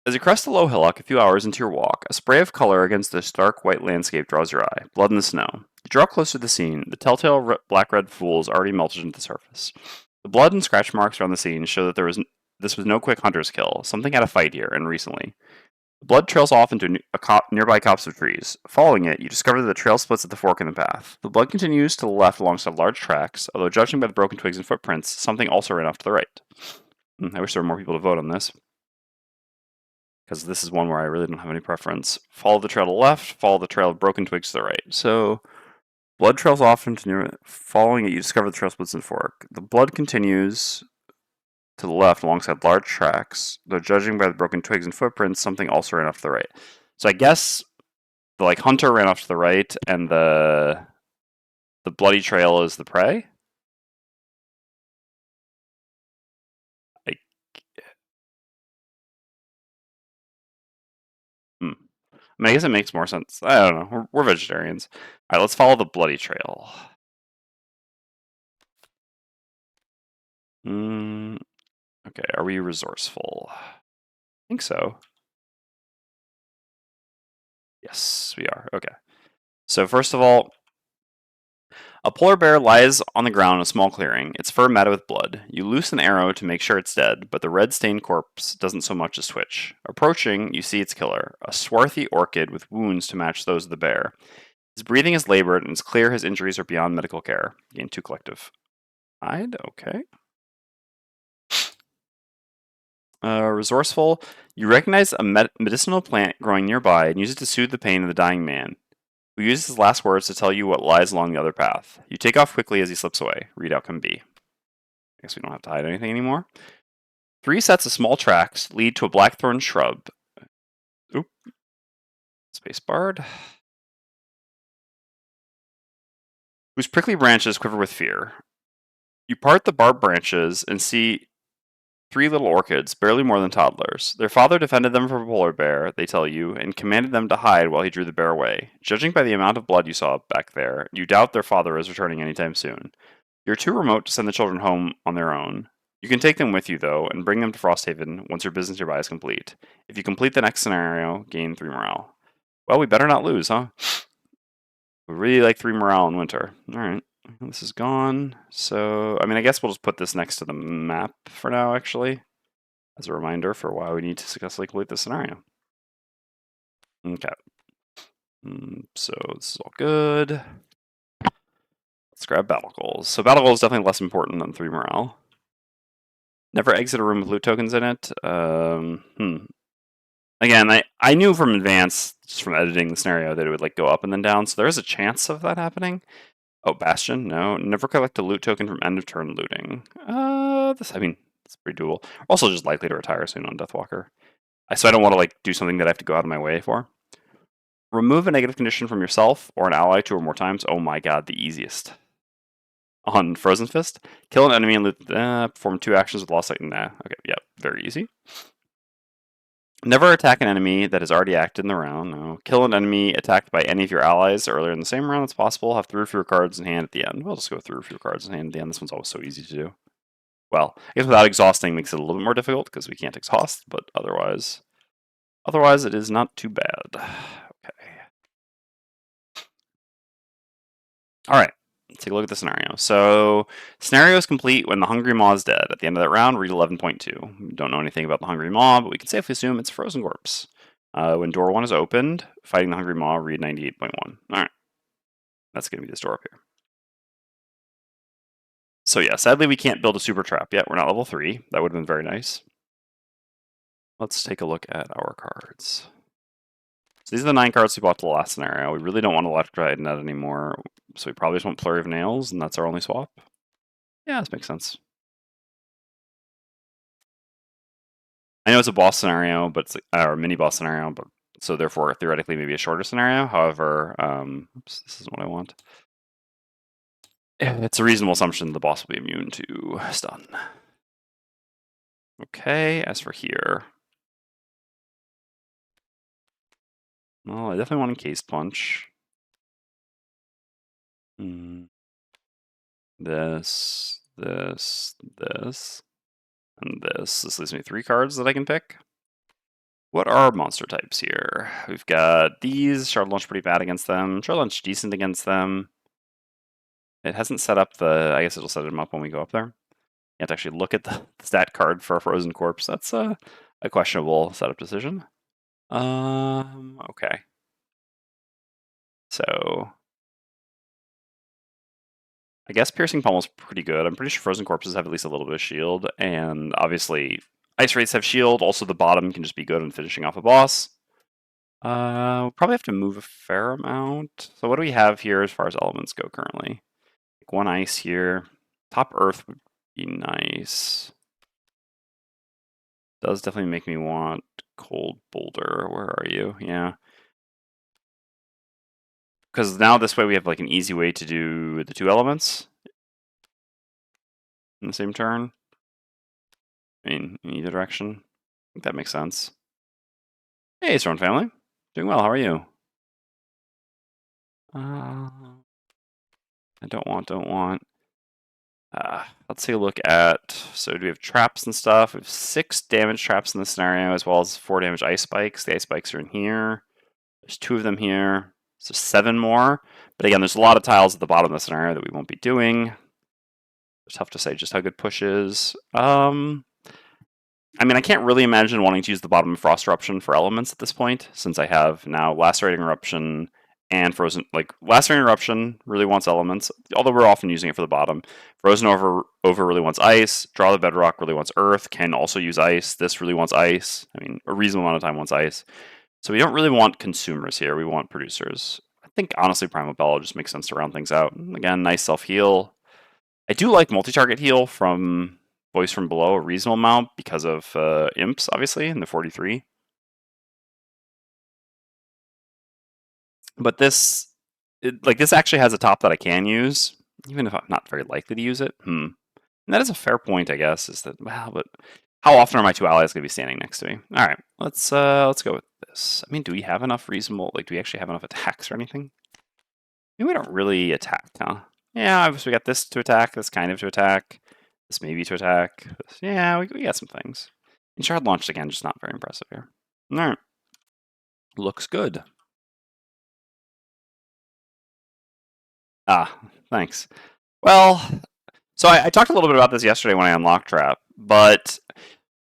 As you crest a low hillock a few hours into your walk, a spray of color against this dark white landscape draws your eye. Blood in the snow. You draw close to the scene. The telltale black-red pools already melted into the surface. The blood and scratch marks around the scene show that this was no quick hunter's kill. Something had a fight here, and recently. The blood trails off into a nearby copse of trees. Following it, you discover that the trail splits at the fork in the path. The blood continues to the left alongside large tracks, although judging by the broken twigs and footprints, something also ran off to the right. I wish there were more people to vote on this, because this is one where I really don't have any preference. Follow the trail to the left, follow the trail of broken twigs to the right. So, blood trails off into near. Following it, you discover the trail splits in fork. The blood continues to the left alongside large tracks, though judging by the broken twigs and footprints, something also ran off to the right. So I guess the hunter ran off to the right, and the bloody trail is the prey. I guess it makes more sense. I don't know. We're vegetarians. All right, let's follow the bloody trail. Okay, are we resourceful? I think so. Yes, we are. Okay. So first of all, a polar bear lies on the ground in a small clearing, its fur matted with blood. You loose an arrow to make sure it's dead, but the red-stained corpse doesn't so much as twitch. Approaching, you see its killer, a swarthy orchid with wounds to match those of the bear. His breathing is labored, and it's clear his injuries are beyond medical care. Gain 2 collective. Hide? Okay. Resourceful. You recognize a medicinal plant growing nearby and use it to soothe the pain of the dying man, who uses his last words to tell you what lies along the other path. You take off quickly as he slips away. Read outcome B. I guess we don't have to hide anything anymore. 3 sets of small tracks lead to a blackthorn shrub. Oop. Space barred. Whose prickly branches quiver with fear. You part the barbed branches and see 3 little orchids, barely more than toddlers. Their father defended them from a polar bear, they tell you, and commanded them to hide while he drew the bear away. Judging by the amount of blood you saw back there, you doubt their father is returning anytime soon. You're too remote to send the children home on their own. You can take them with you, though, and bring them to Frosthaven once your business nearby is complete. If you complete the next scenario, gain 3 morale. Well, we better not lose, huh? We really like 3 morale in winter. Alright. This is gone. So, I mean, I guess we'll just put this next to the map for now, actually, as a reminder for why we need to successfully complete this scenario. Okay. So, this is all good. Let's grab battle goals. So, battle goal is definitely less important than 3 morale. Never exit a room with loot tokens in it. Again, I knew from advance, just from editing the scenario, that it would like go up and then down, so there is a chance of that happening. Oh, Bastion? No. Never collect a loot token from end of turn looting. I mean, it's pretty doable. Also just likely to retire soon on Deathwalker. So I don't want to like do something that I have to go out of my way for. Remove a negative condition from yourself or an ally 2 or more times. Oh my god, the easiest. On Frozen Fist, kill an enemy and loot. Perform 2 actions with lost sight. Nah. Okay, yeah, very easy. Never attack an enemy that has already acted in the round. No. Kill an enemy attacked by any of your allies earlier in the same round that's possible. Have 3 or fewer cards in hand at the end. We'll just go 3 or fewer cards in hand at the end. This one's always so easy to do. Well, I guess without exhausting makes it a little bit more difficult because we can't exhaust, but otherwise it is not too bad. Okay. Alright, let's take a look at the scenario. So, scenario is complete when the Hungry Maw is dead. At the end of that round, read 11.2. We don't know anything about the Hungry Maw, but we can safely assume it's a frozen corpse. When door 1 is opened, fighting the Hungry Maw, read 98.1. Alright. That's going to be this door up here. So yeah, sadly we can't build a super trap yet. We're not level 3. That would have been very nice. Let's take a look at our cards. So these are the 9 cards we bought to the last scenario. We really don't want Electrified Net anymore, so we probably just want Flurry of Nails, and that's our only swap. Yeah, this makes sense. I know it's a boss scenario, but it's or a mini boss scenario, but so therefore theoretically maybe a shorter scenario. However, oops, this isn't what I want. It's a reasonable assumption the boss will be immune to stun. Okay, as for here, well, I definitely want Encased Punch. This, this, and this. This leaves me 3 cards that I can pick. What are monster types here? We've got these. Shard Launch pretty bad against them. Shard Launch decent against them. It hasn't set up the... I guess it'll set them up when we go up there. You have to actually look at the stat card for a Frozen Corpse. That's a questionable setup decision. Okay. So... I guess Piercing Pummel's pretty good. I'm pretty sure Frozen Corpses have at least a little bit of shield, and obviously Ice Wraiths have shield. Also, the bottom can just be good on finishing off a boss. We'll probably have to move a fair amount. So what do we have here as far as elements go currently? Like one ice here. Top earth would be nice. Does definitely make me want cold boulder. Where are you? Yeah. Because now this way we have like an easy way to do the two elements in the same turn. I mean, in either direction. I think that makes sense. Hey, Storm family. Doing well. How are you? I don't want. Let's take a look at, so do we have traps and stuff? We have 6 damage traps in this scenario, as well as 4 damage ice spikes. The ice spikes are in here. There's 2 of them here. So 7 more. But again, there's a lot of tiles at the bottom of the scenario that we won't be doing. It's tough to say just how good push is. I mean, I can't really imagine wanting to use the bottom of Frost Eruption for elements at this point, since I have now Lacerating Eruption and Frozen. Like, Lacerating Eruption really wants elements, although we're often using it for the bottom. Frozen Over really wants ice. Draw the Bedrock really wants earth, can also use ice. This really wants ice. I mean, a reasonable amount of time wants ice. So we don't really want consumers here, we want producers. I think, honestly, Primal Bell just makes sense to round things out. Again, nice self-heal. I do like multi-target heal from Voice from Below a reasonable amount because of imps, obviously, in the 43. But this, this actually has a top that I can use, even if I'm not very likely to use it. And that is a fair point, I guess. Is that, well, but how often are my 2 allies going to be standing next to me? All right, let's go with this. I mean, do we have enough reasonable? Like, do we actually have enough attacks or anything? Maybe we don't really attack, huh? Yeah, obviously we got this to attack. This kind of to attack. This maybe to attack. Yeah, we got some things. And Shard launched again, just not very impressive here. All right. Looks good. Ah, thanks. Well, so I talked a little bit about this yesterday when I unlocked Trap, but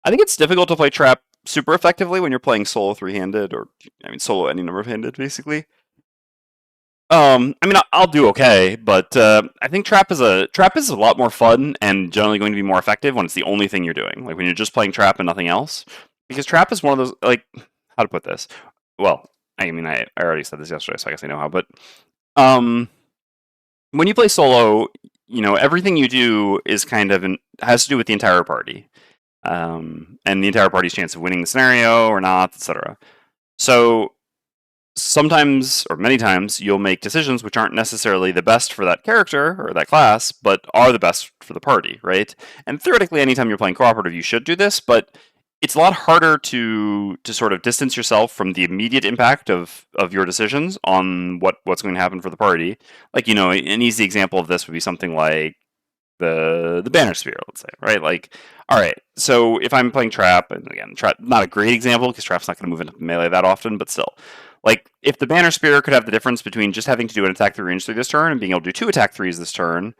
I think it's difficult to play Trap super effectively when you're playing solo 3-handed, or, I mean, solo any number of handed, basically. I mean, I'll do okay, but I think Trap is a lot more fun and generally going to be more effective when it's the only thing you're doing. Like when you're just playing Trap and nothing else, because Trap is one of those, like, how to put this? Well, I mean, I already said this yesterday, so I guess I know how. But when you play solo, you know, everything you do is kind of has to do with the entire party, and the entire party's chance of winning the scenario or not, etc. So sometimes, or many times, you'll make decisions which aren't necessarily the best for that character or that class, but are the best for the party, right? And theoretically, anytime you're playing cooperative, you should do this, but it's a lot harder to sort of distance yourself from the immediate impact of your decisions on what's going to happen for the party. Like, you know, an easy example of this would be something like the banner spear, let's say, right? Like, all right, so if I'm playing Trap, and again, Trap, not a great example because Trap's not going to move into melee that often, but still, like, if the banner spear could have the difference between just having to do an attack 3 range 3 this turn and being able to do 2 attack 3s this turn,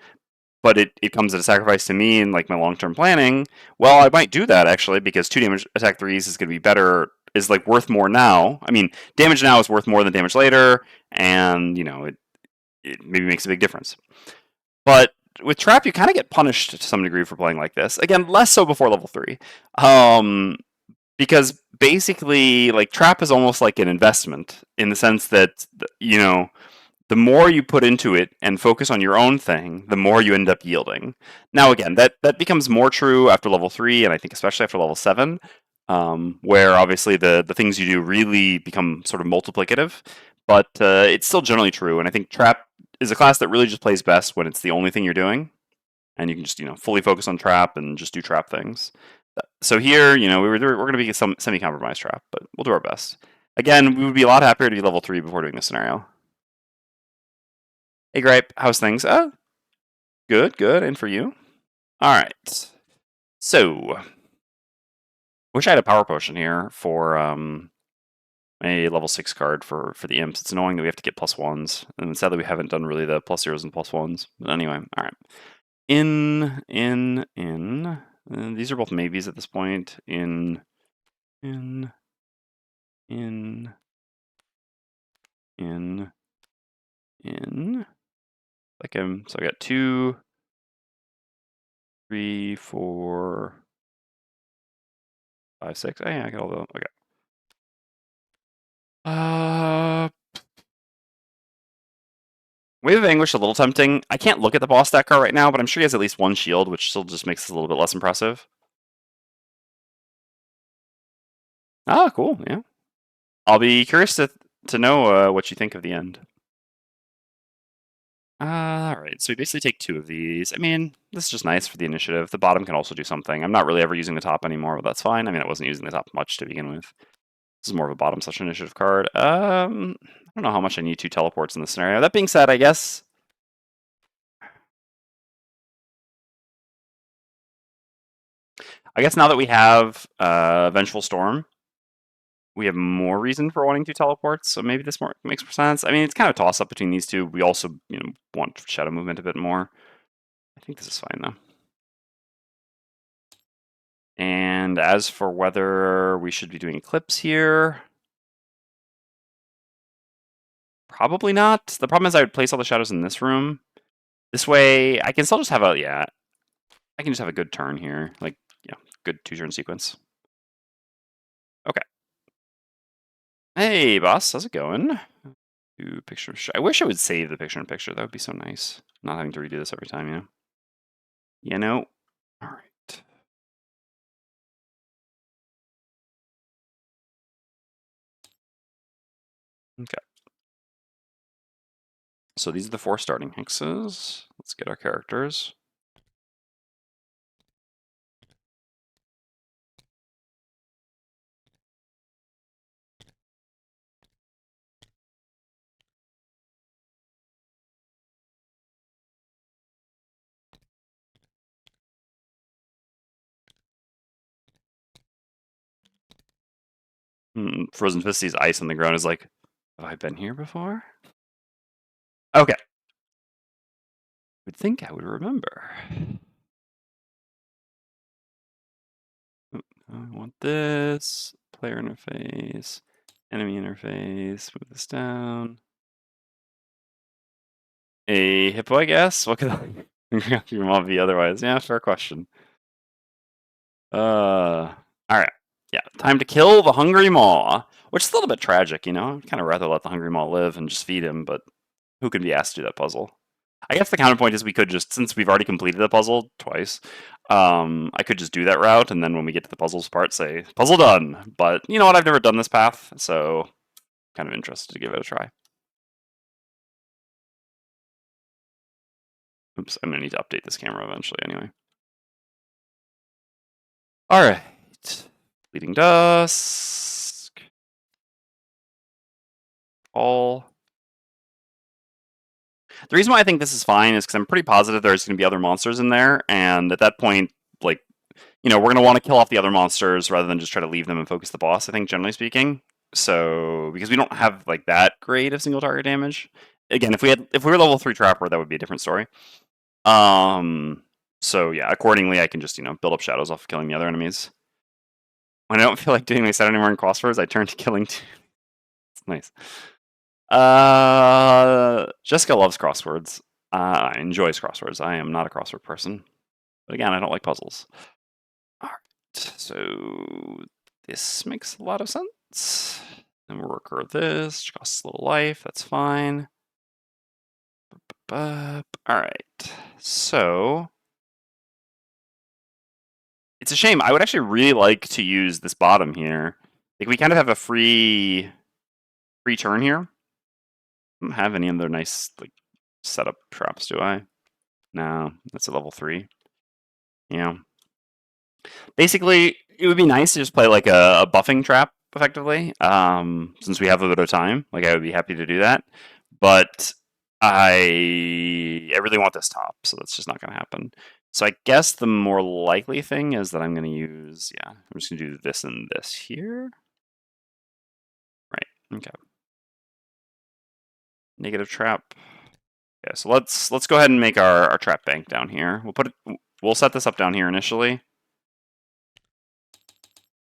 but it comes at a sacrifice to me and like my long-term planning, well, I might do that actually, because 2 damage attack 3s is going to be better, is like worth more now. I mean, damage now is worth more than damage later, and, you know, it maybe makes a big difference. But with Trap, you kind of get punished to some degree for playing like this. Again, less so before level 3. Because basically, like, Trap is almost like an investment in the sense that, you know, the more you put into it and focus on your own thing, the more you end up yielding. Now, again, that becomes more true after level 3, and I think especially after level 7, where obviously the things you do really become sort of multiplicative. But it's still generally true, and I think Trap is a class that really just plays best when it's the only thing you're doing, and you can just, you know, fully focus on Trap and just do Trap things. So here, you know, we're going to be some semi-compromised Trap, but we'll do our best. Again, we would be a lot happier to be level 3 before doing this scenario. Hey, Gripe, how's things? Good, good, and for you? All right. So, Wish I had a power potion here for a level 6 card for the imps. It's annoying that we have to get +1s, and sadly we haven't done really the +0s and +1s. But anyway, all right. In. These are both maybes at this point. In. Like so I got 2, 3, 4, 5, 6. Oh yeah, I got all the. Okay. Wave of Anguish a little tempting. I can't look at the boss stat card right now, but I'm sure he has at least 1 shield, which still just makes this a little bit less impressive. Ah, cool. Yeah. I'll be curious to know what you think of the end. Alright, so we basically take 2 of these. I mean, this is just nice for the initiative. The bottom can also do something. I'm not really ever using the top anymore, but that's fine. I mean, I wasn't using the top much to begin with. This is more of a bottom slash initiative card. I don't know how much I need 2 teleports in this scenario. That being said, I guess now that we have Vengeful Storm, we have more reason for wanting 2 teleports, so maybe this makes more sense. I mean, it's kind of a toss-up between these two. We also, want Shadow Movement a bit more. I think this is fine, though. And as for whether we should be doing Eclipse here, probably not. The problem is I would place all the shadows in this room. This way, I can still just have I can just have a good turn here. Like, yeah, good 2-turn sequence. Okay. Hey, boss, how's it going? Do picture. I wish I would save the picture-in-picture. That would be so nice. Not having to redo this every time, All right. Okay. So these are the 4 starting hexes. Let's get our characters. Frozen Fist sees ice on the ground is like, have I been here before? Okay. Would think I would remember. I want this. Player interface. Enemy interface. Move this down. A hippo, I guess? What could your mom be otherwise? Yeah, fair question. Alright. Yeah, time to kill the Hungry Maw. Which is a little bit tragic, I'd kind of rather let the Hungry Maw live and just feed him, but who can be asked to do that puzzle? I guess the counterpoint is we could just, since we've already completed the puzzle twice, I could just do that route, and then when we get to the puzzles part, say, puzzle done. But you know what, I've never done this path, so kind of interested to give it a try. Oops, I'm going to need to update this camera eventually anyway. Alright. Bleeding Dusk. All. The reason why I think this is fine is because I'm pretty positive there's going to be other monsters in there, and at that point, like, we're going to want to kill off the other monsters rather than just try to leave them and focus the boss, I think, generally speaking. So, because we don't have, like, that great of single target damage. Again, if we were level 3 Trapper, that would be a different story. So yeah, accordingly, I can just, build up shadows off of killing the other enemies. When I don't feel like doing my set anymore in crosswords, I turn to killing two. It's nice. Jessica loves crosswords. Enjoys crosswords. I am not a crossword person. But again, I don't like puzzles. Alright, so this makes a lot of sense. Then we'll recur this, costs a little life, that's fine. Alright, so it's a shame. I would actually really like to use this bottom here. Like, we kind of have a free turn here. I don't have any other nice, like, setup traps, do I? No, that's a level 3. Yeah. Basically, it would be nice to just play, like, a buffing trap, effectively, since we have a bit of time. Like, I would be happy to do that. But I really want this top, so that's just not going to happen. So I guess the more likely thing is that I'm going to use, I'm just going to do this and this here. Right, okay. Negative trap. Yeah, so let's go ahead and make our trap bank down here. We'll set this up down here initially.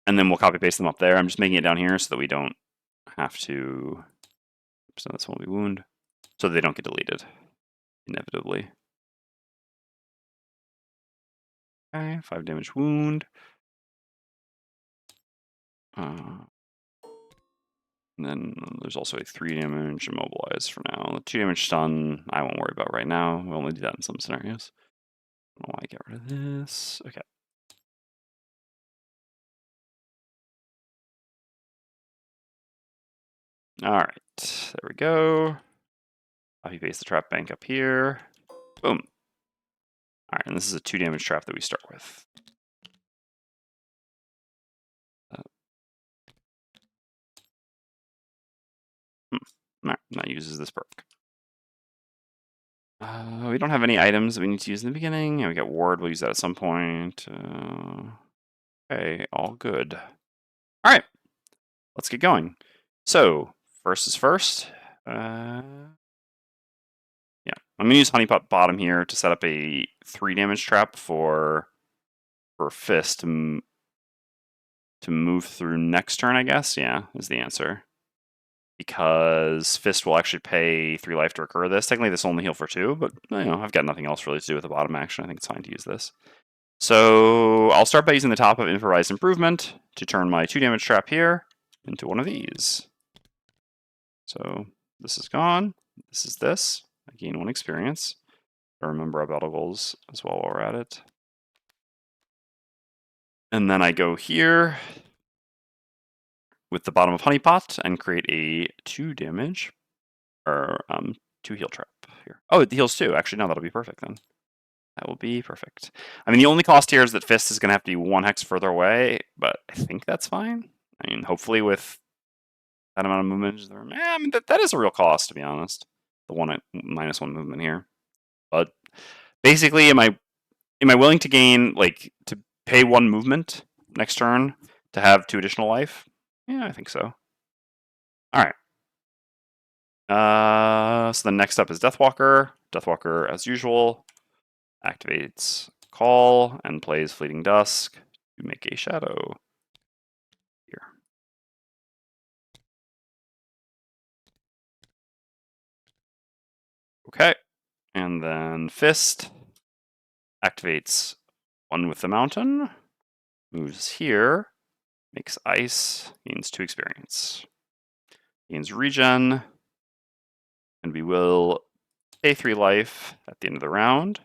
And then we'll copy paste them up there. I'm just making it down here so that we don't have to, so this won't be wound, so they don't get deleted, inevitably. Okay, 5 damage wound. And then there's also a 3 damage immobilize for now. The 2 damage stun, I won't worry about right now. We'll only do that in some scenarios. I don't know why I get rid of this. Okay. All right, there we go. Copy paste the trap bank up here. Boom. All right, and this is a 2 damage trap that we start with. All right, that uses this perk. We don't have any items that we need to use in the beginning. We got ward. We'll use that at some point. Okay, all good. All right, let's get going. So first is first. Yeah, I'm gonna use honeypot bottom here to set up a 3 damage trap for Fist to move through next turn. I guess is the answer. Because Fist will actually pay 3 life to recur this. Technically, this will only heal for 2, but I've got nothing else really to do with the bottom action. I think it's fine to use this. So I'll start by using the top of Improvised Improvement to turn my 2 damage trap here into one of these. So this is gone. This is this. I gain 1 experience. I remember our battle goals as well while we're at it. And then I go here with the bottom of Honeypot and create a 2 damage, or 2 heal trap here. Oh, it heals 2. Actually, no, that'll be perfect then. That will be perfect. I mean, the only cost here is that Fist is going to have to be 1 hex further away, but I think that's fine. I mean, hopefully with that amount of movement, I mean, that is a real cost, to be honest. The -1 movement here. But basically, am I willing to gain, like, to pay 1 movement next turn to have 2 additional life? Yeah, I think so. All right. So the next up is Deathwalker. Deathwalker, as usual, activates Call and plays Fleeting Dusk to make a shadow here. Okay, and then Fist activates one with the mountain, moves here, makes ice, gains 2 experience, gains regen, and we will pay 3 life at the end of the round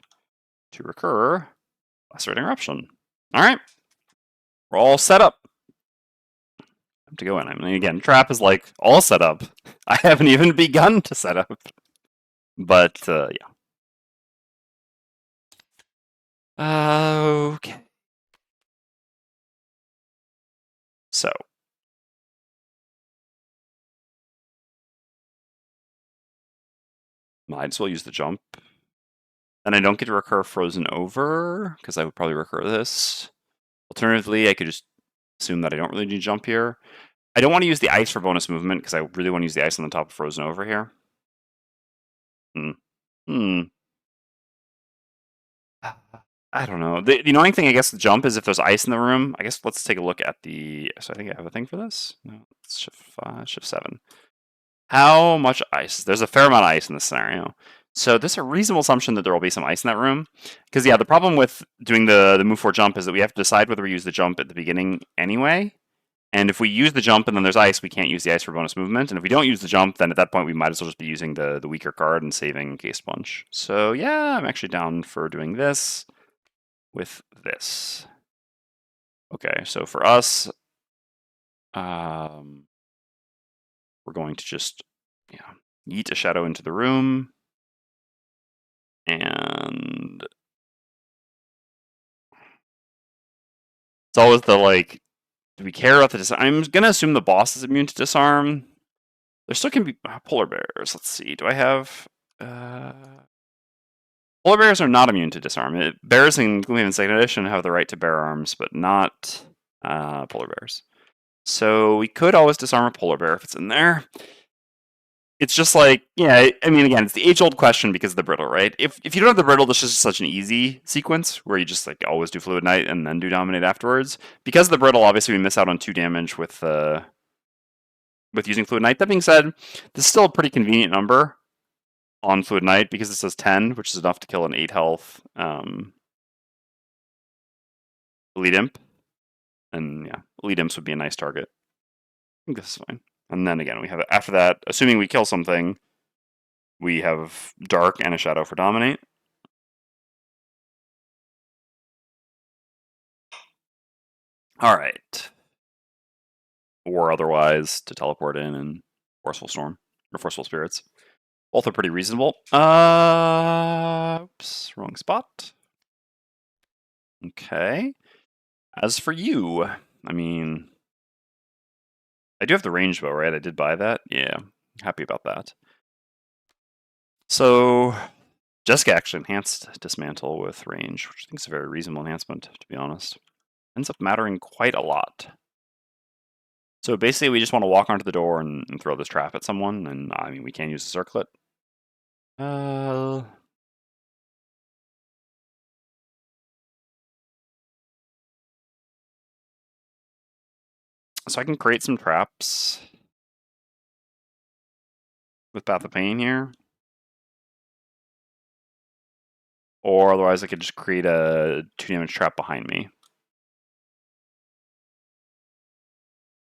to recur Lacerating Eruption. All right, we're all set up. Time to go in. I mean, again, trap is like all set up. I haven't even begun to set up, but yeah. Okay. So might as well use the jump. And I don't get to recur Frozen Over, because I would probably recur this. Alternatively, I could just assume that I don't really need to jump here. I don't want to use the ice for bonus movement, because I really want to use the ice on the top of Frozen Over here. I don't know. The annoying thing, I guess, the jump is if there's ice in the room. I guess let's take a look at the... So I think I have a thing for this. No, it's shift 5, shift 7. How much ice? There's a fair amount of ice in this scenario. So there's a reasonable assumption that there will be some ice in that room. Because, yeah, the problem with doing the move 4 jump is that we have to decide whether we use the jump at the beginning anyway. And if we use the jump and then there's ice, we can't use the ice for bonus movement. And if we don't use the jump, then at that point we might as well just be using the weaker card and saving Case Punch. So yeah, I'm actually down for doing this with this. Okay, so for us, we're going to just yeet a shadow into the room. And it's always the, like, do we care about the disarm? I'm going to assume the boss is immune to disarm. There still can be polar bears. Let's see. Do I have... Polar bears are not immune to disarm. Bears in Gloomhaven Second Edition have the right to bear arms, but not polar bears. So we could always disarm a polar bear if it's in there. It's just like, yeah, I mean, again, it's the age-old question because of the brittle, right? If you don't have the brittle, this is just such an easy sequence where you just like always do Fluid Knight and then do Dominate afterwards. Because of the brittle, obviously we miss out on 2 damage with using Fluid Knight. That being said, this is still a pretty convenient number on Fluid Knight because it says 10, which is enough to kill an 8 health Elite Imp. And yeah, Elite Imps would be a nice target. I think this is fine. And then again, we have after that, assuming we kill something, we have Dark and a Shadow for Dominate. All right. Or otherwise to teleport in and Forceful Storm or Forceful Spirits. Both are pretty reasonable. Oops, wrong spot. Okay. As for you, I mean, I do have the range bow, right? I did buy that. Yeah, happy about that. So, Jessica actually enhanced Dismantle with range, which I think is a very reasonable enhancement, to be honest. Ends up mattering quite a lot. So basically, we just want to walk onto the door and throw this trap at someone, and I mean, we can use a circlet. So I can create some traps with Path of Pain here. Or otherwise I could just create a 2 damage trap behind me.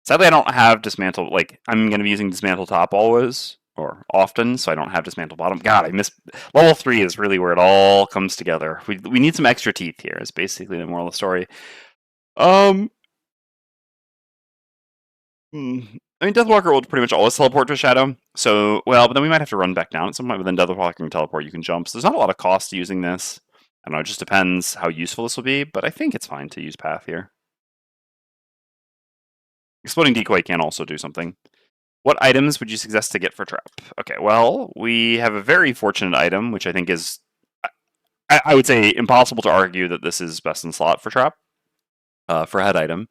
Sadly, I don't have Dismantle, like, I'm going to be using Dismantle top always, or often, so I don't have Dismantle bottom. God, I missed... Level 3 is really where it all comes together. We need some extra teeth here, is basically the moral of the story. I mean, Deathwalker will pretty much always teleport to a shadow. So, well, but then we might have to run back down at some point. But then Deathwalker can teleport, you can jump. So there's not a lot of cost to using this. I don't know, it just depends how useful this will be. But I think it's fine to use Path here. Exploding Decoy can also do something. What items would you suggest to get for Trap? Okay, well, we have a very fortunate item, which I think is, I would say, impossible to argue that this is best in slot for Trap, for head item.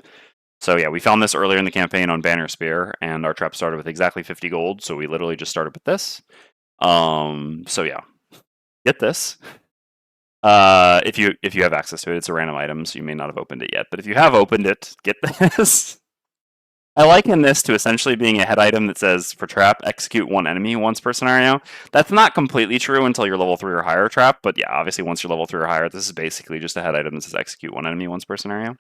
So yeah, we found this earlier in the campaign on Banner Spear, and our trap started with exactly 50 gold, so we literally just started with this. So yeah, get this. If you have access to it, it's a random item, so you may not have opened it yet. But if you have opened it, get this. I liken this to essentially being a head item that says, for trap, execute 1 enemy once per scenario. That's not completely true until you're level 3 or higher trap, but yeah, obviously once you're level 3 or higher, this is basically just a head item that says execute 1 enemy once per scenario.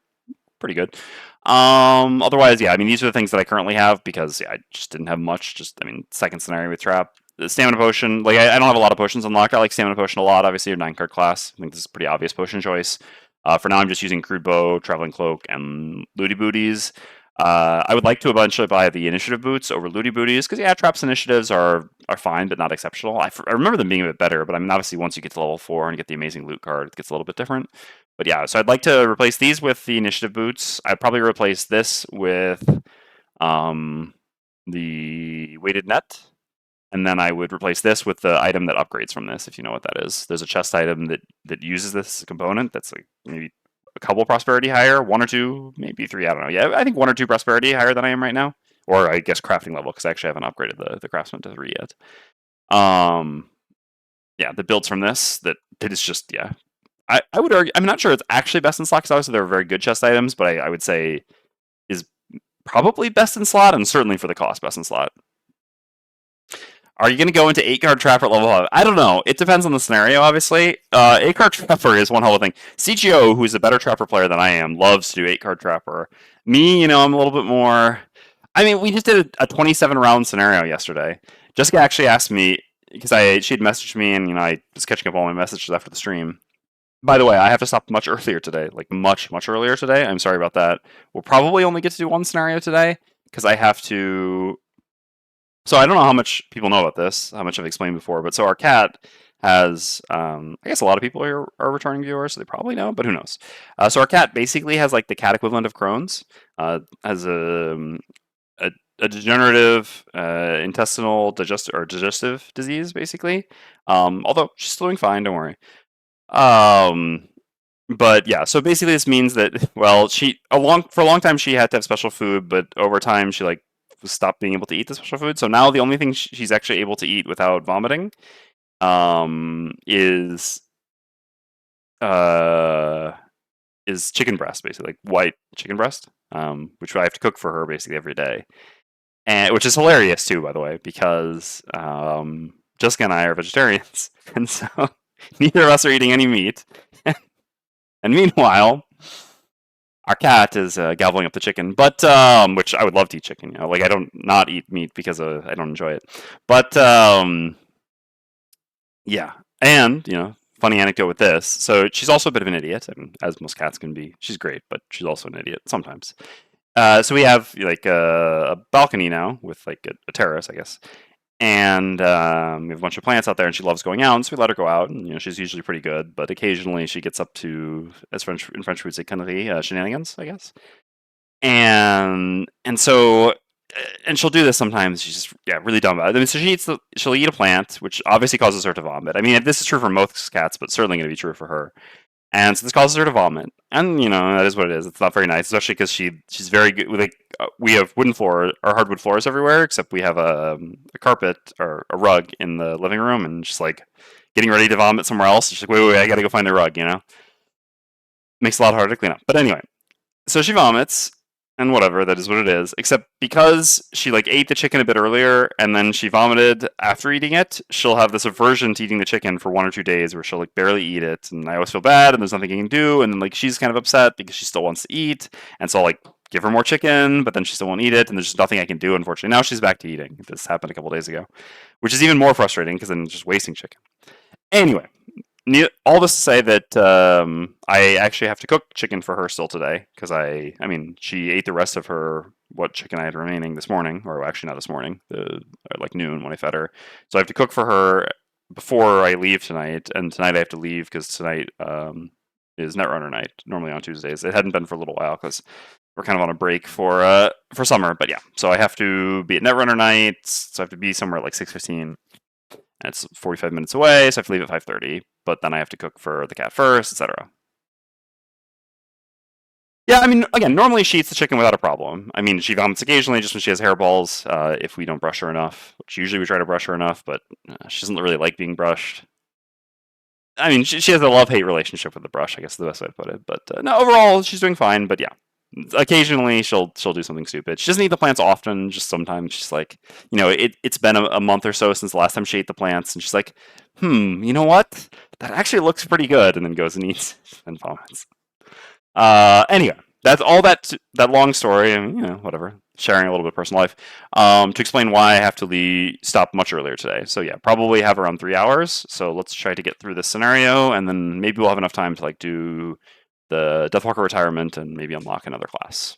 Pretty good. Otherwise, yeah, I mean, these are the things that I currently have because yeah, I just didn't have much. I mean, second scenario with trap. The stamina potion, like I don't have a lot of potions unlocked. I like stamina potion a lot. Obviously, your 9-card class. I think this is a pretty obvious potion choice. For now, I'm just using crude bow, traveling cloak, and looty booties. I would like to eventually buy the initiative boots over looty booties because yeah, traps initiatives are fine but not exceptional. I remember them being a bit better, but I mean, obviously once you get to level 4 and get the amazing loot card, it gets a little bit different. But yeah, so I'd like to replace these with the initiative boots. I'd probably replace this with the weighted net. And then I would replace this with the item that upgrades from this, if you know what that is. There's a chest item that uses this component that's like maybe a couple prosperity higher, 1 or 2, maybe 3, I don't know. Yeah, I think 1 or 2 prosperity higher than I am right now. Or I guess crafting level, because I actually haven't upgraded the craftsman to 3 yet. Yeah, the builds from this, that is just, yeah. I would argue, I'm not sure it's actually best in slot, because obviously they're very good chest items, but I would say is probably best in slot, and certainly for the cost, best in slot. Are you going to go into 8-card Trapper at level 5? I don't know. It depends on the scenario, obviously. 8-card Trapper is one hell of a thing. CGO, who's a better Trapper player than I am, loves to do 8-card Trapper. Me, you know, I'm a little bit more... I mean, we just did a 27-round scenario yesterday. Jessica actually asked me, because she had messaged me, and, you know, I was catching up all my messages after the stream. By the way, I have to stop much earlier today. Like, much, much earlier today. I'm sorry about that. We'll probably only get to do one scenario today, because I have to... So I don't know how much people know about this, how much I've explained before, but so our cat has, I guess a lot of people are returning viewers, so they probably know, but who knows. So our cat basically has like the cat equivalent of Crohn's, has a degenerative intestinal digestive disease, basically. Although she's still doing fine, don't worry. But yeah, so basically this means that well, for a long time she had to have special food, but over time she like stopped being able to eat the special food. So now the only thing she's actually able to eat without vomiting is uh is chicken breast, basically like white chicken breast, which I have to cook for her basically every day, and which is hilarious too, by the way, because Jessica and I are vegetarians, and so neither of us are eating any meat. And meanwhile, our cat is gobbling up the chicken, but which I would love to eat chicken. You know, like I don't not eat meat because I don't enjoy it. But yeah, and you know, funny anecdote with this. So she's also a bit of an idiot, I mean, as most cats can be. She's great, but she's also an idiot sometimes. So we have like a balcony now with like a terrace, I guess, and we have a bunch of plants out there, and she loves going out, and so we let her go out, and you know she's usually pretty good, but occasionally she gets up to, as French we would say, conneries, shenanigans, I guess, and so and she'll do this sometimes. She's just really dumb about it. I mean, so she'll eat a plant, which obviously causes her to vomit. I mean, this is true for most cats, but certainly going to be true for her. And so this causes her to vomit, and you know that is what it is. It's not very nice, especially because she's very good. Like we have wooden floor or hardwood floors everywhere, except we have a carpet or a rug in the living room, and she's like getting ready to vomit somewhere else. She's like, wait, I got to go find the rug. You know, makes it a lot harder to clean up. But anyway, so she vomits, and whatever, that is what it is. Except because she like ate the chicken a bit earlier and then she vomited after eating it, she'll have this aversion to eating the chicken for 1 or 2 days where she'll like barely eat it, and I always feel bad, and there's nothing I can do, and then like she's kind of upset because she still wants to eat, and so I'll like give her more chicken, but then she still won't eat it, and there's just nothing I can do. Unfortunately, now she's back to eating. This happened a couple days ago, which is even more frustrating because then just wasting chicken. Anyway, all this to say that I actually have to cook chicken for her still today because I mean, she ate the rest of her what chicken I had remaining this morning, or actually not this morning, like noon when I fed her. So I have to cook for her before I leave tonight, and tonight I have to leave because tonight is Netrunner night. Normally on Tuesdays, it hadn't been for a little while because we're kind of on a break for summer. But yeah, so I have to be at Netrunner night. So I have to be somewhere at like 6:15. And it's 45 minutes away, so I have to leave at 5:30. But then I have to cook for the cat first, etc. Yeah, I mean, again, normally she eats the chicken without a problem. I mean, she vomits occasionally just when she has hairballs, if we don't brush her enough. Which usually we try to brush her enough, but she doesn't really like being brushed. I mean, she has a love-hate relationship with the brush, I guess is the best way to put it. But no, overall, she's doing fine. But yeah, occasionally she'll do something stupid. She doesn't eat the plants often. Just sometimes she's like, you know, it's been a month or so since the last time she ate the plants, and she's like, you know what? That actually looks pretty good, and then goes and eats and vomits. Anyway, that's all that long story, and you know, whatever. Sharing a little bit of personal life to explain why I have to stop much earlier today. So yeah, probably have around 3 hours. So let's try to get through this scenario, and then maybe we'll have enough time to like do the Deathwalker retirement and maybe unlock another class.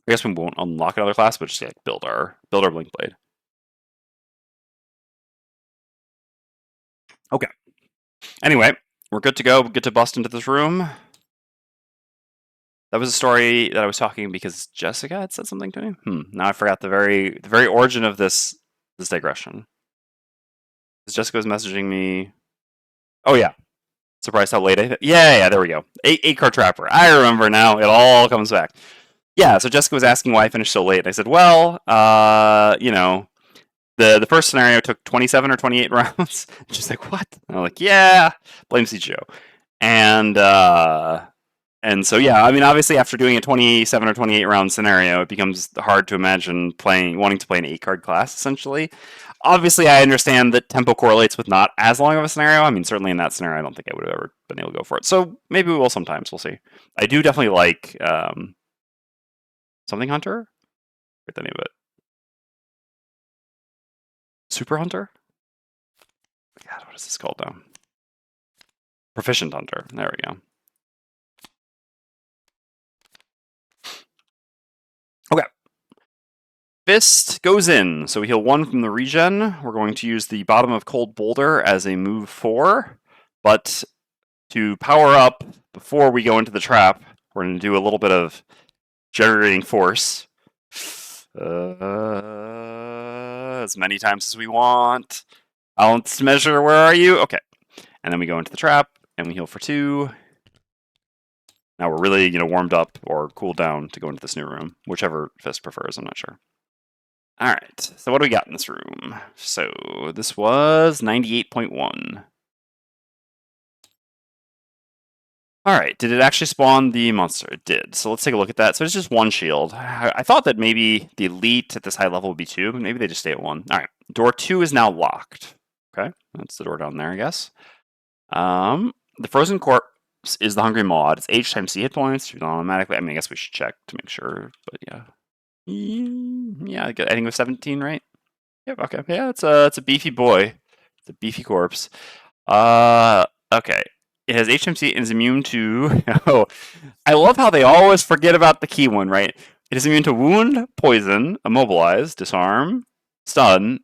I guess we won't unlock another class, but just like build our Blink Blade. Okay. Anyway, we're good to go. We get to bust into this room. That was a story that I was talking because Jessica had said something to me. Now I forgot the very origin of this digression. Jessica was messaging me. Oh yeah, surprised how late yeah, there we go. 8-card trapper. I remember now. It all comes back. Yeah, so Jessica was asking why I finished so late, and I said, well, you know, the first scenario took 27 or 28 rounds. She's like, what? And I'm like, yeah, blame CGO. And so yeah, I mean, obviously after doing a 27 or 28 round scenario, it becomes hard to imagine wanting to play an 8-card class, essentially. Obviously, I understand that tempo correlates with not as long of a scenario. I mean, certainly in that scenario, I don't think I would have ever been able to go for it. So maybe we will sometimes. We'll see. I do definitely like something Hunter. What's the name of it? Super Hunter? God, what is this called now? Proficient Hunter. There we go. Okay. Fist goes in, so we heal 1 from the regen. We're going to use the bottom of Cold Boulder as a move 4, but to power up before we go into the trap, we're going to do a little bit of generating force. As many times as we want. Balanced measure, where are you? Okay. And then we go into the trap, and we heal for 2. Now we're really, warmed up or cooled down to go into this new room, whichever Fist prefers. I'm not sure. All right. So what do we got in this room? So this was 98.1. All right. Did it actually spawn the monster? It did. So let's take a look at that. So it's just 1 shield. I thought that maybe the elite at this high level would be 2, but maybe they just stay at 1. All right. Door 2 is now locked. Okay. That's the door down there, I guess. The frozen corpse is the hungry mod. It's H times C hit points. Automatically. I mean, I guess we should check to make sure, but yeah. Yeah, I think it was 17, right? Yep. Okay. Yeah, it's a beefy boy. It's a beefy corpse. Okay. It has HMC and is immune to. Oh, I love how they always forget about the key one, right? It is immune to wound, poison, immobilize, disarm, stun,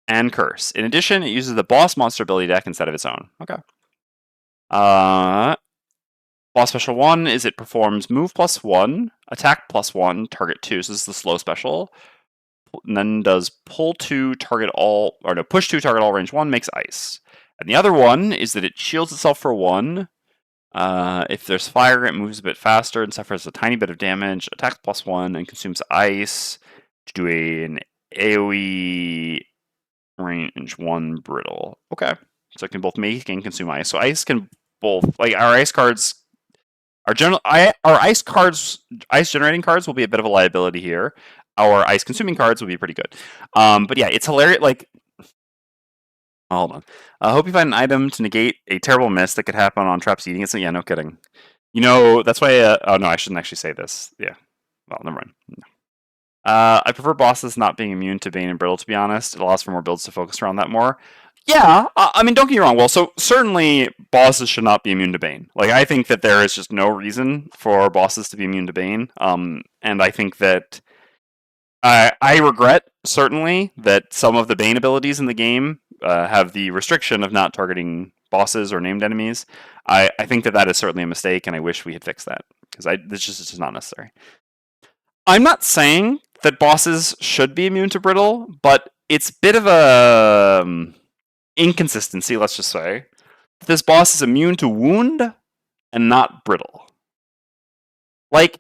and curse. In addition, it uses the boss monster ability deck instead of its own. Okay. Boss special 1 is it performs move +1, attack +1, target 2. So this is the slow special. And then does push 2, target all range 1, makes ice. And the other one is that it shields itself for 1. If there's fire, it moves a bit faster and suffers a tiny bit of damage, attacks +1, and consumes ice to do an AoE range 1 brittle. Okay. So it can both make and consume ice. So ice can both, like, our ice cards, our ice generating cards will be a bit of a liability here. Our ice consuming cards will be pretty good. But yeah, it's hilarious. Like, hold on. I hope you find an item to negate a terrible miss that could happen on traps eating it. So yeah, no kidding. That's why. Oh no, I shouldn't actually say this. Yeah. Well, never mind. I prefer bosses not being immune to Bane and Brittle, to be honest. It allows for more builds to focus around that more. Yeah, I mean, don't get me wrong. Well, so certainly bosses should not be immune to Bane. Like, I think that there is just no reason for bosses to be immune to Bane. And I think that I regret, certainly, that some of the Bane abilities in the game have the restriction of not targeting bosses or named enemies. I think that is certainly a mistake, and I wish we had fixed that, because it's just not necessary. I'm not saying that bosses should be immune to Brittle, but it's a bit of a inconsistency, let's just say. This boss is immune to wound and not Brittle. Like,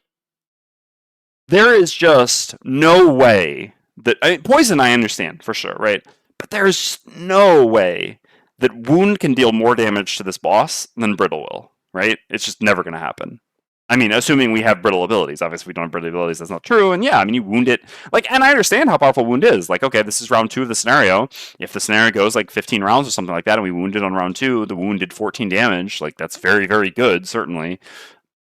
there is just no way that poison I understand for sure, right? But there's no way that wound can deal more damage to this boss than Brittle will, right? It's just never going to happen. I mean, assuming we have Brittle abilities. Obviously, we don't have Brittle abilities. That's not true. And yeah, I mean, you wound it. Like, and I understand how powerful wound is. Like, okay, this is round 2 of the scenario. If the scenario goes like 15 rounds or something like that, and we wounded on round 2, the wound did 14 damage. Like, that's very, very good, certainly.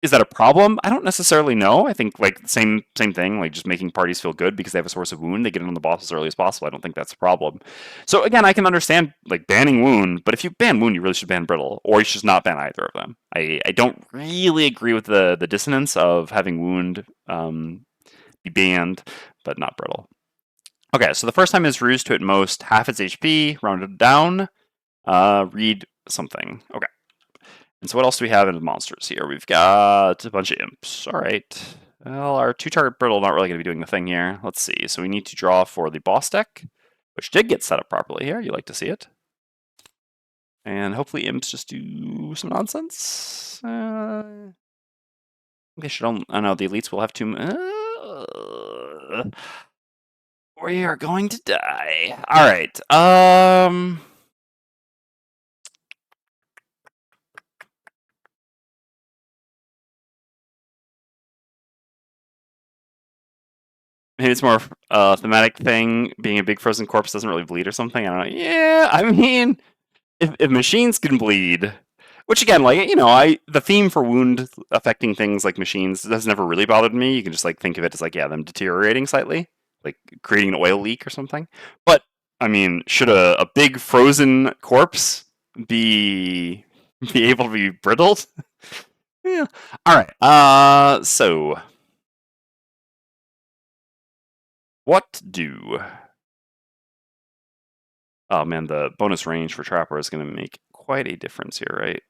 Is that a problem? I don't necessarily know. I think like same thing, like just making parties feel good because they have a source of wound. They get it on the boss as early as possible. I don't think that's a problem. So again, I can understand like banning wound, but if you ban wound, you really should ban brittle, or you should not ban either of them. I don't really agree with the dissonance of having wound be banned, but not brittle. Okay, so the first time is reduced to at most half its HP, rounded down. Read something. Okay. And so what else do we have in the monsters here? We've got a bunch of imps. All right. Well, our 2-target brittle not really going to be doing the thing here. Let's see. So we need to draw for the boss deck, which did get set up properly here. You like to see it. And hopefully imps just do some nonsense. They should only... Oh no, the elites will have 2... we are going to die. All right. Maybe it's more thematic thing. Being a big frozen corpse doesn't really bleed or something. I don't know. Yeah, I mean, if machines can bleed, which again, like the theme for wound affecting things like machines has never really bothered me. You can just like think of it as like them deteriorating slightly, like creating an oil leak or something. But I mean, should a big frozen corpse be able to be brittled? Yeah. All right. So. What do? Oh man, the bonus range for Trapper is going to make quite a difference here, right?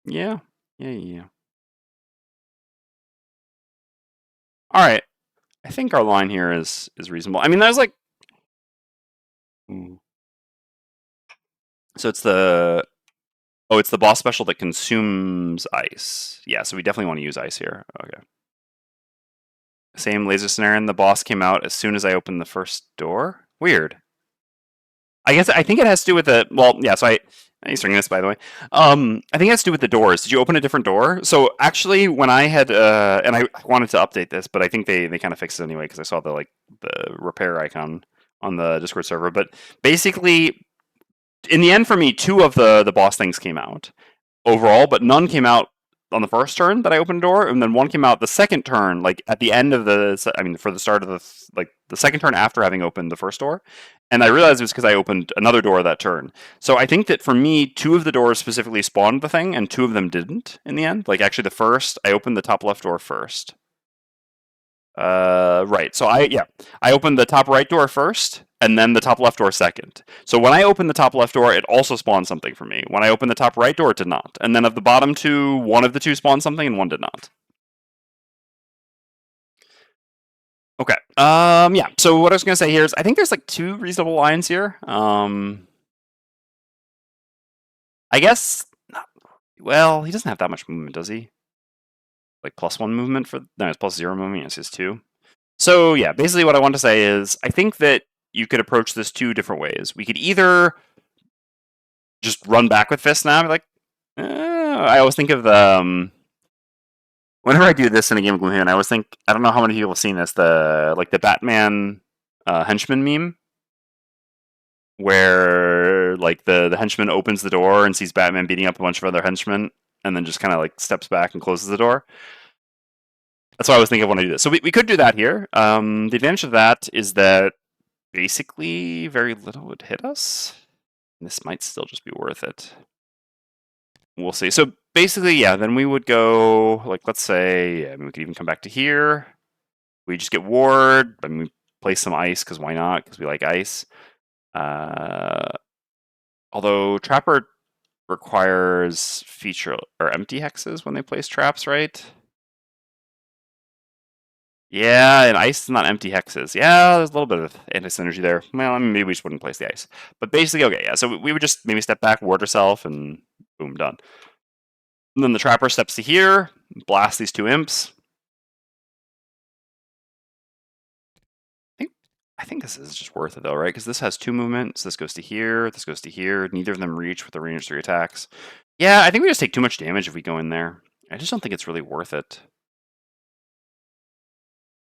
Yeah. All right. I think our line here is reasonable. I mean, there's like So it's the it's the boss special that consumes ice. Yeah, so we definitely want to use ice here. Okay. Same laser snare, and the boss came out as soon as I opened the first door. Weird. I think it has to do with the So I used to ring this, by the way. I think it has to do with the doors. Did you open a different door? So actually, when I had and I wanted to update this, but I think they kind of fixed it anyway because I saw the repair icon on the Discord server. But basically, in the end, for me, two of the boss things came out overall, but none came out on the first turn that I opened a door, and then one came out the second turn, like at the end of for the start of the second turn after having opened the first door. And I realized it was because I opened another door that turn. So I think that for me, two of the doors specifically spawned the thing, and two of them didn't in the end. Like actually, the first I opened the top left door first. Right. So I opened the top right door first, and then the top left door second. So when I opened the top left door, it also spawned something for me. When I opened the top right door, it did not. And then of the bottom two, one of the two spawned something, and one did not. Okay. Yeah. So what I was gonna say here is, I think there's like two reasonable lines here. I guess. Well, he doesn't have that much movement, does he? Like +1 movement for no, it's +0 movement. Yes, it's 2. So yeah, basically what I want to say is, I think that you could approach this two different ways. We could either just run back with Fist now, like I always think of the whenever I do this in a game of Gloomhaven, I always think, I don't know how many people have seen this, the Batman henchman meme, where like the henchman opens the door and sees Batman beating up a bunch of other henchmen, and then just kind of like steps back and closes the door. That's what I was thinking of when I do this. So we could do that here. The advantage of that is that basically very little would hit us. This might still just be worth it. We'll see. So basically, yeah, then we would go, like, let's say, we could even come back to here. We just get ward. We place some ice, because why not? Because we like ice. Although Trapper requires feature or empty hexes when they place traps, right? Yeah, and ice is not empty hexes. Yeah, there's a little bit of anti-synergy there. Well, I mean, maybe we just wouldn't place the ice. But basically, okay, yeah, so we would just maybe step back, ward herself, and boom, done. And then the Trapper steps to here, blast these two imps. I think this is just worth it, though, right? Because this has two movements. This goes to here, this goes to here. Neither of them reach with the range 3 attacks. Yeah, I think we just take too much damage if we go in there. I just don't think it's really worth it.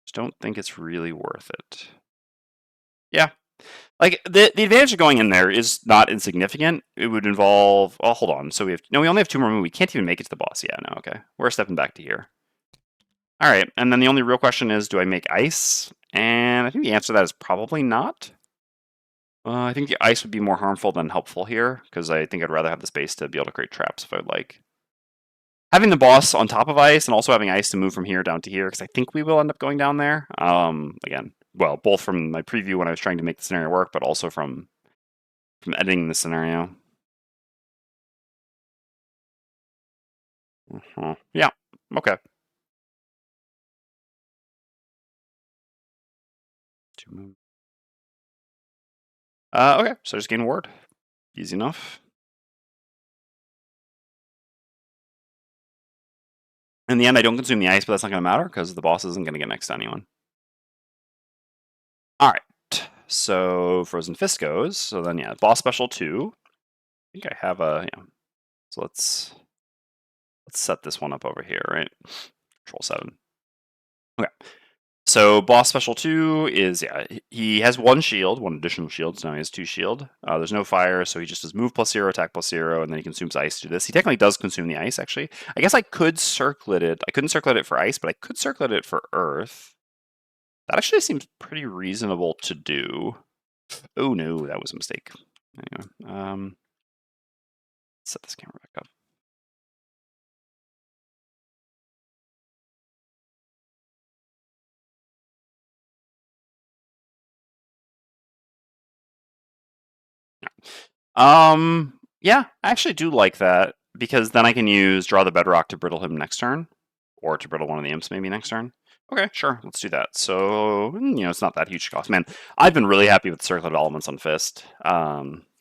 Just don't think it's really worth it. Yeah. Like, the advantage of going in there is not insignificant. It would involve... Oh, hold on. So we only have 2 more moves. We can't even make it to the boss. Yeah, no, okay. We're stepping back to here. All right, and then the only real question is, do I make ice? And I think the answer to that is probably not. I think the ice would be more harmful than helpful here, because I think I'd rather have the space to be able to create traps if I would like. Having the boss on top of ice and also having ice to move from here down to here, because I think we will end up going down there. Again, well, both from my preview when I was trying to make the scenario work, but also from editing the scenario. Yeah, okay. Okay, so just gain ward. Easy enough. In the end, I don't consume the ice, but that's not going to matter because the boss isn't going to get next to anyone. All right, so Frozen Fist goes. So then, yeah, boss special 2. I think I have a, yeah. So let's set this one up over here, right? Control 7. Okay. So boss special 2 is, yeah, he has 1 shield, 1 additional shield, so now he has 2 shield. There's no fire, so he just does move +0, attack +0, and then he consumes ice to do this. He technically does consume the ice, actually. I guess I could circlet it. I couldn't circlet it for ice, but I could circlet it for earth. That actually seems pretty reasonable to do. Oh no, that was a mistake. Anyway, set this camera back up. Yeah, I actually do like that, because then I can use Draw the Bedrock to brittle him next turn, or to brittle one of the imps maybe next turn. Okay, sure, let's do that. So, it's not that huge cost. Man, I've been really happy with the circlet elements on Fist.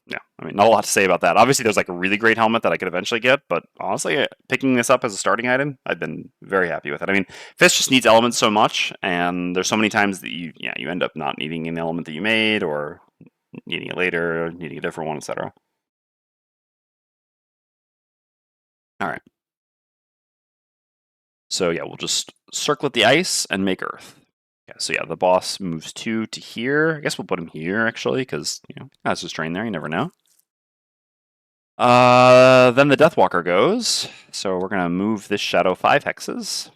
Yeah, I mean, not a lot to say about that. Obviously, there's like a really great helmet that I could eventually get, but honestly, picking this up as a starting item, I've been very happy with it. I mean, Fist just needs elements so much, and there's so many times that you end up not needing an element that you made, or needing it later, needing a different one, etc. All right. So yeah, we'll just circlet the ice and make Earth. Yeah, so yeah, the boss moves 2 to here. I guess we'll put him here, actually, because, that's just drain there, you never know. Then the Deathwalker goes. So we're going to move this shadow 5 hexes.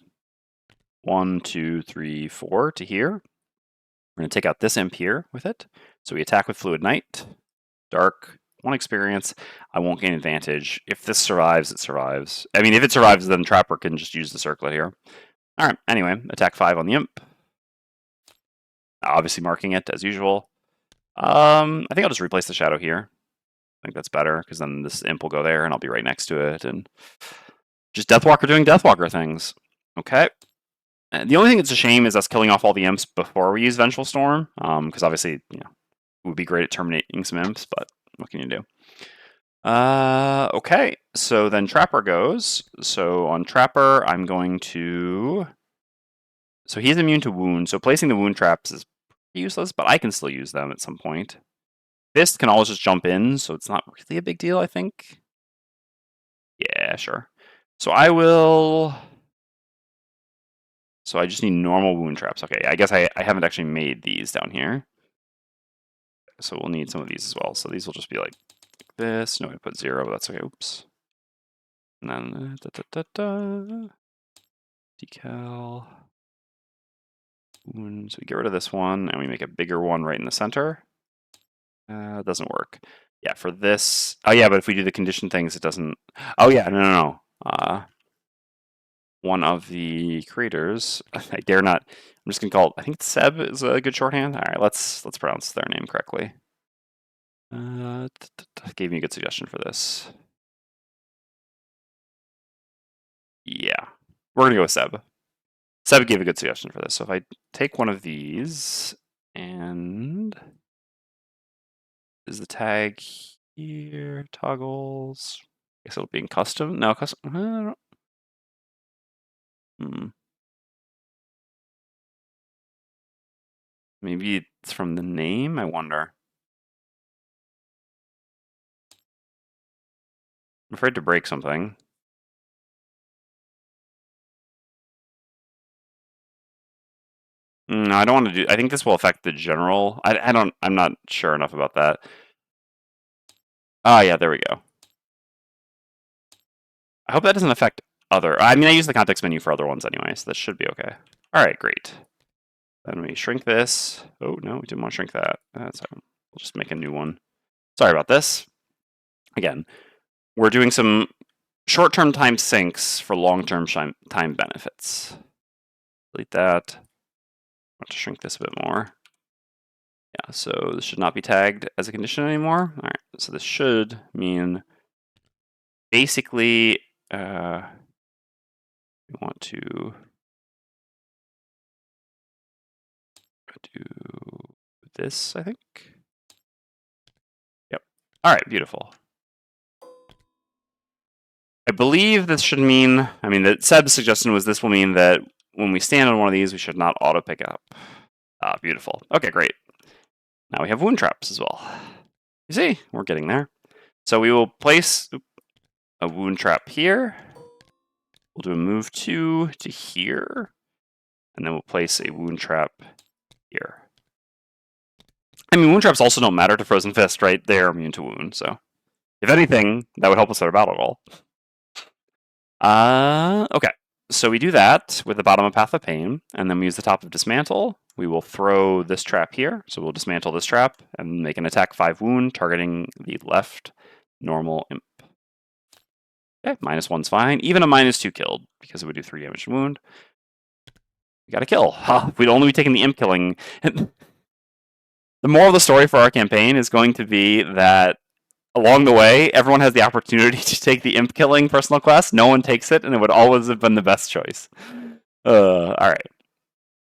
1, 2, 3, 4 to here. We're going to take out this imp here with it. So we attack with Fluid Knight. Dark, 1 experience. I won't gain advantage. If this survives, it survives. I mean, if it survives, then Trapper can just use the circlet here. All right, anyway, attack 5 on the imp. Obviously marking it, as usual. I think I'll just replace the shadow here. I think that's better, because then this imp will go there, and I'll be right next to it, and just Deathwalker doing Deathwalker things. Okay. The only thing that's a shame is us killing off all the imps before we use Vengeful Storm, because obviously, it would be great at terminating some imps, but what can you do? Okay, so then Trapper goes. So on Trapper, I'm going to... So he's immune to wounds, so placing the wound traps is useless, but I can still use them at some point. Fist can always just jump in, so it's not really a big deal, I think. Yeah, sure. So I will... So I just need normal wound traps. Okay, I guess I haven't actually made these down here. So we'll need some of these as well. So these will just be like this. No, I put 0, but that's okay. Oops. And then decal. Wounds. We get rid of this one, and we make a bigger one right in the center. It doesn't work. Yeah, for this... Oh yeah, but if we do the condition things, it doesn't... Oh yeah, no. One of the creators, I dare not... I'm just going to call it... I think Seb is a good shorthand. All right, let's pronounce their name correctly. Gave me a good suggestion for this. Yeah, we're going to go with Seb. Seb gave a good suggestion for this. So if I take one of these and... Is the tag here? Toggles. I guess it'll be in custom. No, custom. Maybe it's from the name. I wonder. I'm afraid to break something. No, I don't want to do. I think this will affect the general. I'm not sure enough about that. Oh yeah, there we go. I hope that doesn't affect other... I mean, I use the context menu for other ones anyway, so that should be okay. All right, great. Then we shrink this. Oh, no, we didn't want to shrink that. That's We'll just make a new one. Sorry about this. Again, we're doing some short-term time sinks for long-term time benefits. Delete that. I want to shrink this a bit more. Yeah, so this should not be tagged as a condition anymore. All right, so this should mean basically we want to do this, I think. Yep. All right, beautiful. I believe this should mean, I mean, Seb's suggestion was this will mean that when we stand on one of these, we should not auto pick up. Ah, beautiful. Okay, great. Now we have wound traps as well. You see, we're getting there. So we will place a wound trap here. We'll do a move 2 to here. And then we'll place a wound trap here. I mean, wound traps also don't matter to Frozen Fist, right? They are immune to wound, so... If anything, that would help us with our battle goal. Okay. So we do that with the bottom of Path of Pain, and then we use the top of Dismantle. We will throw this trap here. So we'll dismantle this trap and make an attack 5 wound, targeting the left normal imp. Okay, -1's fine. Even a -2 killed, because it would do 3 damage to wound. We got a kill. Huh, we'd only be taking the imp killing. The moral of the story for our campaign is going to be that along the way, everyone has the opportunity to take the imp killing personal quest. No one takes it, and it would always have been the best choice. All right.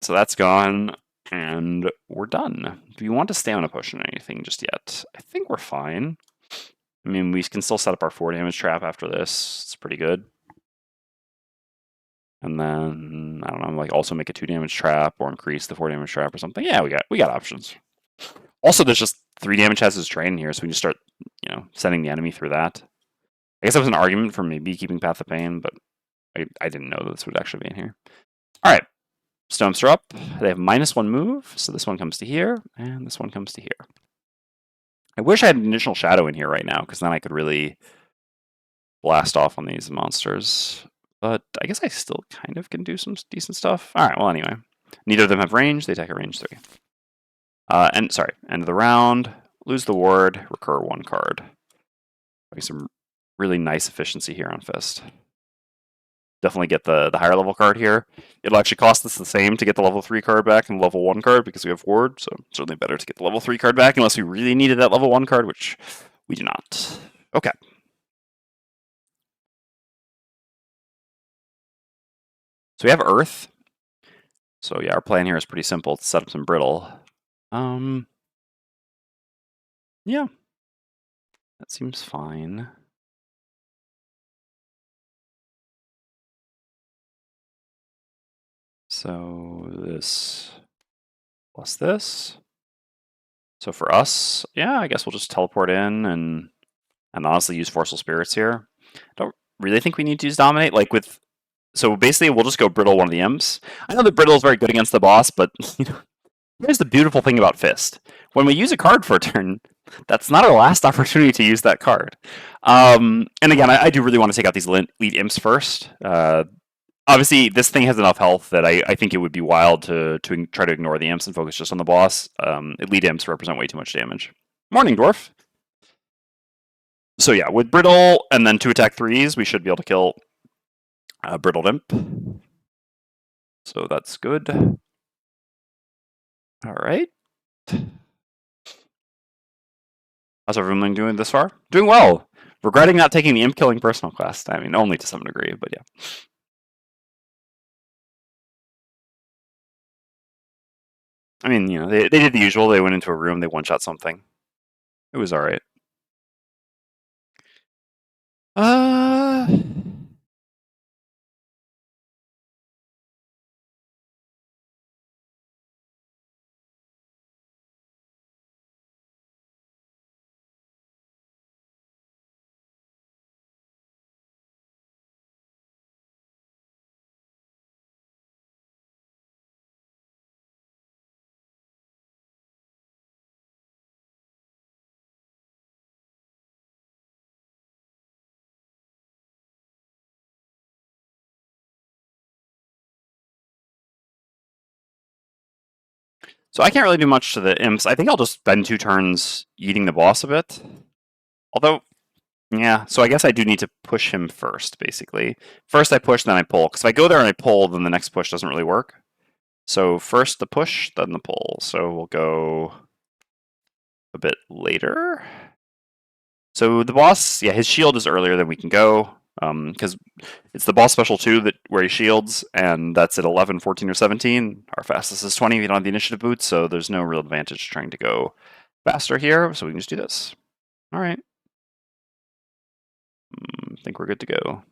So that's gone. And we're done. Do we want to stay on a potion or anything just yet? I think we're fine. I mean, we can still set up our 4 damage trap after this. It's pretty good. And then, I don't know, like also make a 2 damage trap or increase the 4 damage trap or something. Yeah, we got options. Also, there's just 3 damage has his drain here, so we can just start, sending the enemy through that. I guess that was an argument for maybe keeping Path of Pain, but I didn't know that this would actually be in here. Alright, Stomps are up. They have -1 move, so this one comes to here, and this one comes to here. I wish I had an additional shadow in here right now, because then I could really blast off on these monsters. But I guess I still kind of can do some decent stuff. Alright, well anyway. Neither of them have range, they attack at range 3. End of the round. Lose the ward, recur 1 card. Some really nice efficiency here on Fist. Definitely get the higher level card here. It'll actually cost us the same to get the level 3 card back and the level 1 card because we have ward, so certainly better to get the level 3 card back unless we really needed that level 1 card, which we do not. Okay. So we have Earth. So yeah, our plan here is pretty simple. To set up some Brittle. Yeah. That seems fine. So this plus this. So for us, yeah, I guess we'll just teleport in and honestly use Forceful Spirits here. Don't really think we need to use Dominate. So basically we'll just go Brittle one of the imps. I know that Brittle is very good against the boss, but here's the beautiful thing about Fist. When we use a card for a turn, that's not our last opportunity to use that card. And again, I do really want to take out these elite imps first. Obviously, this thing has enough health that I think it would be wild to try to ignore the imps and focus just on the boss. Elite imps represent way too much damage. Morning, Dwarf. So yeah, with Brittle and then 2 attack 3s, we should be able to kill Brittled Imp. So that's good. Alright. How's everyone doing this far? Doing well! Regretting not taking the imp killing personal quest. I mean, only to some degree, but yeah. I mean, they did the usual. They went into a room, they one-shot something. It was alright. So I can't really do much to the imps. I think I'll just spend 2 turns eating the boss a bit. Although, yeah, so I guess I do need to push him first, basically. First I push, then I pull. Because if I go there and I pull, then the next push doesn't really work. So first the push, then the pull. So we'll go a bit later. So the boss, yeah, his shield is earlier than we can go. Because it's the boss special 2 where he shields, and that's at 11, 14, or 17. Our fastest is 20 if you don't have the initiative boots, so there's no real advantage trying to go faster here, so we can just do this. Alright. I think we're good to go.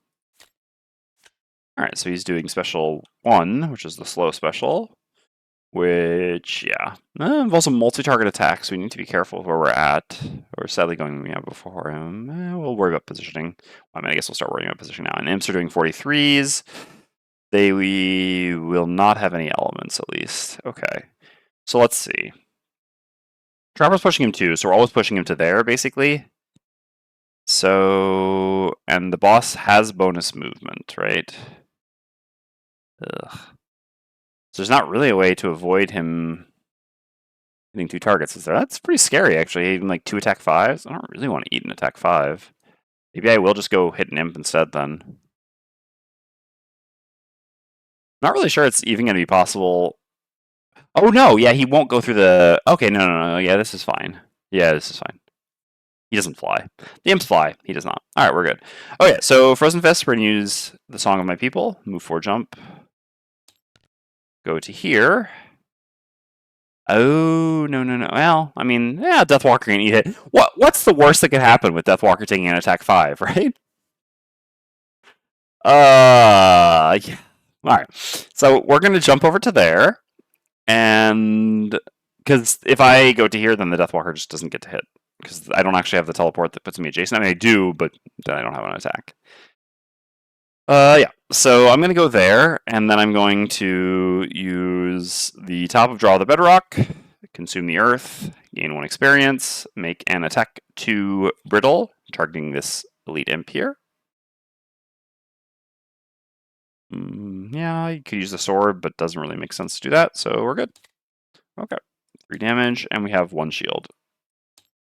Alright, so he's doing special 1, which is the slow special. Which, yeah, involves a multi-target attack, so we need to be careful where we're at. We're sadly going before him. We'll worry about positioning. I mean, I guess we'll start worrying about positioning now. And imps are doing 43s. We will not have any elements, at least. Okay, so let's see. Trapper's pushing him too, so we're always pushing him to there, basically. So, and the boss has bonus movement, right? Ugh. So there's not really a way to avoid him hitting 2 targets, is there? That's pretty scary, actually. Even like 2 attack 5s. I don't really want to eat an attack 5. Maybe I will just go hit an imp instead then. Not really sure it's even going to be possible. Oh no, yeah, he won't go through the... Okay, no, yeah, this is fine. Yeah, this is fine. He doesn't fly. The imps fly. He does not. Alright, we're good. Okay, so Frozen Fist, we're going to use the Song of My People. Move 4 jump. Go to here. Oh, no, no, no. Well, I mean, yeah, Deathwalker can eat it. What's the worst that could happen with Deathwalker taking an attack 5, right? Yeah. All right. So we're going to jump over to there, and because if I go to here, then the Deathwalker just doesn't get to hit. Because I don't actually have the teleport that puts me adjacent. I mean, I do, but then I don't have an attack. Yeah. So I'm going to go there, and then I'm going to use the top of Draw the Bedrock, consume the Earth, gain 1 experience, make an attack 2 Brittle, targeting this Elite Imp here. Yeah, you could use the sword, but doesn't really make sense to do that, so we're good. Okay. 3 damage, and we have 1 shield.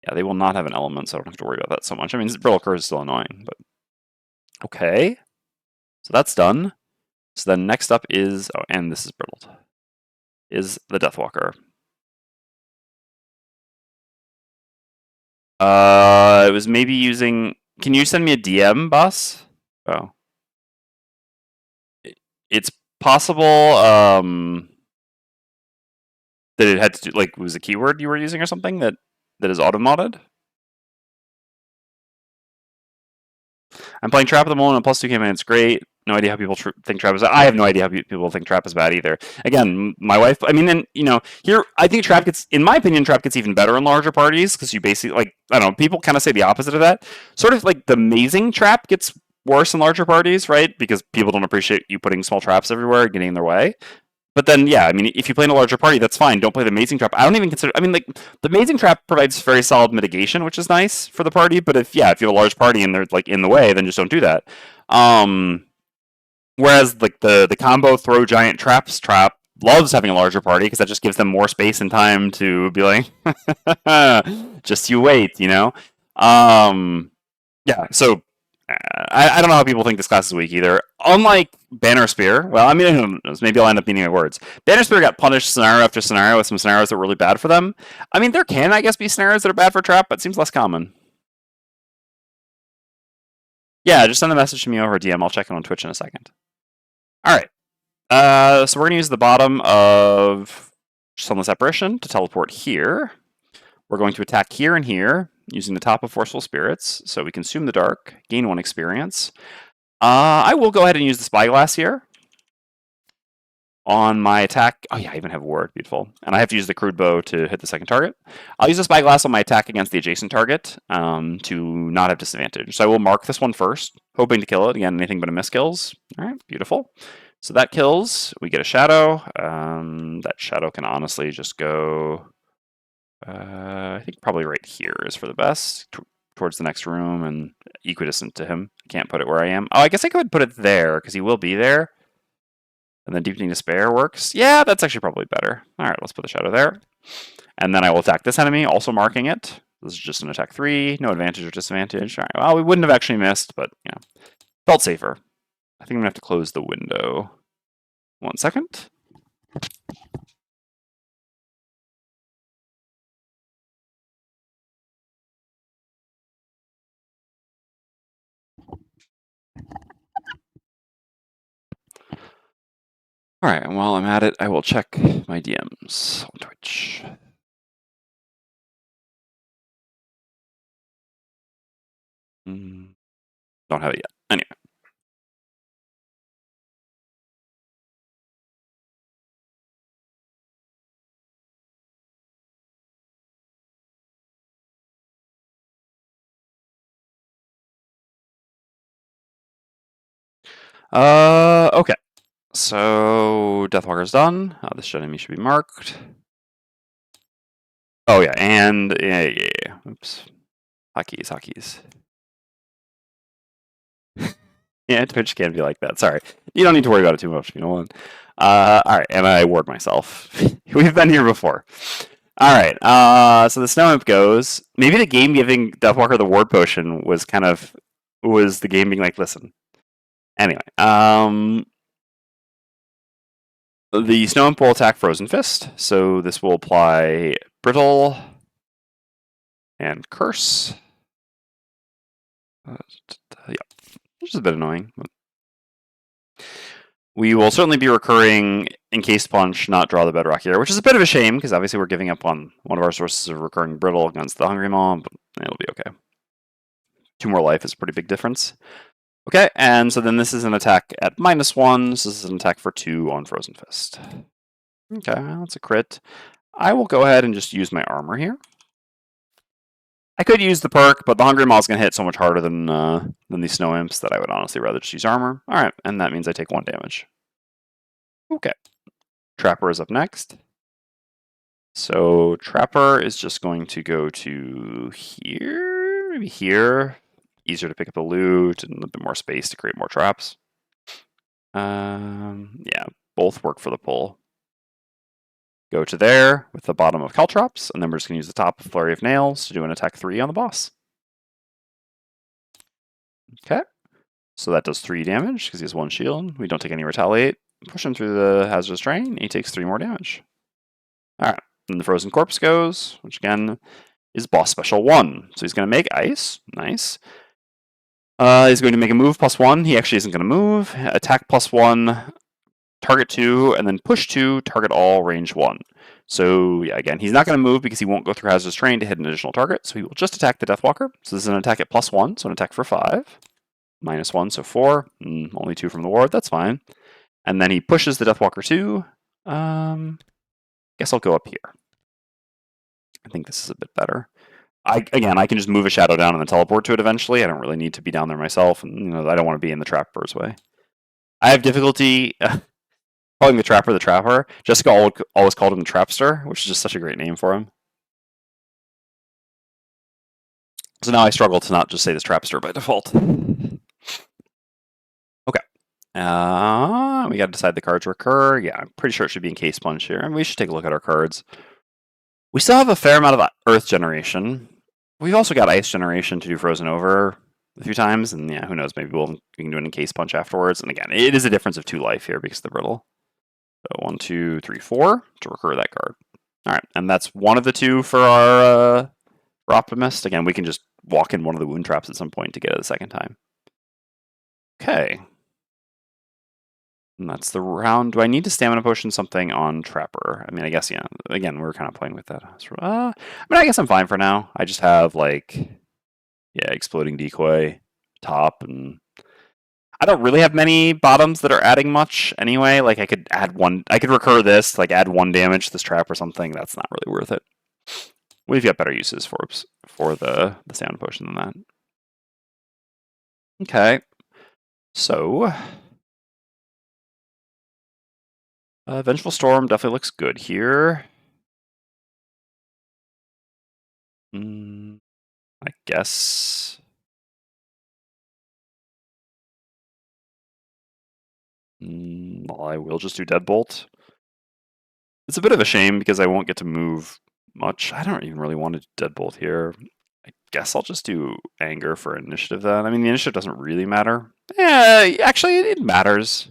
Yeah, they will not have an element, so I don't have to worry about that so much. I mean, Brittle Curse is still annoying, but... Okay. So that's done. So then next up is... Oh, and this is Brittled. Is the Deathwalker. It was maybe using... Can you send me a DM, boss? Oh. It's possible, that it had to do... Like, was a keyword you were using or something that is auto-modded? I'm playing Trap at the moment on +2 campaign. It's great. No idea how people think Trap is bad. I have no idea how people think Trap is bad either. Again, my wife, I mean, then, here, I think Trap gets, in my opinion, Trap gets even better in larger parties because you basically, like, I don't know, people kind of say the opposite of that. Sort of like the amazing Trap gets worse in larger parties, right? Because people don't appreciate you putting small traps everywhere and getting in their way. But then, yeah, I mean, if you play in a larger party, that's fine. Don't play the Amazing Trap. I don't even consider. I mean, like the Amazing Trap provides very solid mitigation, which is nice for the party. But if you have a large party and they're like in the way, then just don't do that. Whereas like the combo throw giant traps trap loves having a larger party because that just gives them more space and time to be like, just you wait, Yeah, so I don't know how people think this class is weak either. Unlike Banner Spear, well, I mean, who knows? Maybe I'll end up meaning my words. Banner Spear got punished scenario after scenario with some scenarios that were really bad for them. I mean, there can, I guess, be scenarios that are bad for Trap, but it seems less common. Yeah, just send a message to me over DM. I'll check it on Twitch in a second. All right. So we're going to use the bottom of Sunless Apparition to teleport here. We're going to attack here and here using the top of Forceful Spirits. So we consume the dark, gain 1 experience. I will go ahead and use the Spyglass here on my attack. Oh yeah, I even have Ward. Beautiful. And I have to use the Crude Bow to hit the second target. I'll use the Spyglass on my attack against the adjacent target to not have disadvantage. So I will mark this one first, hoping to kill it. Again, anything but a miss kills. All right, beautiful. So that kills. We get a Shadow. That Shadow can honestly just go... I think probably right here is for the best. Towards the next room and equidistant to him. I can't put it where I am. Oh, I guess I could put it there because he will be there. And then Deepening Despair works. Yeah, that's actually probably better. All right, let's put the Shadow there. And then I will attack this enemy, also marking it. This is just an attack 3, no advantage or disadvantage. All right, well, we wouldn't have actually missed, but felt safer. I think I'm gonna have to close the window. 1 second. All right, and while I'm at it, I will check my DMs on Twitch. Don't have it yet. Anyway. Okay. So Deathwalker's done. This enemy should be marked. Oh yeah, and yeah. Oops. Hotkeys. Yeah, Twitch can be like that. Sorry. You don't need to worry about it too much, want. Alright, and I ward myself. We've been here before. Alright, so the Snow Imp goes. Maybe the game giving Deathwalker the ward potion was the game being like, listen. Anyway, the Snow Imp will attack Frozen Fist, so this will apply Brittle and Curse. Yeah, which is a bit annoying. We will certainly be recurring Encased Punch, not Draw the Bedrock here, which is a bit of a shame, because obviously we're giving up on one of our sources of recurring Brittle against the Hungry Maw, but it'll be okay. 2 more life is a pretty big difference. Okay, and so then this is an attack at -1, so this is an attack for 2 on Frozen Fist. Okay, that's a crit. I will go ahead and just use my armor here. I could use the perk, but the Hungry Maw is going to hit so much harder than these Snow Imps that I would honestly rather just use armor. Alright, and that means I take 1 damage. Okay. Trapper is up next. So Trapper is just going to go to here, maybe here. Easier to pick up the loot and a bit more space to create more traps. Yeah, both work for the pull. Go to there with the bottom of Caltrops, and then we're just going to use the top of Flurry of Nails to do an attack 3 on the boss. Okay, so that does 3 damage because he has 1 shield. We don't take any retaliate. Push him through the hazardous terrain, and he takes 3 more damage. Alright, then the Frozen Corpse goes, which again is boss special 1. So he's going to make ice. Nice. He's going to make a move +1. He actually isn't going to move. Attack +1, target 2, and then push 2, target all, range 1. So yeah, again, he's not going to move because he won't go through hazardous terrain to hit an additional target. So he will just attack the Deathwalker. So this is an attack at +1, so an attack for 5. -1, so 4. Only 2 from the ward. That's fine. And then he pushes the Deathwalker 2. Guess I'll go up here. I think this is a bit better. I can just move a shadow down and then teleport to it eventually. I don't really need to be down there myself, and I don't want to be in the Trapper's way. I have difficulty calling the Trapper. Jessica always called him the Trapster, which is just such a great name for him. So now I struggle to not just say this Trapster by default. Okay. We got to decide the cards recur. Yeah, I'm pretty sure it should be Encased Punch here. And we should take a look at our cards. We still have a fair amount of Earth generation. We've also got Ice generation to do Frozen Over a few times, and yeah, who knows, maybe we can do an Encased Punch afterwards. And again, it is a difference of 2 life here because of the Brittle. So 1, 2, 3, 4 to recur that card. Alright, and that's one of the 2 for our for Optimist. Again, we can just walk in one of the wound traps at some point to get it a second time. Okay. And that's the round. Do I need to Stamina Potion something on Trapper? I mean, I guess, yeah. Again, we're kind of playing with that. I mean, I guess I'm fine for now. I just have, like, yeah, Exploding Decoy, top, and I don't really have many bottoms that are adding much anyway. Like, I could add 1, I could recur this, like, add 1 damage to this trap or something. That's not really worth it. We've got better uses for the Stamina Potion than that. Okay. So Vengeful Storm definitely looks good here. I guess. Well, I will just do Deadbolt. It's a bit of a shame because I won't get to move much. I don't even really want to Deadbolt here. I guess I'll just do Anger for initiative then. I mean, the initiative doesn't really matter. Yeah, actually, it matters.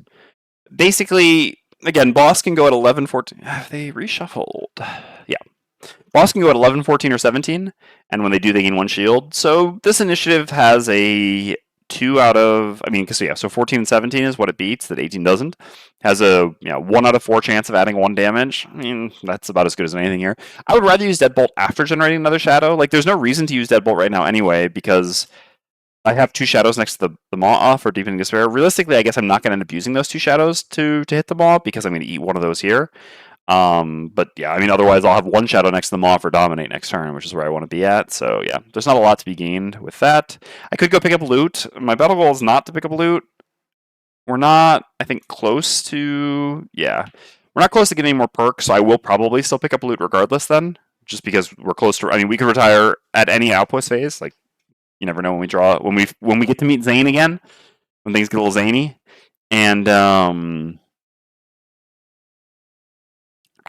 Basically, again, boss can go at 11, 14. Have they reshuffled? Yeah. Boss can go at 11, 14, or 17, and when they do, they gain 1 shield. So this initiative has a 2 out of, I mean, so 14 and 17 is what it beats, that 18 doesn't. Has a 1 out of 4 chance of adding 1 damage. I mean, that's about as good as anything here. I would rather use Deadbolt after generating another shadow. Like, there's no reason to use Deadbolt right now anyway, because I have 2 shadows next to the Maw off for Deepening Despair. Realistically, I guess I'm not going to end up using those 2 shadows to hit the Maw, because I'm going to eat one of those here. But yeah, I mean, otherwise I'll have 1 shadow next to the Maw for Dominate next turn, which is where I want to be at. So yeah, there's not a lot to be gained with that. I could go pick up loot. My battle goal is not to pick up loot. We're not, I think, close to, yeah. We're not close to getting more perks, so I will probably still pick up loot regardless then. Just because we're close to, I mean, we could retire at any outpost phase. Like, you never know when we draw, when we get to meet Zane again, when things get a little zany. And,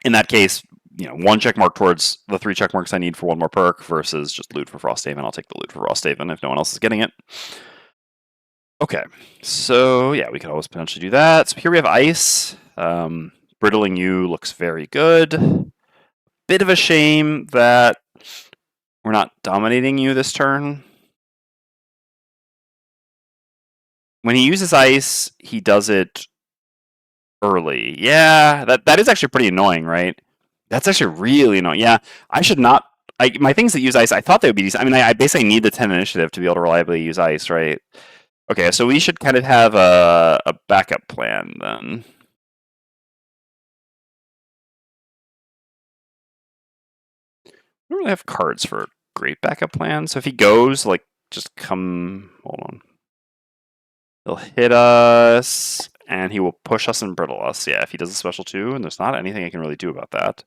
in that case, 1 check mark towards the 3 check marks I need for 1 more perk versus just loot for Frosthaven. I'll take the loot for Frosthaven if no one else is getting it. Okay, so yeah, we could always potentially do that. So here we have Ice. Brittling you looks very good. Bit of a shame that we're not dominating you this turn. When he uses Ice, he does it early. Yeah, that is actually pretty annoying, right? That's actually really annoying. Yeah, I should not. My things that use ice, I thought they would be decent. I mean, I basically need the 10 initiative to be able to reliably use ice, right? Okay, so we should kind of have a backup plan then. We don't really have cards for a great backup plan. So if he goes, like, just come. Hold on. He'll hit us, and he will push us and brittle us. Yeah, if he does a special 2, and there's not anything I can really do about that.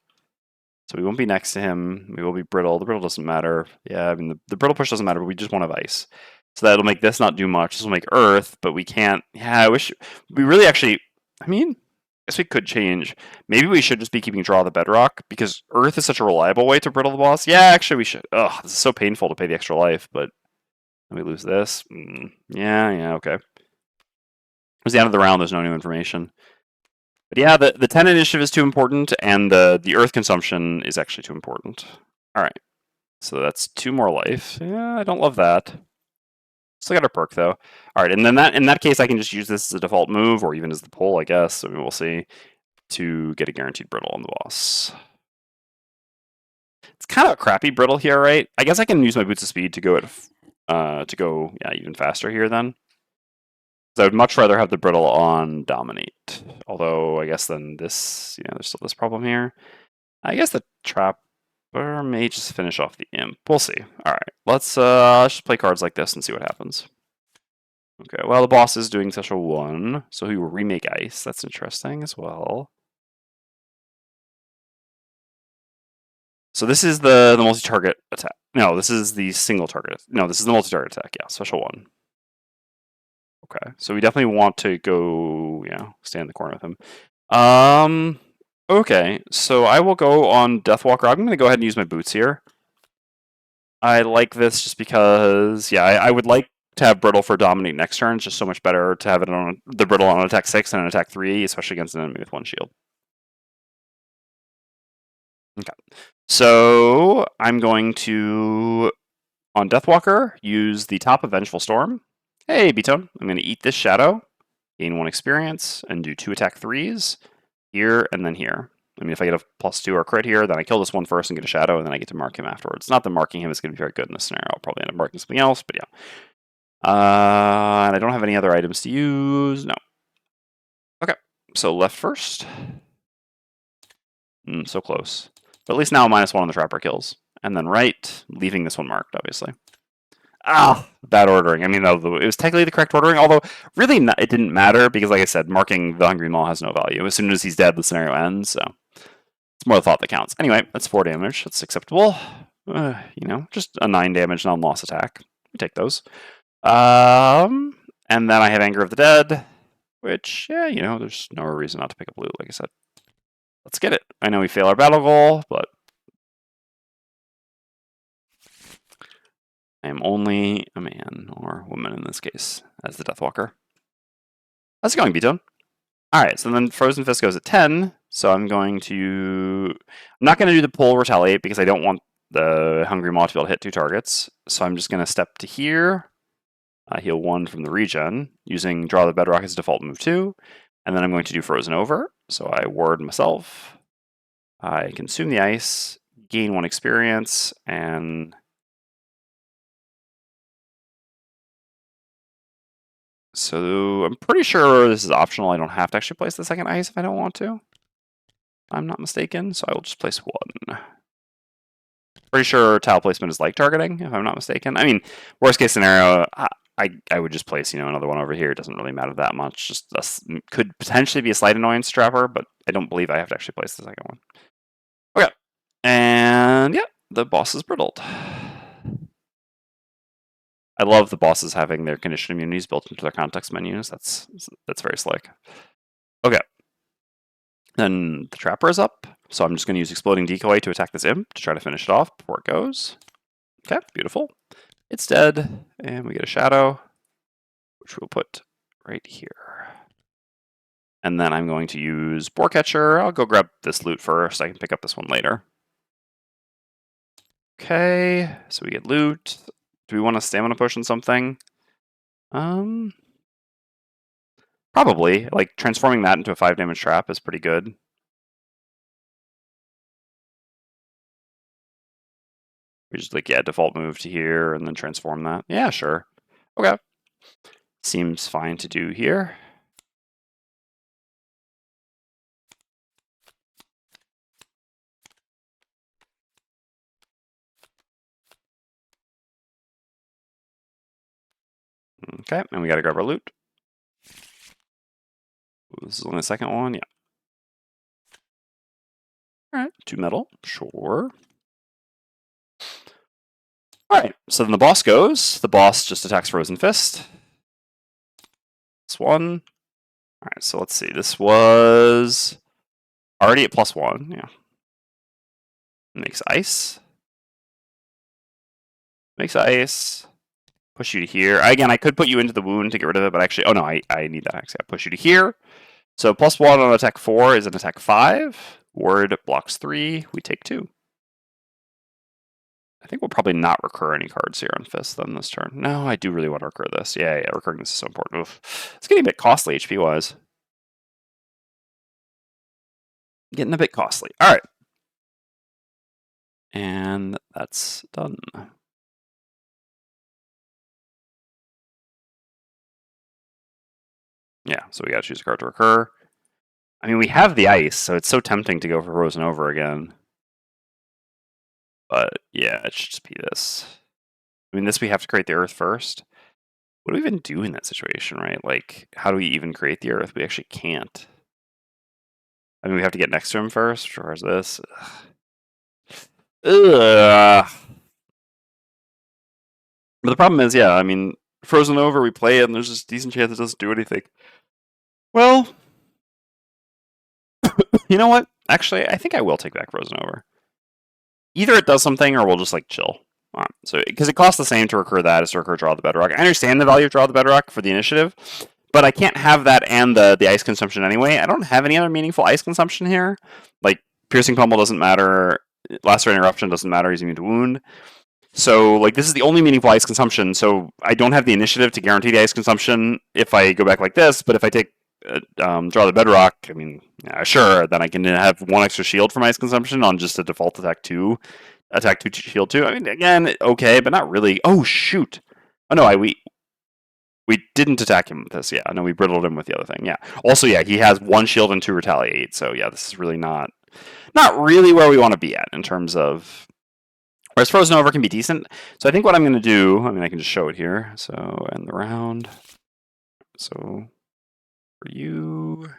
So we won't be next to him. We will be brittle. The brittle doesn't matter. Yeah, I mean, the brittle push doesn't matter, but we just won't have ice. So that'll make this not do much. This will make earth, but we can't. Yeah, I wish. We really actually. I mean, I guess we could change. Maybe we should just be keeping draw the bedrock, because earth is such a reliable way to brittle the boss. Yeah, actually, we should. Ugh, this is so painful to pay the extra life, but we lose this. Yeah, okay. It was the end of the round. There's no new information. But yeah, the 10 initiative is too important, and the earth consumption is actually too important. All right, so that's 2 more life. Yeah, I don't love that. Still got a perk though. All right, and then in that case, I can just use this as a default move, or even as the pull, I guess. I mean, we'll see, to get a guaranteed brittle on the boss. It's kind of a crappy brittle here, right? I guess I can use my boots of speed to go even faster here then. I would much rather have the brittle on dominate. Although I guess then this, there's still this problem here. I guess the trapper may just finish off the imp. We'll see. All right, let's just play cards like this and see what happens. Okay, well, the boss is doing special 1, so he will remake ice. That's interesting as well. So this is the multi-target attack. No, this is the single target. No, this is the multi-target attack. Yeah, special 1. Okay, so we definitely want to go, stay in the corner with him. Okay, so I will go on Deathwalker. I'm going to go ahead and use my boots here. I like this just because, I would like to have Brittle for Dominate next turn. It's just so much better to have it on the Brittle on attack 6 and an attack 3, especially against an enemy with 1 shield. Okay, so I'm going to, on Deathwalker, use the top of Vengeful Storm. Hey, B-Tone, I'm going to eat this Shadow, gain 1 experience, and do 2 attack 3s here and then here. I mean, if I get a +2 or crit here, then I kill this one first and get a Shadow, and then I get to mark him afterwards. Not that marking him is going to be very good in this scenario. I'll probably end up marking something else, but yeah. And I don't have any other items to use. No. Okay, so left first. So close. But at least now -1 on the Trapper kills. And then right, leaving this one marked, obviously. Bad ordering. I mean, it was technically the correct ordering, although really it didn't matter because, like I said, marking the Hungry Maw has no value. As soon as he's dead, the scenario ends, so it's more the thought that counts. Anyway, that's 4 damage. That's acceptable. Just a 9 damage non-loss attack. We take those. And then I have Anger of the Dead, which, there's no reason not to pick up loot, like I said. Let's get it. I know we fail our battle goal, but I am only a man, or woman in this case, as the Deathwalker. How's it going, B-Tone? Alright, so then Frozen Fist goes at 10, so I'm not going to do the pull retaliate because I don't want the Hungry Maw to be able to hit 2 targets, so I'm just going to step to here, heal 1 from the regen, using Draw the Bedrock as default move 2, and then I'm going to do Frozen Over, so I ward myself, I consume the ice, gain 1 experience, and so I'm pretty sure this is optional. I don't have to actually place the second ice if I don't want to. If I'm not mistaken, so I will just place 1. Pretty sure tile placement is like targeting, if I'm not mistaken. I mean, worst case scenario, I would just place, another one over here. It doesn't really matter that much. Just could potentially be a slight annoyance Trapper, but I don't believe I have to actually place the second one. Okay, and yeah, the boss is brittled. I love the bosses having their condition immunities built into their context menus. That's very slick. Okay. Then the Trapper is up, so I'm just going to use Exploding Decoy to attack this imp to try to finish it off before it goes. Okay, beautiful. It's dead, and we get a Shadow, which we'll put right here. And then I'm going to use Boar Catcher. I'll go grab this loot first. I can pick up this one later. Okay, so we get loot. Do we want a stamina potion something? Probably Probably. Like, transforming that into a 5 damage trap is pretty good. We just, like, yeah, default move to here and then transform that. Yeah, sure. Okay. Seems fine to do here. Okay, and we gotta grab our loot. This is only the second one, yeah. Alright, 2 metal, sure. Alright, so then the boss goes. The boss just attacks Frozen Fist. This one. Alright, so let's see. This was already at +1, yeah. Makes ice. Makes ice. Push you to here. Again, I could put you into the wound to get rid of it, but actually, oh no, I need that axe. Yeah, push you to here. So +1 on attack 4 is an attack 5. Ward blocks 3. We take 2. I think we'll probably not recur any cards here on Fist then this turn. No, I do really want to recur this. Yeah, recurring this is so important. Oof. It's getting a bit costly HP-wise. Getting a bit costly. All right. And that's done. Yeah, so we gotta choose a card to recur. I mean, we have the ice, so it's so tempting to go for Frozen Over again. But yeah, it should just be this. I mean, this we have to create the Earth first. What do we even do in that situation, right? Like, how do we even create the Earth? We actually can't. I mean, we have to get next to him first, or is this? Ugh. But the problem is, yeah, I mean, Frozen Over, we play it, and there's just a decent chance it doesn't do anything. Well, you know what? Actually, I think I will take back Frozen Over. Either it does something, or we'll just, like, chill. So, because it costs the same to recur that as to recur Draw the Bedrock. I understand the value of Draw the Bedrock for the initiative, but I can't have that and the ice consumption anyway. I don't have any other meaningful ice consumption here. Like, Piercing Pummel doesn't matter. Lacerate Interruption doesn't matter. He's immune to wound. So, like, this is the only meaningful ice consumption, so I don't have the initiative to guarantee the ice consumption if I go back like this, but if I take Draw the Bedrock, I mean, yeah, sure, then I can have 1 extra shield for my ice consumption on just a default attack 2 shield 2. I mean, again, okay, but not really. Oh, shoot. Oh, no, we didn't attack him with this, yeah. No, we brittled him with the other thing, yeah. Also, yeah, he has 1 shield and 2 retaliate, so yeah, this is really not really where we want to be at in terms of... Whereas Frozen Over can be decent. So I think what I'm going to do, I mean, I can just show it here. So end the round. So for you,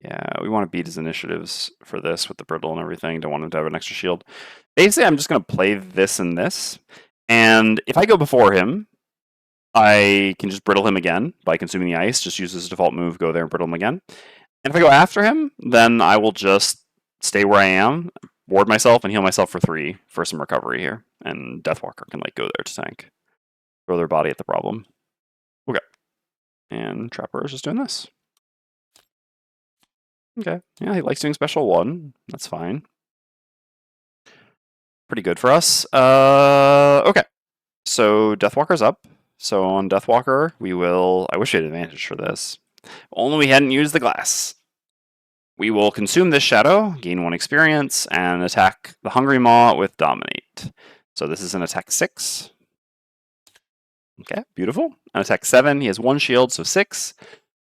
yeah, we want to beat his initiatives for this with the brittle and everything. Don't want him to have an extra shield. Basically, I'm just going to play this and this. And if I go before him, I can just brittle him again by consuming the ice. Just use his default move, go there and brittle him again. And if I go after him, then I will just stay where I am, ward myself, and heal myself for 3 for some recovery here. And Deathwalker can, like, go there to tank. Throw their body at the problem. Okay. And Trapper is just doing this. Okay. Yeah, he likes doing special 1. That's fine. Pretty good for us. Okay. So Deathwalker's up. So on Deathwalker, we will... I wish we had advantage for this. Only we hadn't used the glass. We will consume this shadow, gain 1 experience, and attack the Hungry Maw with Dominate. So this is an attack 6. Okay, beautiful. An attack 7, he has 1 shield, so 6.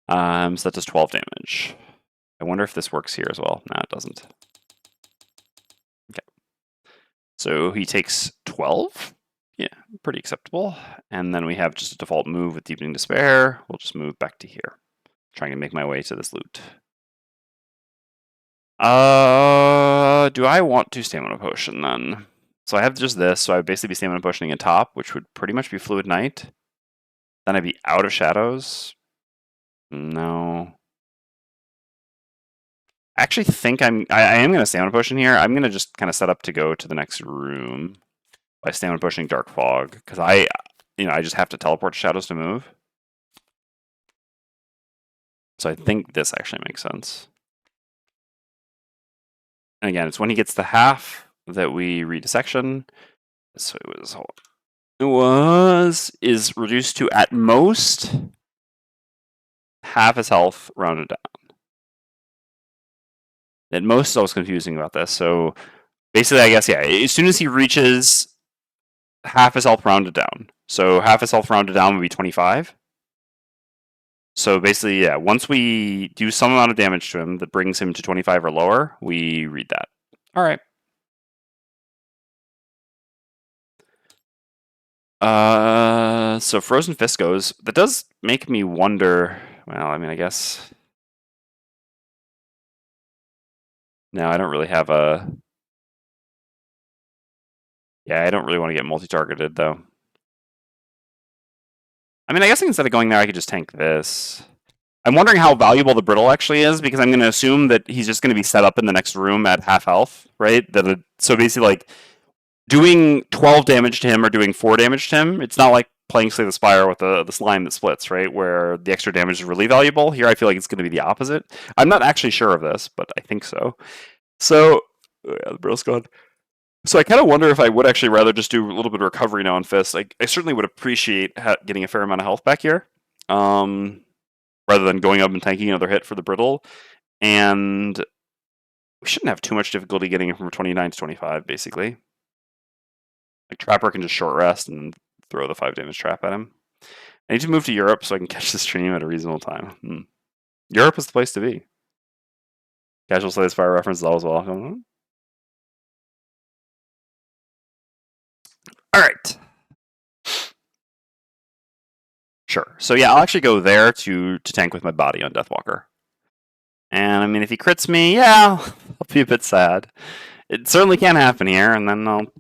So that does 12 damage. I wonder if this works here as well. No, it doesn't. Okay. So he takes 12. Yeah, pretty acceptable. And then we have just a default move with Deepening Despair. We'll just move back to here. Trying to make my way to this loot. Do I want to Stamina Potion then? So I have just this, so I would basically be Stamina Potioning at top, which would pretty much be Fluid Knight. Then I'd be out of shadows. No. I actually think I am going to Stamina Potion here. I'm going to just kind of set up to go to the next room by Stamina Potioning Dark Fog, because I just have to teleport to shadows to move. So I think this actually makes sense. And again, it's when he gets the half that we read a section. So is reduced to at most half his health rounded down. At most, is always confusing about this. So basically, I guess, yeah, as soon as he reaches half his health rounded down. So half his health rounded down would be 25. So basically, yeah, once we do some amount of damage to him that brings him to 25 or lower, we read that. All right. So Frozen Fist goes. That does make me wonder. Well, I mean, I guess. No, I don't really have a. Yeah, I don't really want to get multi-targeted, though. I mean, I guess instead of going there, I could just tank this. I'm wondering how valuable the brittle actually is, because I'm going to assume that he's just going to be set up in the next room at half health, right? So basically, like, doing 12 damage to him or doing 4 damage to him, it's not like playing Slay the Spire with the slime that splits, right? Where the extra damage is really valuable. Here, I feel like it's going to be the opposite. I'm not actually sure of this, but I think so. So, yeah, the brittle's gone. So I kind of wonder if I would actually rather just do a little bit of recovery now on Fist. I certainly would appreciate getting a fair amount of health back here, rather than going up and tanking another hit for the brittle. And we shouldn't have too much difficulty getting him from 29 to 25, basically. Like, Trapper can just short rest and throw the 5 damage trap at him. I need to move to Europe so I can catch the stream at a reasonable time. Europe is the place to be. Casual Slay the Spire reference is always welcome. All right. Sure. So yeah, I'll actually go there to tank with my body on Deathwalker. And I mean, if he crits me, yeah, I'll be a bit sad. It certainly can happen here, and then I'll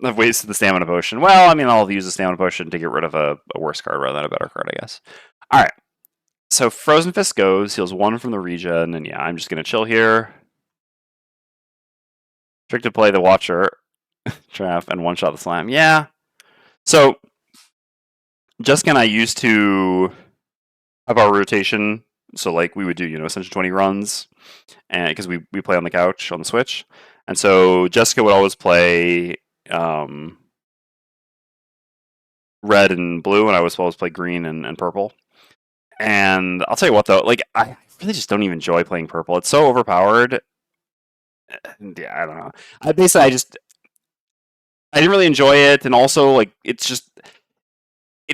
have wasted the stamina potion. Well, I mean, I'll use the stamina potion to get rid of a worse card rather than a better card, I guess. All right. So Frozen Fist goes, heals 1 from the regen, and yeah, I'm just going to chill here. Trick to play the Watcher trap and one-shot the Slam. Yeah. So Jessica and I used to have our rotation. So like we would do, Ascension 20 runs, and because we play on the couch on the Switch, and so Jessica would always play red and blue, and I was always play green and purple. And I'll tell you what though, like I really just don't even enjoy playing purple. It's so overpowered. Yeah, I don't know. I didn't really enjoy it, and also like it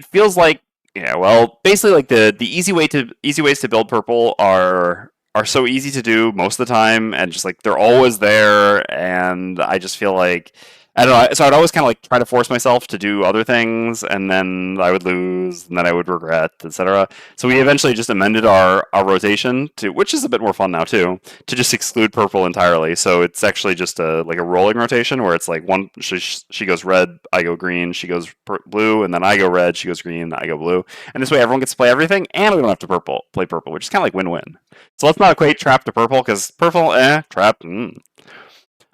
feels like, yeah, well, basically like the easy ways to build purple are so easy to do most of the time, and just like they're always there, and I just feel like I don't know. So I'd always kind of like try to force myself to do other things, and then I would lose, and then I would regret, etc. So we eventually just amended our rotation to, which is a bit more fun now too, to just exclude purple entirely. So it's actually just a rolling rotation where it's like one she goes red, I go green, she goes blue, and then I go red, she goes green, I go blue, and this way everyone gets to play everything, and we don't have to play purple, which is kind of like win-win. So let's not equate trap to purple, because purple, trap. All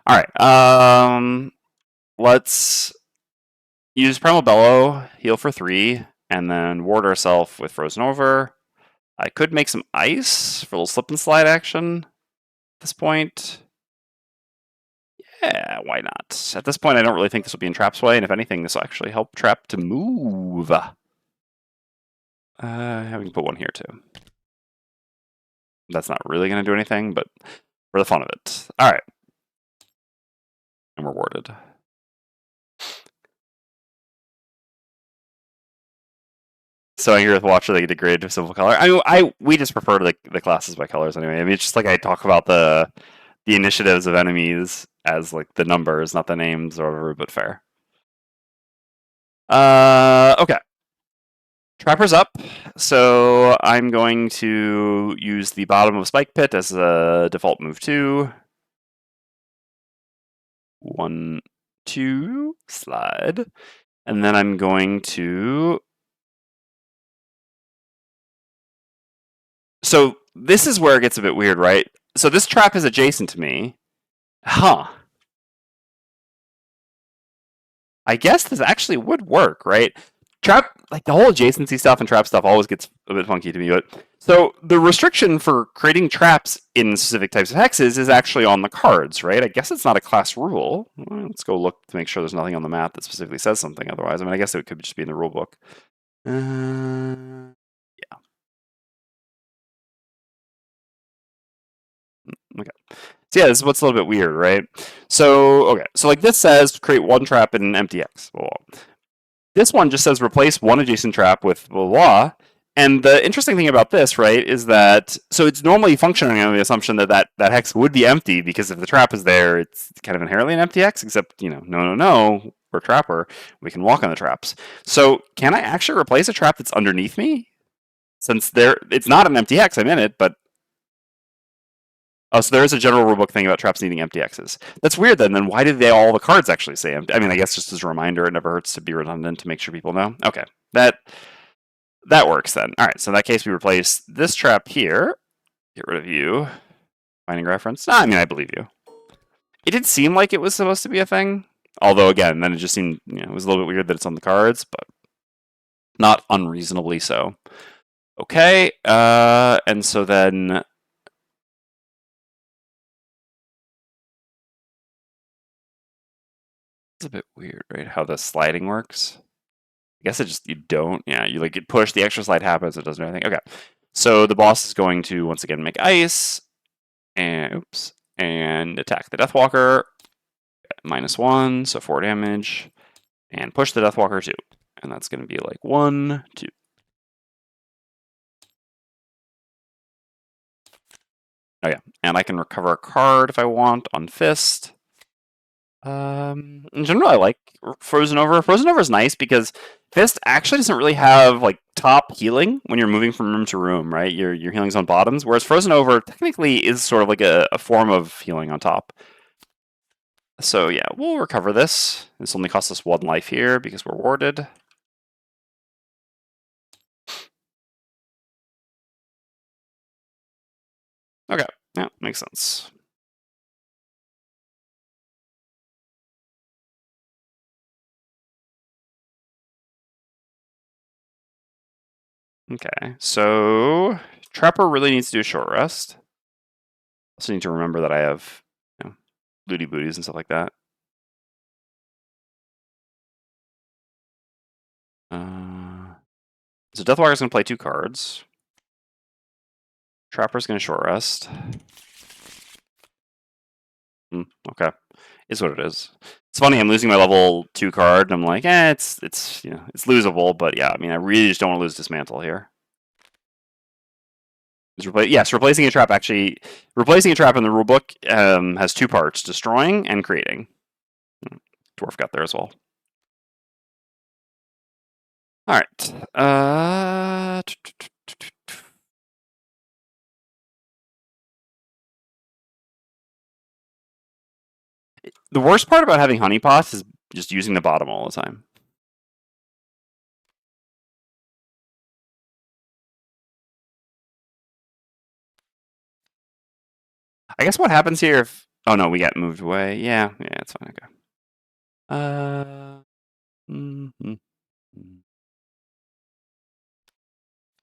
right. Let's use Primal Bellow, heal for 3, and then ward ourselves with Frozen Over. I could make some ice for a little slip and slide action at this point. Yeah, why not? At this point, I don't really think this will be in Trap's way, and if anything, this will actually help Trap to move. Having put one here too. That's not really going to do anything, but for the fun of it. All right. And we're warded. So I agree with Watcher, they degrade to simple color. We just prefer the classes by colors anyway. I mean, it's just like I talk about the initiatives of enemies as like the numbers, not the names or whatever, but fair. Okay. Trapper's up, so I'm going to use the bottom of Spike Pit as a default move 2. 1, 2, slide. And then I'm going to... So this is where it gets a bit weird, right? So this trap is adjacent to me. Huh. I guess this actually would work, right? Trap, like the whole adjacency stuff and trap stuff always gets a bit funky to me, but so the restriction for creating traps in specific types of hexes is actually on the cards, right? I guess it's not a class rule. Well, let's go look to make sure there's nothing on the map that specifically says something otherwise. I mean, I guess it could just be in the rule book. Yeah. Okay. So yeah, this is what's a little bit weird, right? So, okay. So like this says create one trap in an empty X. Well, this one just says replace one adjacent trap with blah, blah, blah. And the interesting thing about this, right, is that so it's normally functioning on the assumption that that hex would be empty because if the trap is there, it's kind of inherently an empty hex. Except no, we're trapper. We can walk on the traps. So can I actually replace a trap that's underneath me? Since it's not an empty hex, I'm in it, but oh, so there is a general rulebook thing about traps needing empty X's. That's weird then. Then why did all the cards actually say empty? I mean, I guess just as a reminder, it never hurts to be redundant to make sure people know. Okay, that works then. All right, so in that case, we replace this trap here. Get rid of you. Finding reference. I mean, I believe you. It did seem like it was supposed to be a thing. Although, again, then it just seemed, it was a little bit weird that it's on the cards, but not unreasonably so. Okay, and so then it's a bit weird, right? How the sliding works. I guess you don't. Yeah, you like get pushed, the extra slide happens, it doesn't do anything. Okay. So the boss is going to once again make ice and attack the Deathwalker. -1, so 4 damage. And push the Deathwalker too. And that's gonna be like 1, 2. Oh yeah. And I can recover a card if I want on Fist. In general, I like Frozen Over. Frozen Over is nice because Fist actually doesn't really have like top healing when you're moving from room to room, right? Your healing's on bottoms, whereas Frozen Over technically is sort of like a form of healing on top. So yeah, we'll recover this. This only costs us 1 life here because we're warded. Okay, yeah, makes sense. Okay, so Trapper really needs to do a short rest. Also need to remember that I have, looty booties and stuff like that. So Deathwalker's gonna play 2 cards. Trapper's gonna short rest. Okay, is what it is. It's funny. I'm losing my level 2 card, and I'm like, it's it's losable, but yeah, I mean, I really just don't want to lose Dismantle here. Replacing a trap actually. Replacing a trap in the rulebook has 2 parts: destroying and creating. Dwarf got there as well. All right. The worst part about having honeypots is just using the bottom all the time. I guess what happens here if... Oh no, we got moved away. Yeah, it's fine. Okay.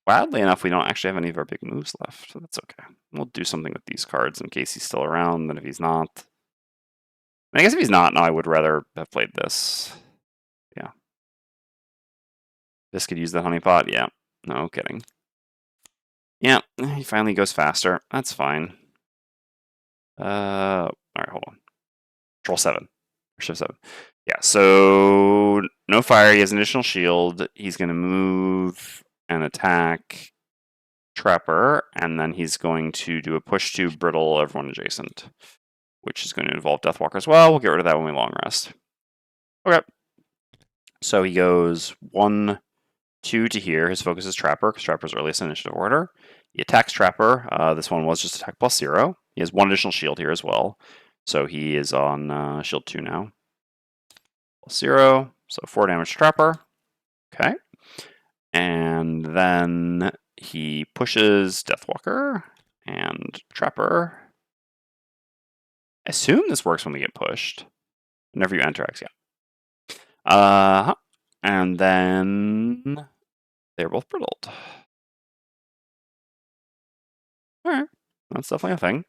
Wildly enough, we don't actually have any of our big moves left, so that's okay. We'll do something with these cards in case he's still around, and if he's not... I guess if he's not, no, I would rather have played this. Yeah. This could use the honeypot, yeah. No kidding. Yeah, he finally goes faster. That's fine. Alright, hold on. Control 7. Shift 7. Yeah, so no fire. He has an additional shield. He's going to move and attack Trapper, and then he's going to do a push to brittle everyone adjacent, which is going to involve Deathwalker as well. We'll get rid of that when we long rest. Okay. So he goes 1, 2 to here. His focus is Trapper, because Trapper's earliest initiative order. He attacks Trapper. This one was just attack +0. He has 1 additional shield here as well. So he is on shield 2 now. +0. So 4 damage to Trapper. Okay. And then he pushes Deathwalker and Trapper. I assume this works when we get pushed. Whenever you enter X, yeah. And then they're both brittled. Alright. That's definitely a thing.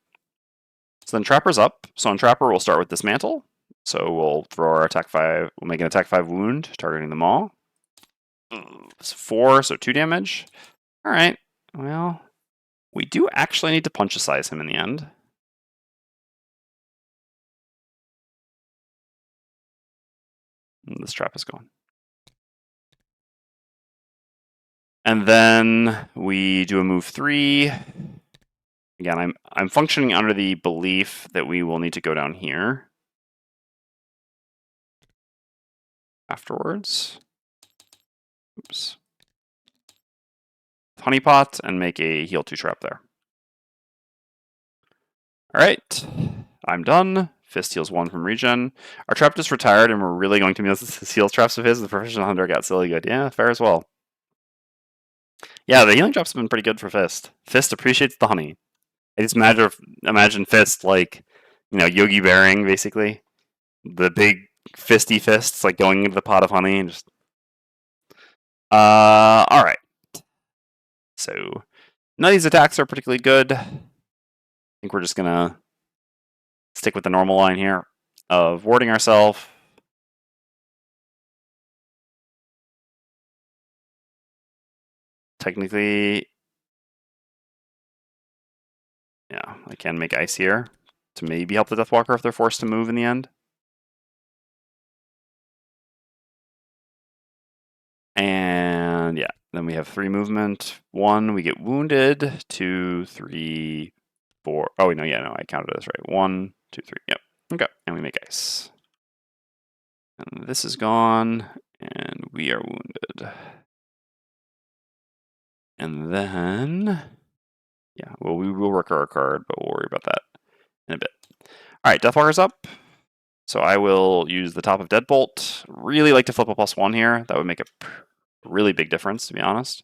So then Trapper's up. So on Trapper, we'll start with Dismantle. So we'll throw our attack 5. We'll make an attack 5 wound, targeting them all. It's 4, so 2 damage. Alright. Well, we do actually need to punch size him in the end. And this trap is gone. And then we do a move 3. Again, I'm functioning under the belief that we will need to go down here afterwards. Oops. Honeypot and make a heal 2 trap there. Alright, I'm done. Fist heals 1 from regen. Our trap just retired and we're really going to miss this heal traps of his. The professional hunter got silly good. Yeah, fair as well. Yeah, the healing drops have been pretty good for Fist. Fist appreciates the honey. I just imagine Fist like, Yogi Bearing, basically. The big fisty fists, like going into the pot of honey and just... Alright. So, none of these attacks are particularly good. I think we're just gonna stick with the normal line here of warding ourselves. Technically, yeah, I can make ice here to maybe help the Deathwalker if they're forced to move in the end. And yeah, then we have 3 movement. 1, we get wounded. 2, 3, 4. Oh, no, I counted this right. 1, 2, 3. Yep. Okay, and we make ice. And this is gone, and we are wounded. And then, yeah, well, we will recur a card, but we'll worry about that in a bit. All right, Deathwalker's up. So I will use the top of Deadbolt. Really like to flip a +1 here. That would make a really big difference, to be honest.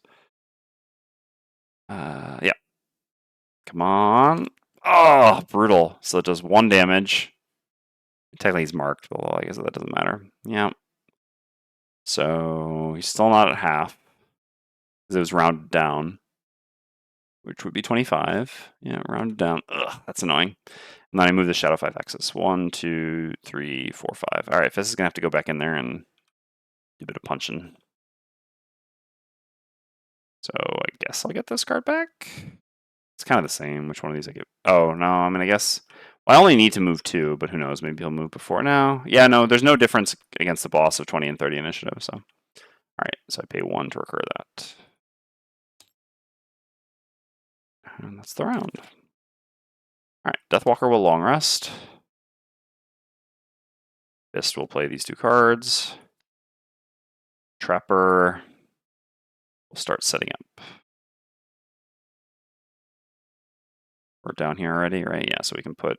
Yeah. Come on. Oh, brutal. So it does 1 damage. Technically he's marked, but well, I guess that doesn't matter. Yeah. So he's still not at half. Because it was rounded down. Which would be 25. Yeah, rounded down. Ugh, that's annoying. And then I move the Shadow 5 axis. 1, 2, 3, 4, 5. Alright, Fist is going to have to go back in there and do a bit of punching. So I guess I'll get this card back. It's kind of the same. Which one of these I get? Oh, no, I mean, I guess... Well, I only need to move 2, but who knows? Maybe he'll move before now. Yeah, no, there's no difference against the boss of 20 and 30 initiative, so... Alright, so I pay 1 to recur that. And that's the round. Alright, Deathwalker will long rest. Fist will play these 2 cards. Trapper will start setting up. We're down here already, right? Yeah, so we can put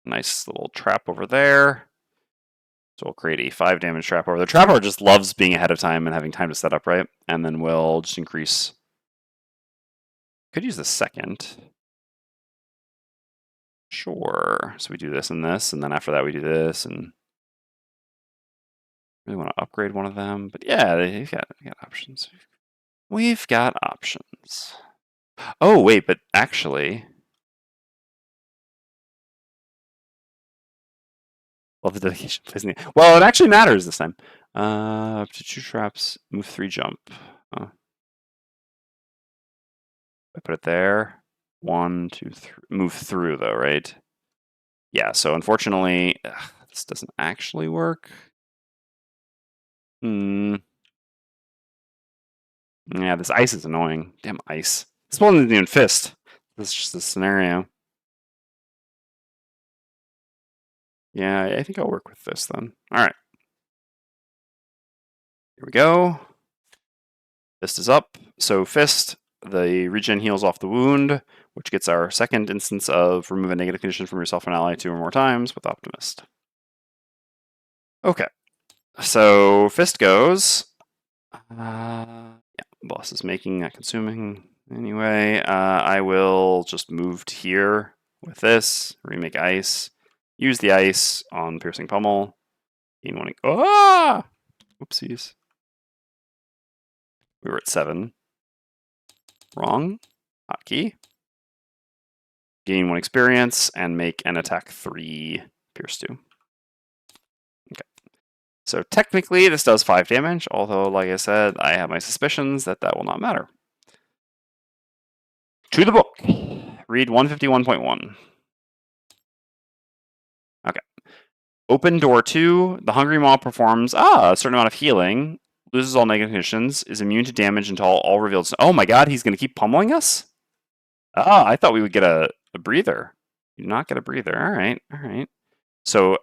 a nice little trap over there. So we'll create a 5 damage trap over there. Trapper just loves being ahead of time and having time to set up, right? And then we'll just increase. Could use the second. Sure. So we do this, and then after that we do this, and really want to upgrade one of them. But yeah, we've got options. We've got options. Oh, wait, but actually... Well, the dedication plays in the... Well, it actually matters this time. Up to 2 traps, move 3 jump. I put it there. 1, 2, 3. Move through, though, right? Yeah, so unfortunately, this doesn't actually work. Yeah, this ice is annoying. Damn ice. This one isn't even Fist. This is just a scenario. Yeah, I think I'll work with this then. Alright. Here we go. Fist is up. So Fist, the regen heals off the wound, which gets our second instance of remove a negative condition from yourself and ally 2 or more times with Optimist. Okay. So Fist goes. Yeah, boss is making, not consuming. Anyway, I will just move to here with this, remake ice, use the ice on Piercing Pummel. Ah! Whoopsies. We were at 7. Wrong. Hotkey. Gain 1 experience and make an attack 3, Pierce 2. Okay. So technically this does 5 damage, although like I said, I have my suspicions that that will not matter. To the book. Read 151.1. Okay. Open door 2. The Hungry Maw performs a certain amount of healing, loses all negative conditions, is immune to damage until all revealed. Oh my god, he's going to keep pummeling us? Ah, I thought we would get a breather. You do not get a breather. All right, all right. So,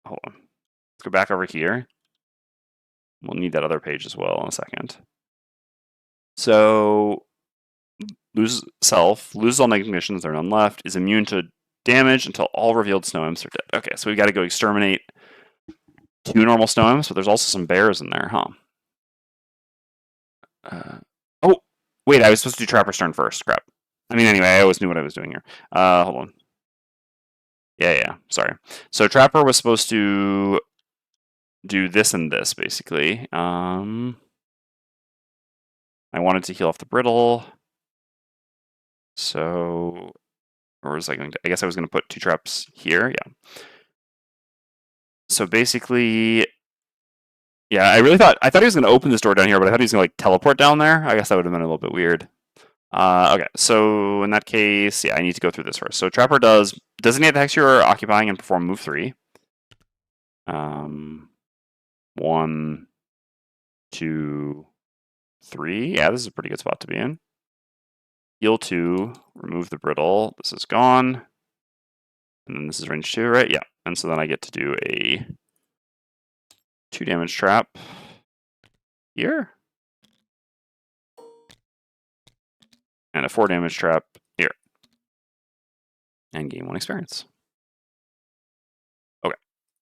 hold on. Let's go back over here. We'll need that other page as well in a second. So, loses self, loses all negative conditions, there are none left, is immune to damage until all revealed snow imps are dead. Okay, so we've got to go exterminate 2 normal snow imps, but there's also some bears in there, huh? Oh, wait, I was supposed to do Trapper's turn first. Crap. I mean, anyway, I always knew what I was doing here. Hold on. Yeah, sorry. So Trapper was supposed to do this and this, basically. I wanted to heal off the brittle. So, or was I going to, I guess I was going to put 2 traps here, yeah. So basically, yeah, I thought he was going to open this door down here, but I thought he was going to like teleport down there. I guess that would have been a little bit weird. Okay, so in that case, yeah, I need to go through this first. So Trapper does designate the hex you are occupying and perform move 3. 1, 2, 3. Yeah, this is a pretty good spot to be in. Heal 2, remove the brittle. This is gone. And then this is range 2, right? Yeah. And so then I get to do a 2 damage trap here. And a 4 damage trap here. And gain 1 experience. Okay.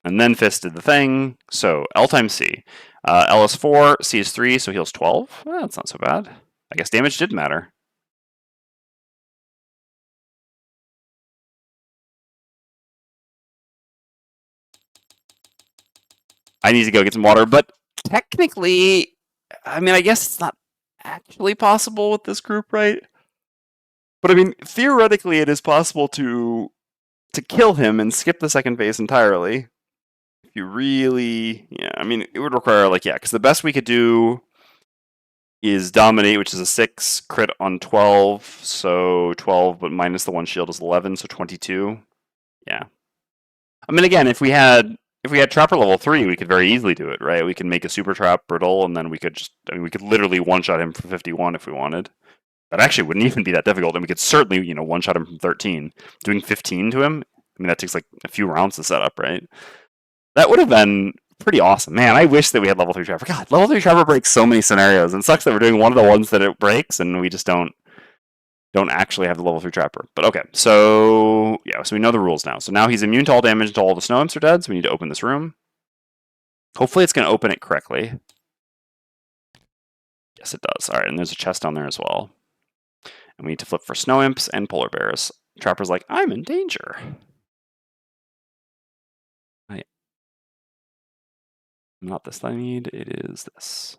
And then Fist did the thing. So L times C. L is 4, C is 3, so heals 12. Well, that's not so bad. I guess damage did matter. I need to go get some water, but technically, I mean, I guess it's not actually possible with this group, right? But I mean, theoretically, it is possible to kill him and skip the second phase entirely. If you really, yeah, I mean, it would require like, yeah, because the best we could do is Dominate, which is a 6 crit on 12, so 12, but minus the 1 shield is 11, so 22. Yeah. I mean, again, if we had Trapper level 3, we could very easily do it, right? We can make a Super Trap brittle, and then we could just, I mean, we could literally one-shot him for 51 if we wanted. That actually wouldn't even be that difficult, and we could certainly, you know, one-shot him from 13. Doing 15 to him, I mean, that takes like a few rounds to set up, right? That would have been pretty awesome. Man, I wish that we had level 3 Trapper. God, level 3 Trapper breaks so many scenarios, and it sucks that we're doing one of the ones that it breaks, and we just don't actually have the level 3 Trapper. But okay, so yeah, so we know the rules now. So now he's immune to all damage until all the snow imps are dead, so we need to open this room. Hopefully it's going to open it correctly. Yes, it does. All right, and there's a chest down there as well. And we need to flip for snow imps and polar bears. Trapper's like, I'm in danger. Not this that I need, it is this.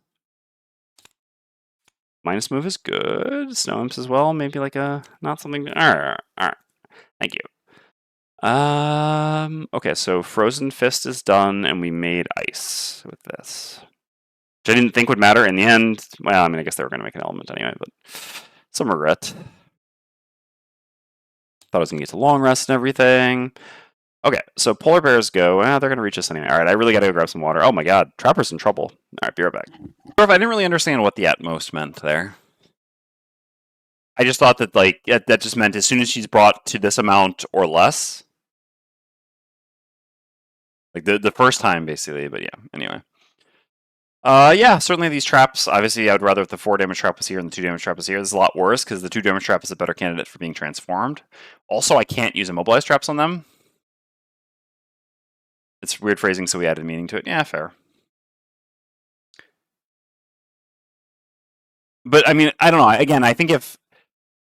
Minus move is good. Snow imps as well. Maybe like a, not something. Alright. Thank you. Okay, so Frozen Fist is done, and we made ice with this. Which I didn't think would matter in the end. Well, I mean, I guess they were going to make an element anyway, but some regret. Thought I was going to get to long rest and everything. Okay, so polar bears go. They're going to reach us anyway. All right, I really got to go grab some water. Oh my god, Trapper's in trouble. All right, be right back. I didn't really understand what the at most meant there. I just thought that like that just meant as soon as she's brought to this amount or less. Like the first time, basically, but yeah, anyway. Yeah, certainly these traps, obviously I would rather if the 4 damage trap was here and the 2 damage trap was here. This is a lot worse, because the 2 damage trap is a better candidate for being transformed. Also, I can't use immobilized traps on them. It's weird phrasing, so we added meaning to it. Yeah, fair. But, I mean, I don't know. Again, I think if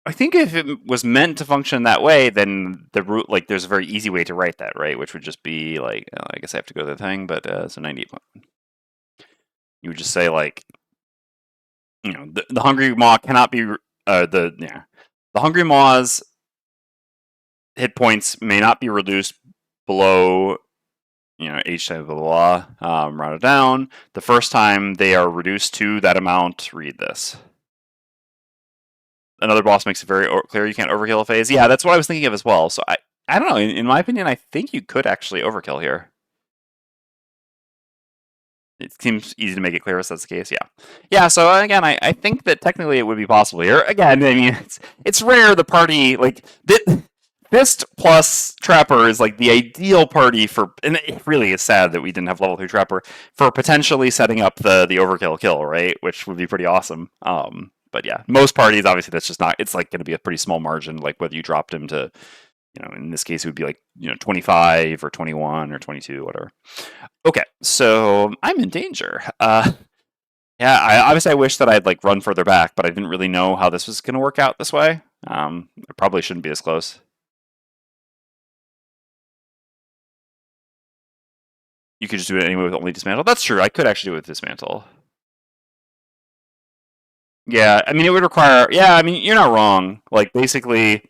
it was meant to function that way, then the root, like, there's a very easy way to write that, right? Which would just be, like, I guess I have to go to the thing, but it's a 98 point. You would just say, like, you know, the Hungry Maw cannot be, the Hungry Maw's hit points may not be reduced below, you know, H type blah, blah, round it down. The first time they are reduced to that amount, read this. Another boss makes it very clear you can't overkill a phase. Yeah, that's what I was thinking of as well. So I don't know. In my opinion, I think you could actually overkill here. It seems easy to make it clear if that's the case. Yeah. So again, I think that technically it would be possible here. Again, I mean, it's rare the party like Fist plus Trapper is like the ideal party for, and it really is sad that we didn't have level 3 Trapper for potentially setting up the overkill kill, right? Which would be pretty awesome. But yeah, most parties obviously that's just not. It's like going to be a pretty small margin, like whether you dropped him to, in this case it would be like 25 or 21 or 22, whatever. Okay, so I'm in danger. Yeah, I wish that I'd like run further back, but I didn't really know how this was going to work out this way. It probably shouldn't be this close. You could just do it anyway with only dismantle. That's true. I could actually do it with dismantle. Yeah, I mean, it would require. Yeah, I mean, you're not wrong. Like, basically,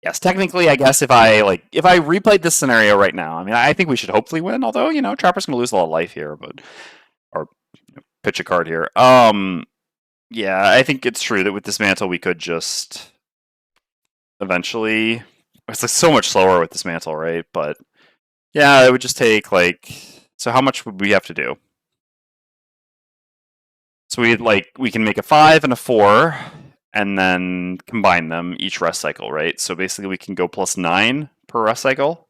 yes, technically, I guess if I replayed this scenario right now, I mean, I think we should hopefully win. Although, Trapper's gonna lose a lot of life here, but or pitch a card here. Yeah, I think it's true that with dismantle we could just eventually. It's like so much slower with dismantle, right? But yeah, it would just take like. So how much would we have to do? So we can make a 5 and a 4, and then combine them each rest cycle, right? So basically we can go +9 per rest cycle.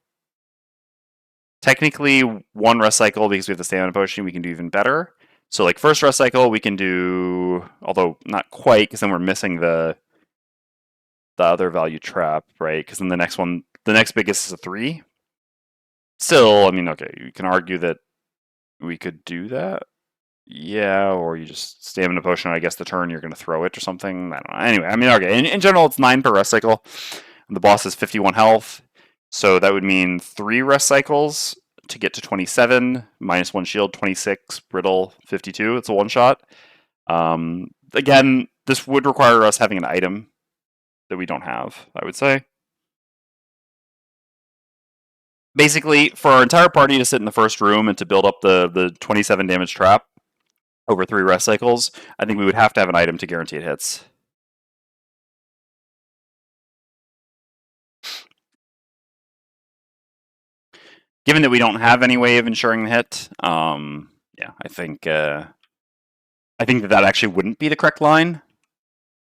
Technically, one rest cycle, because we have the stamina potion, we can do even better. So like first rest cycle, we can do, although not quite, because then we're missing the other value trap, right? Because then the next one, the next biggest is a 3. Still, I mean, okay, you can argue that we could do that. Yeah, or you just stamina potion. I guess the turn you're going to throw it or something. I don't know. Anyway, I mean, okay. In general, it's 9 per rest cycle. The boss has 51 health, so that would mean 3 rest cycles to get to 27. -1 shield, 26 brittle, 52. It's a one shot. Again, this would require us having an item that we don't have, I would say. Basically, for our entire party to sit in the first room and to build up the 27 damage trap over 3 rest cycles, I think we would have to have an item to guarantee it hits. Given that we don't have any way of ensuring the hit, yeah, I think that actually wouldn't be the correct line.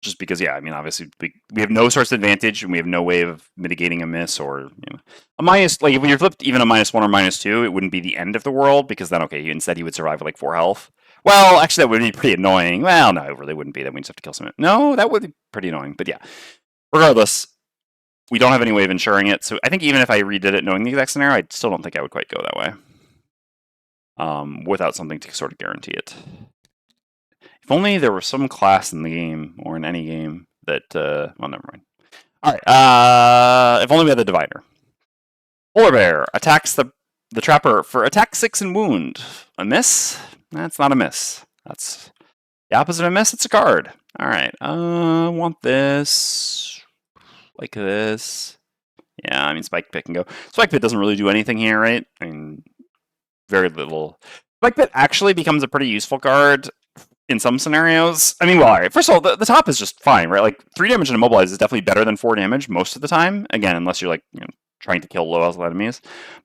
Just because, yeah, I mean, obviously we have no source advantage and we have no way of mitigating a miss or a minus. Like if you're flipped even a -1 or -2, it wouldn't be the end of the world because then instead he would survive with like 4 health. Well, actually, that would be pretty annoying. Well, no, it really wouldn't be. Then we just have to kill someone. No, that would be pretty annoying. But yeah, regardless, we don't have any way of ensuring it. So I think even if I redid it knowing the exact scenario, I still don't think I would quite go that way. Without something to sort of guarantee it. If only there was some class in the game or in any game that. Well, never mind. All right. If only we had the divider. Polar bear attacks the trapper for attack 6 and wound. A miss? That's not a miss. That's the opposite of a miss. It's a card. All right. I want this like this. Yeah, I mean Spike Pit can go. Spike Pit doesn't really do anything here, right? I mean, very little. Spike Pit actually becomes a pretty useful card in some scenarios. I mean, well, all right. First of all, the top is just fine, right? Like 3 damage and immobilize is definitely better than 4 damage most of the time. Again, unless you're like trying to kill low health enemies.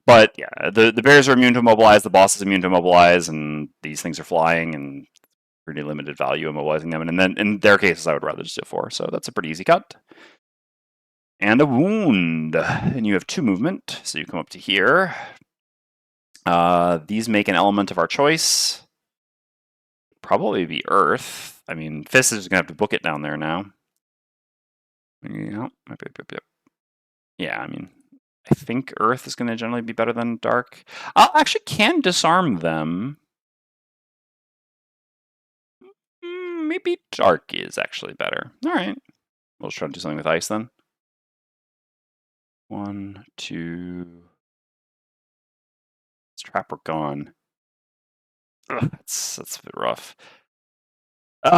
But yeah, the bears are immune to immobilize, the boss is immune to immobilize, and these things are flying and pretty limited value immobilizing them. And then in their cases, I would rather just do 4. So that's a pretty easy cut. And a wound. And you have 2 movement, so you come up to here. These make an element of our choice. Probably be Earth. I mean, Fist is going to have to book it down there now. Yeah, I mean, I think Earth is going to generally be better than Dark. I actually can disarm them. Maybe Dark is actually better. All right. We'll try to do something with Ice then. 1, 2. This Trapper gone. Ugh, that's a bit rough.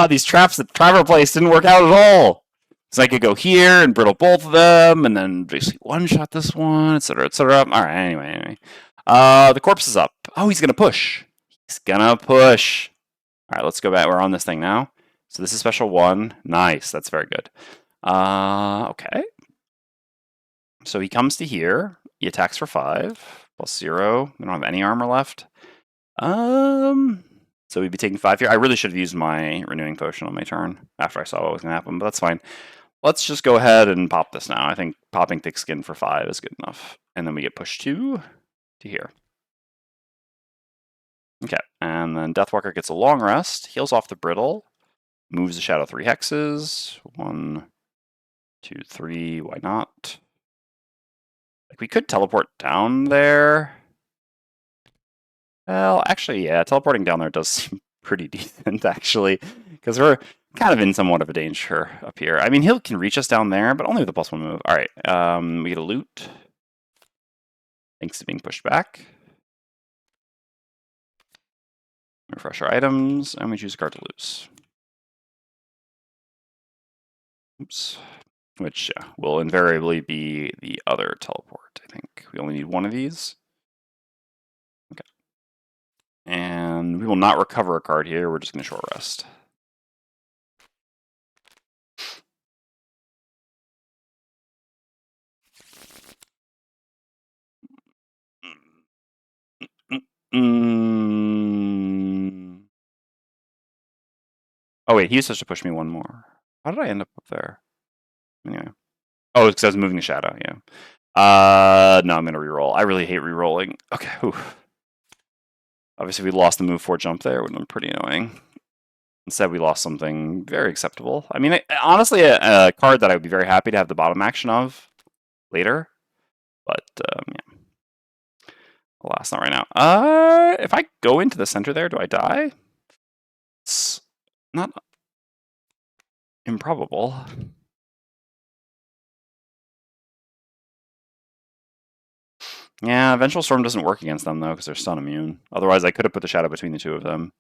These traps that Trapper placed didn't work out at all. So I could go here and brittle both of them, and then basically one-shot this one, etc., etc. All right, anyway. The corpse is up. Oh, he's going to push. He's going to push. All right, let's go back. We're on this thing now. So this is special 1. Nice. That's very good. Okay. So he comes to here. He attacks for 5. +0. We don't have any armor left. So we'd be taking 5 here. I really should have used my renewing potion on my turn after I saw what was going to happen, but that's fine. Let's just go ahead and pop this now. I think popping thick skin for 5 is good enough. And then we get pushed to here. Okay, and then Deathwalker gets a long rest, heals off the brittle, moves the shadow 3 hexes. 1, 2, 3, why not? Like, we could teleport down there. Well, actually, yeah, teleporting down there does seem pretty decent, actually, because we're kind of in somewhat of a danger up here. I mean, he can reach us down there, but only with a +1 move. All right, we get a loot. Thanks to being pushed back. Refresh our items, and we choose a card to lose. Oops. Which will invariably be the other teleport, I think. We only need one of these. Okay. And we will not recover a card here. We're just going to short rest. Oh wait, he's supposed to push me one more. How did I end up there? Anyway. Oh, it's because I was moving the shadow, yeah. No, I'm going to reroll. I really hate rerolling. Okay, whew. Obviously, we lost the move 4 jump there. It would have been pretty annoying. Instead, we lost something very acceptable. I mean, honestly, a card that I would be very happy to have the bottom action of later. But, yeah. Alas, not right now. If I go into the center there, do I die? It's not improbable. Yeah, Vengeful Storm doesn't work against them, though, because they're stun immune. Otherwise, I could have put the shadow between the two of them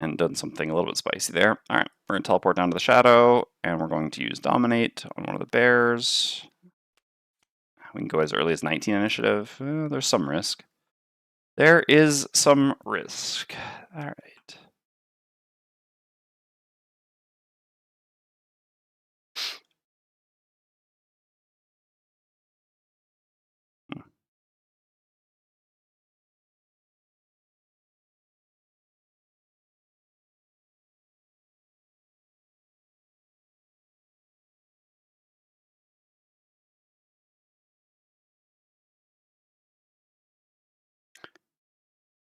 and done something a little bit spicy there. All right, we're going to teleport down to the shadow, and we're going to use Dominate on one of the bears. We can go as early as 19 initiative. There's some risk. There is some risk. All right.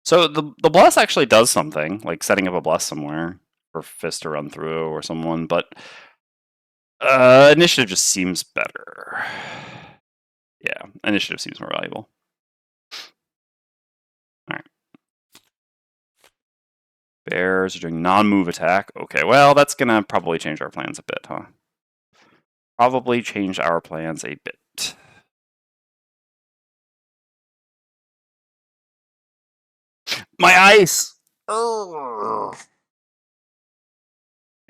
So the bless actually does something, like setting up a bless somewhere for Fist to run through or someone, but initiative just seems better. Yeah, initiative seems more valuable. All right. Bears are doing non-move attack. Okay, well, that's gonna probably change our plans a bit, huh? Probably change our plans a bit. My ice! Oh.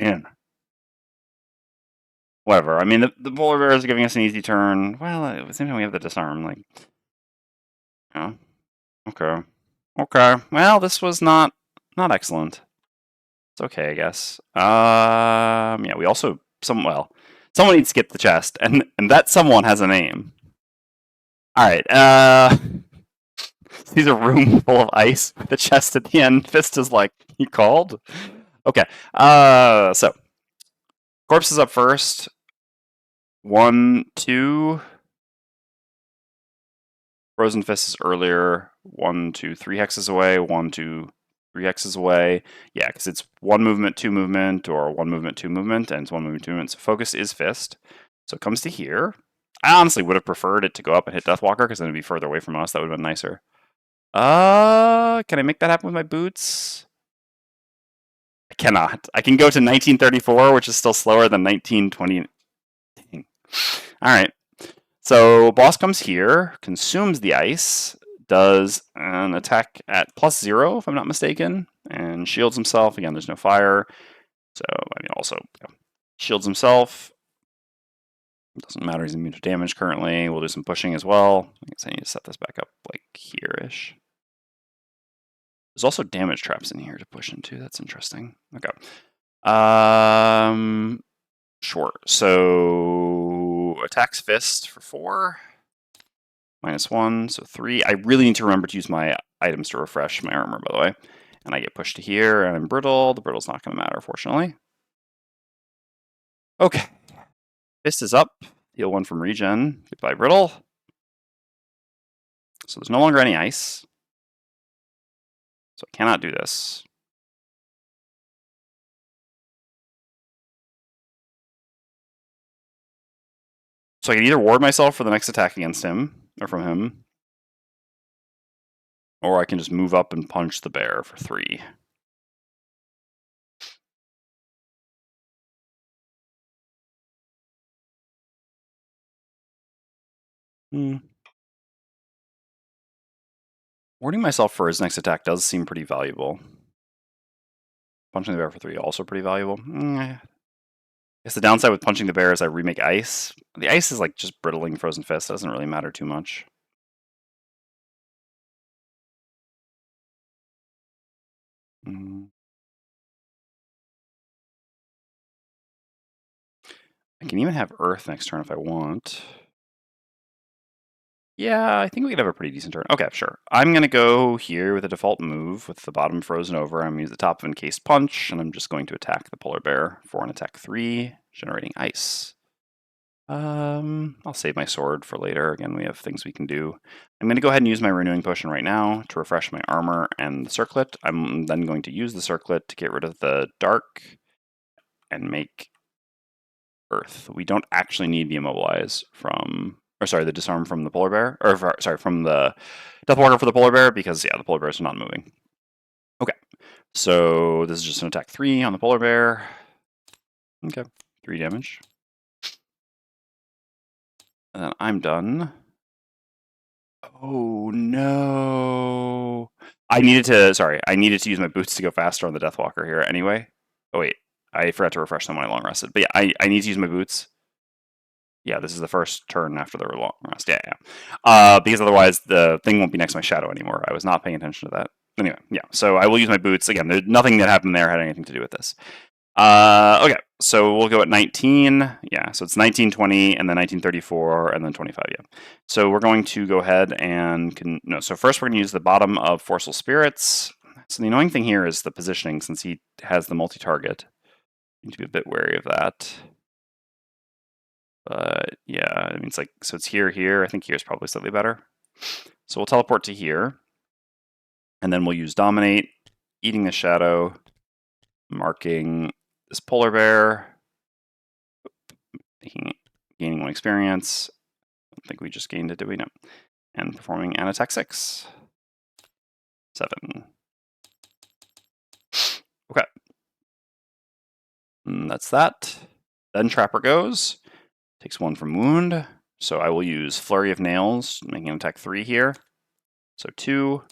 Man. Whatever. I mean, the polar bear is giving us an easy turn. Well, at the same time, we have the disarm. Like, yeah. Okay. Okay. Well, this was not excellent. It's okay, I guess. Yeah. We also someone needs to get the chest, and that someone has a name. All right. Sees a room full of ice with a chest at the end. Fist is like, you called? Okay. So corpse is up first. 1, 2. Frozen Fist is earlier. 1, 2, 3 hexes away. 1, 2, 3 hexes away. Yeah, because it's 1 movement, 2 movement, or 1 movement, 2 movement, and it's 1 movement, 2 movement. So focus is Fist. So it comes to here. I honestly would have preferred it to go up and hit Deathwalker, because then it'd be further away from us. That would have been nicer. Can I make that happen with my boots? I cannot. I can go to 1934, which is still slower than 1920. All right. So boss comes here, consumes the ice, does an attack at +0, if I'm not mistaken, and shields himself. Again, there's no fire. So, I mean, also shields himself. Doesn't matter, he's immune to damage currently. We'll do some pushing as well. I guess I need to set this back up like here-ish. There's also damage traps in here to push into. That's interesting. Okay. Sure. So attacks Fist for 4. -1, so 3. I really need to remember to use my items to refresh my armor, by the way. And I get pushed to here, and I'm brittle. The brittle's not going to matter, fortunately. Okay. Fist is up. Heal 1 from regen. Goodbye, brittle. So there's no longer any ice. So I cannot do this. So I can either ward myself for the next attack against him, or from him, or I can just move up and punch the bear for 3. Warding myself for his next attack does seem pretty valuable. Punching the bear for 3 also pretty valuable. I guess the downside with punching the bear is I remake ice. The ice is like just brittling Frozen Fist. It doesn't really matter too much. I can even have Earth next turn if I want. Yeah, I think we could have a pretty decent turn. Okay, sure. I'm going to go here with a default move with the bottom frozen over. I'm going to use the top of Encased Punch, and I'm just going to attack the Polar Bear for an attack 3, generating ice. I'll save my sword for later. Again, we have things we can do. I'm going to go ahead and use my Renewing Potion right now to refresh my armor and the Circlet. I'm then going to use the Circlet to get rid of the Dark and make Earth. We don't actually need the Immobilize from... Or sorry, the Disarm from the Polar Bear. Or sorry, from the Deathwalker for the Polar Bear, because, yeah, the Polar Bears are not moving. Okay, so this is just an attack 3 on the Polar Bear. Okay, 3 damage. And then I'm done. Oh, no. I needed to use my boots to go faster on the Deathwalker here anyway. Oh, wait. I forgot to refresh them when I long rested. But yeah, I need to use my boots. Yeah, this is the first turn after the long rest. Yeah. Because otherwise the thing won't be next to my shadow anymore. I was not paying attention to that. Anyway, yeah. So I will use my boots. Again, nothing that happened there had anything to do with this. Okay, so we'll go at 19. Yeah, so it's 1920, and then 1934, and then 25, yeah. So we're going to go ahead and... so first we're going to use the bottom of Forceful Spirits. So the annoying thing here is the positioning, since he has the multi-target. Need to be a bit wary of that. But yeah, I mean, it's like, so it's here. I think here's probably slightly better. So we'll teleport to here. And then we'll use Dominate, Eating the Shadow, marking this Polar Bear, gaining 1 experience. I don't think we just gained it, did we? No. And performing an attack 6. 7. Okay. And that's that. Then Trapper goes. Takes 1 from wound. So I will use Flurry of Nails, making an attack 3 here. So 2.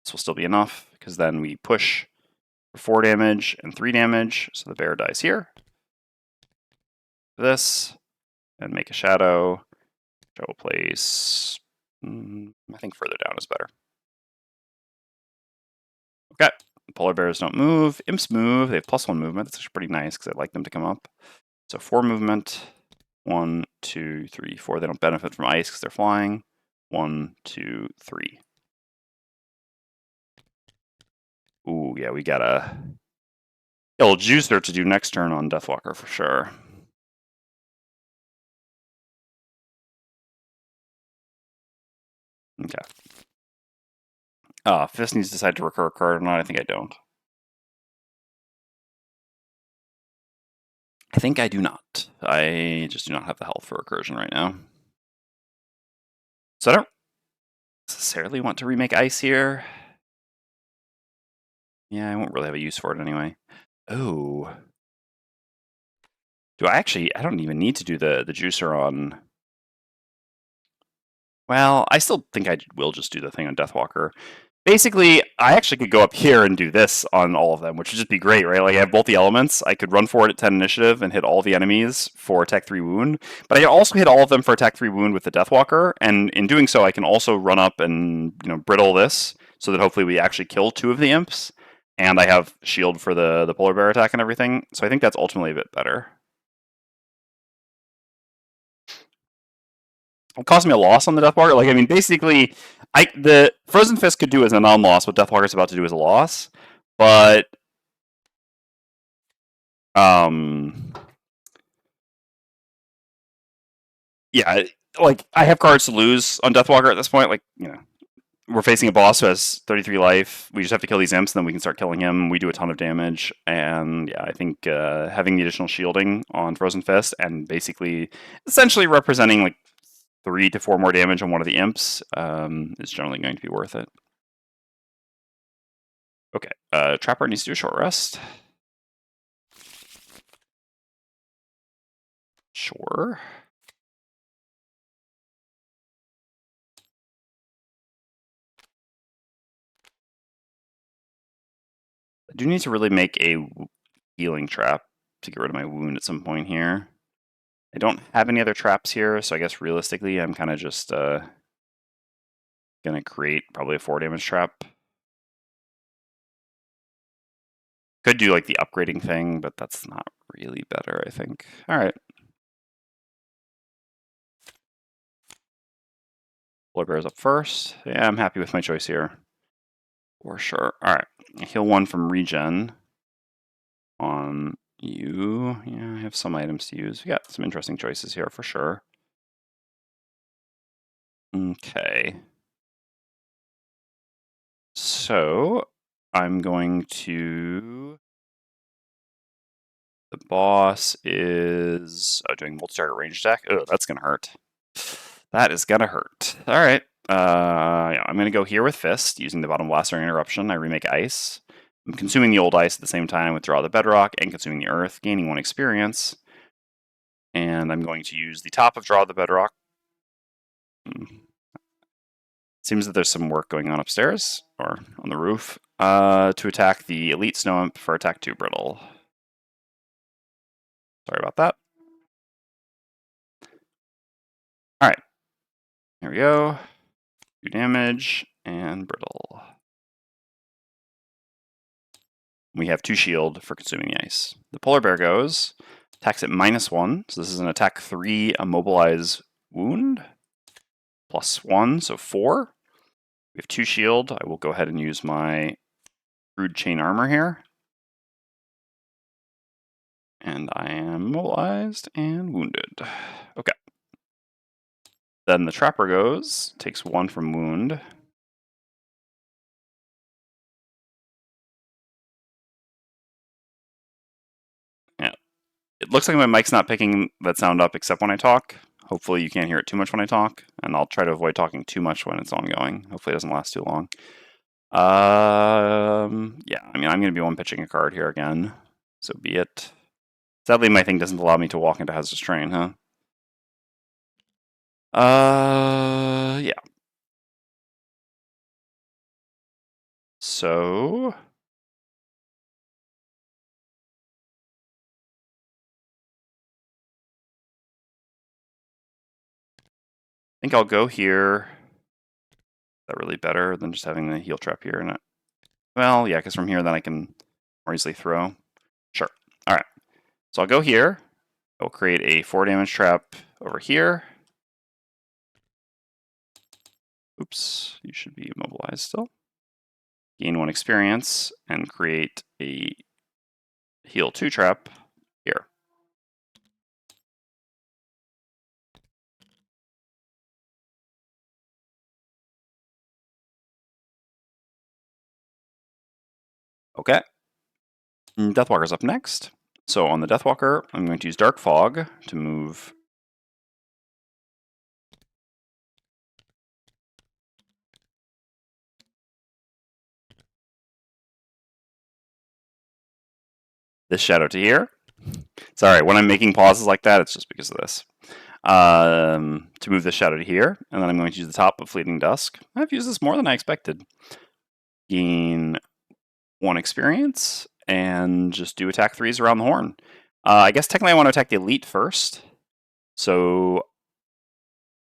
This will still be enough, because then we push for 4 damage and 3 damage. So the bear dies here. This. And make a shadow, which I will place, I think further down is better. Okay, Polar Bears don't move. Imps move. They have +1 movement. That's actually pretty nice, because I like them to come up. So 4 movement. 1, 2, 3, 4. They don't benefit from ice because they're flying. 1, 2, 3. Ooh, yeah, we got a little juicer to do next turn on Deathwalker for sure. Okay. Fist needs to decide to recur a card or not. I think I don't. I think I do not. I just do not have the health for recursion right now. So I don't necessarily want to remake ice here. Yeah, I won't really have a use for it anyway. Oh. I don't even need to do the juicer on... Well, I still think I will just do the thing on Deathwalker. Basically, I actually could go up here and do this on all of them, which would just be great, right? Like, I have both the elements. I could run forward at 10 initiative and hit all the enemies for attack 3 wound, but I also hit all of them for attack 3 wound with the Deathwalker, and in doing so, I can also run up and, brittle this, so that hopefully we actually kill 2 of the imps, and I have shield for the Polar Bear attack and everything, so I think that's ultimately a bit better. It cost me a loss on the Deathwalker. Like, I mean, basically, The Frozen Fist could do as a non-loss what Deathwalker's about to do as a loss, but yeah, like I have cards to lose on Deathwalker at this point. Like, you know, we're facing a boss who has 33 life. We just have to kill these imps, and then we can start killing him. We do a ton of damage, and yeah, I think having the additional shielding on Frozen Fist and basically essentially representing like 3 to 4 more damage on one of the imps is generally going to be worth it. Okay, Trapper needs to do a short rest. Sure. I do need to really make a healing trap to get rid of my wound at some point here. I don't have any other traps here, so I guess realistically I'm kind of just gonna create probably a 4 damage trap. Could do like the upgrading thing, but that's not really better, I think. Alright. Polar Bear's up first. Yeah, I'm happy with my choice here. For sure. Alright. Heal 1 from regen on you. Yeah, I have some items to use. We got some interesting choices here for sure. Okay. So I'm going to. The boss is doing multi-target range attack. Oh, that's gonna hurt. That is gonna hurt. All right. Yeah, I'm gonna go here with Fist using the bottom blaster interruption. I remake ice. I'm consuming the old ice at the same time, withdraw the bedrock, and consuming the earth, gaining 1 experience. And I'm going to use the top of draw the bedrock. Seems that there's some work going on upstairs or on the roof to attack the elite snow imp for attack 2 brittle. Sorry about that. All right, here we go. 2 damage and brittle. We have 2 shield for consuming the ice. The polar bear goes, attacks at -1. So this is an attack 3 immobilize wound. +1, so 4. We have 2 shield. I will go ahead and use my crude chain armor here. And I am immobilized and wounded. Okay. Then the trapper goes, takes 1 from wound. Yeah. It looks like my mic's not picking that sound up except when I talk. Hopefully you can't hear it too much when I talk, and I'll try to avoid talking too much when it's ongoing. Hopefully it doesn't last too long. Yeah, I mean, I'm going to be one pitching a card here again, so be it. Sadly, my thing doesn't allow me to walk into Hazardous Terrain, huh? Yeah. So... I think I'll go here. Is that really better than just having the heal trap here? And well, yeah, because from here then I can more easily throw. Sure. All right. So I'll go here. I'll create a 4 damage trap over here. Oops, you should be immobilized still. Gain 1 experience and create a heal 2 trap here. Okay. Deathwalker's up next. So on the Deathwalker, I'm going to use Dark Fog to move. This shadow to here. Sorry, when I'm making pauses like that, it's just because of this. To move this shadow to here, and then I'm going to use the top of Fleeting Dusk. I've used this more than I expected. Gain 1 experience, and just do attack 3s around the horn. I guess technically I want to attack the elite first. So,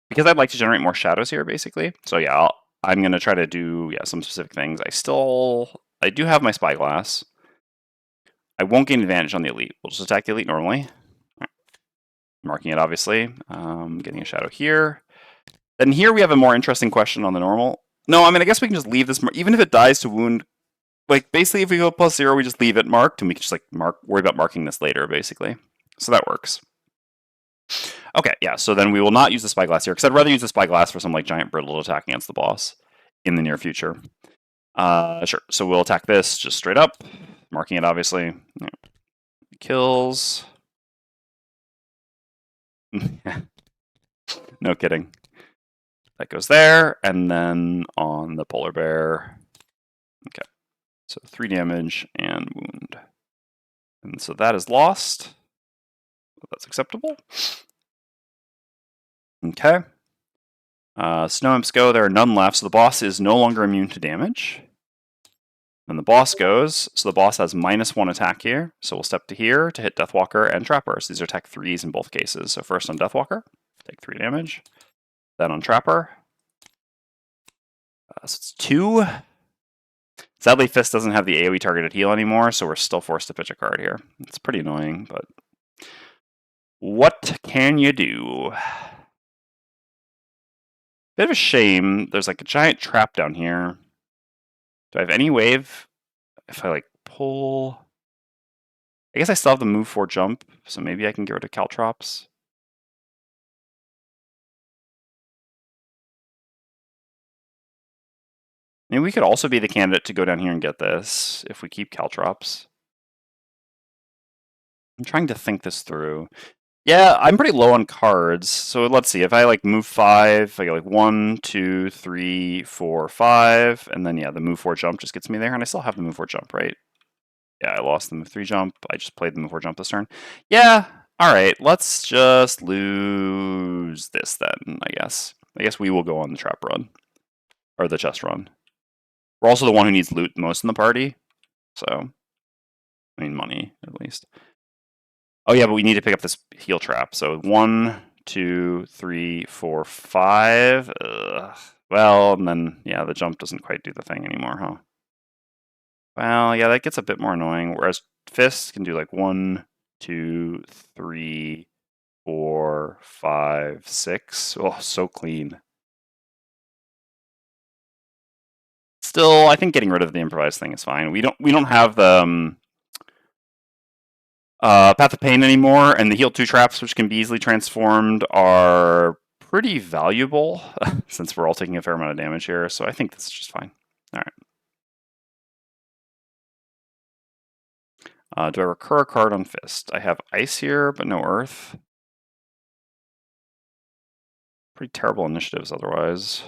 because I'd like to generate more shadows here, basically. So yeah, I'm going to try to do some specific things. I do have my Spyglass. I won't gain advantage on the elite. We'll just attack the elite normally. Marking it, obviously. Getting a shadow here. Then here we have a more interesting question on the normal. No, I mean, I guess we can just leave this, even if it dies to wound. Like, basically, if we go +0, we just leave it marked, and we can just, like, worry about marking this later, basically. So that works. Okay, yeah, so then we will not use the Spyglass here, because I'd rather use the Spyglass for some, like, giant brittle attack against the boss in the near future. Sure, so we'll attack this just straight up, marking it, obviously. Yeah. Kills. No kidding. That goes there, and then on the polar bear. Okay, so 3 damage and wound. And so that is lost. That's acceptable. Okay. Snow imps go. There are none left, so the boss is no longer immune to damage. Then the boss goes, so the boss has -1 attack here. So we'll step to here to hit Deathwalker and Trapper. So these are attack 3s in both cases. So first on Deathwalker, take 3 damage. Then on Trapper, so it's 2. Sadly, Fist doesn't have the AoE targeted heal anymore, so we're still forced to pitch a card here. It's pretty annoying, but what can you do? Bit of a shame. There's like a giant trap down here. Do I have any wave? If I like pull... I guess I still have the move 4 jump, so maybe I can get rid of Caltrops. Maybe we could also be the candidate to go down here and get this if we keep Caltrops. I'm trying to think this through. Yeah, I'm pretty low on cards, so let's see. If I like move 5, I get like 1, 2, 3, 4, 5, and then yeah, the move 4 jump just gets me there, and I still have the move 4 jump, right? Yeah, I lost the move 3 jump. I just played the move 4 jump this turn. Yeah, alright, let's just lose this then, I guess. I guess we will go on the trap run. Or the chest run. We're also the one who needs loot most in the party, so... I mean, money, at least. Oh yeah, but we need to pick up this heal trap. So 1, 2, 3, 4, 5. Ugh. Well, and then, yeah, the jump doesn't quite do the thing anymore, huh? Well, yeah, that gets a bit more annoying. Whereas Fist can do like 1, 2, 3, 4, 5, 6. Oh, so clean. Still, I think getting rid of the improvised thing is fine. We don't have the Path of Pain anymore, and the heal 2 traps, which can be easily transformed, are pretty valuable since we're all taking a fair amount of damage here. So I think this is just fine. All right. Do I recur a card on Fist? I have Ice here, but no Earth. Pretty terrible initiatives otherwise.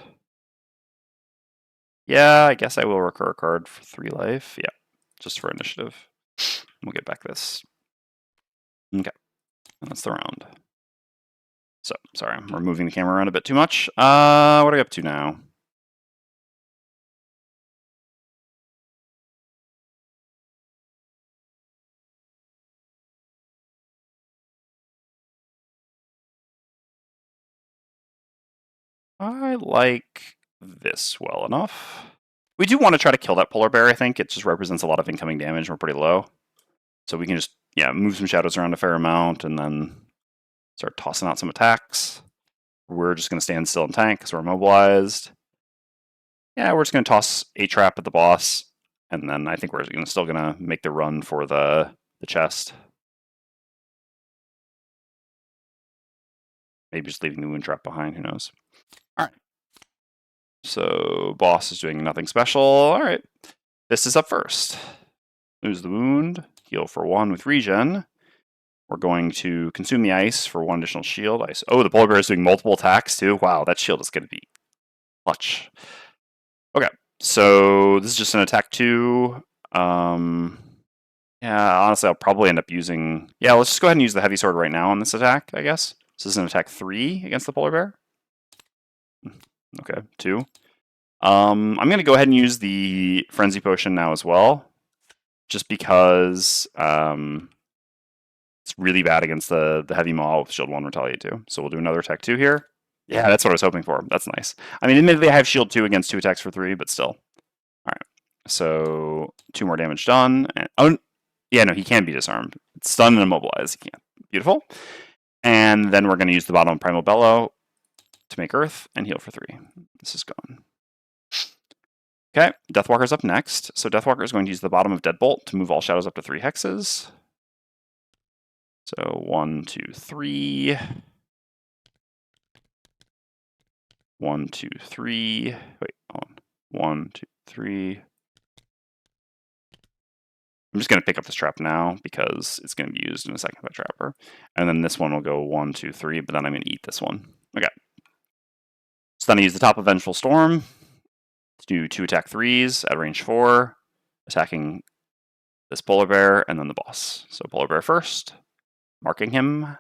Yeah, I guess I will recur a card for 3 life. Yeah, just for initiative. We'll get back this. Okay, and that's the round. So, sorry, I'm moving the camera around a bit too much. What are we up to now? I like this well enough. We do want to try to kill that polar bear, I think. It just represents a lot of incoming damage. We're pretty low. So we can just, yeah, move some shadows around a fair amount and then start tossing out some attacks. We're just going to stand still and tank because we're immobilized. Yeah, we're just going to toss a trap at the boss. And then I think we're still going to make the run for the chest. Maybe just leaving the wound trap behind, who knows. All right. So boss is doing nothing special. All right. This is up first. Lose the wound. Heal for 1 with regen. We're going to consume the ice for 1 additional shield. Ice. Oh, the polar bear is doing multiple attacks too. Wow, that shield is going to be clutch. Okay, so this is just an attack 2. Yeah, honestly, I'll probably end up using... Yeah, let's just go ahead and use the heavy sword right now on this attack, I guess. This is an attack 3 against the polar bear. Okay, 2. I'm going to go ahead and use the Frenzy Potion now as well. Just because it's really bad against the heavy maw with shield 1 retaliate 2. So we'll do another attack 2 here. Yeah, that's what I was hoping for. That's nice. I mean, admittedly, I have shield 2 against 2 attacks for 3, but still. Alright. So 2 more damage done. And, oh, yeah, no, he can be disarmed. It's stunned and immobilized. He can't. Beautiful. And then we're going to use the bottom Primal Bellow to make Earth and heal for 3. This is gone. Okay, Deathwalker's up next. So Deathwalker is going to use the bottom of Deadbolt to move all shadows up to 3 hexes. So 1, 2, 3. 1, 2, 3. Wait, hold on. 1, 2, 3. I'm just going to pick up this trap now because it's going to be used in a second by Trapper. And then this one will go 1, 2, 3, but then I'm going to eat this one. Okay. So then I use the top of Vengeful Storm to do 2 attack 3s at range 4, attacking this Polar Bear and then the boss. So Polar Bear first, marking him.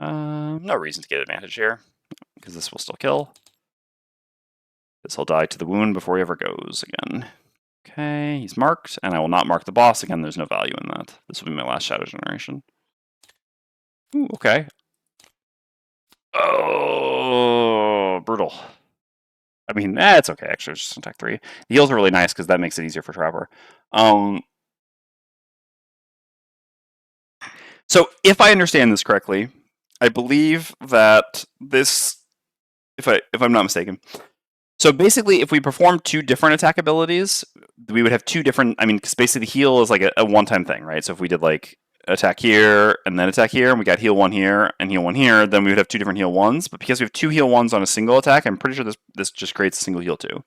No reason to get advantage here because this will still kill. This will die to the wound before he ever goes again. Okay, he's marked, and I will not mark the boss again. There's no value in that. This will be my last Shadow Generation. Ooh, okay. Oh, brutal. I mean, it's okay, actually. It's just attack 3. The heals are really nice because that makes it easier for Trapper. So, if I understand this correctly, I believe that this, if I'm not mistaken, so basically, if we perform 2 different attack abilities, we would have 2 different. I mean, because basically, heal is like a one-time thing, right? So if we did like attack here and then attack here, and we got heal 1 here and heal 1 here, then we would have 2 different heal 1s. But because we have 2 heal 1s on a single attack, I'm pretty sure this just creates a single heal 2,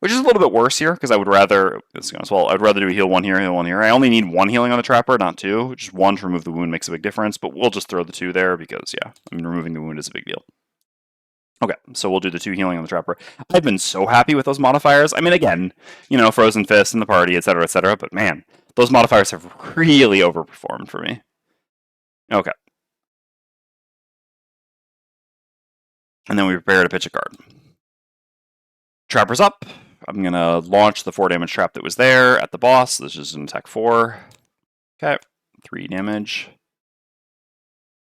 which is a little bit worse here because I would rather I'd rather do a heal 1 here, heal 1 here. I only need 1 healing on the Trapper, not 2. Just 1 to remove the wound makes a big difference, but we'll just throw the 2 there because yeah, I mean removing the wound is a big deal. Okay, so we'll do the 2 healing on the Trapper. I've been so happy with those modifiers. I mean, again, Frozen Fist in the party, etc., but man, those modifiers have really overperformed for me. Okay. And then we prepare to pitch a card. Trapper's up. I'm going to launch the 4 damage trap that was there at the boss. This is an attack 4. Okay, 3 damage.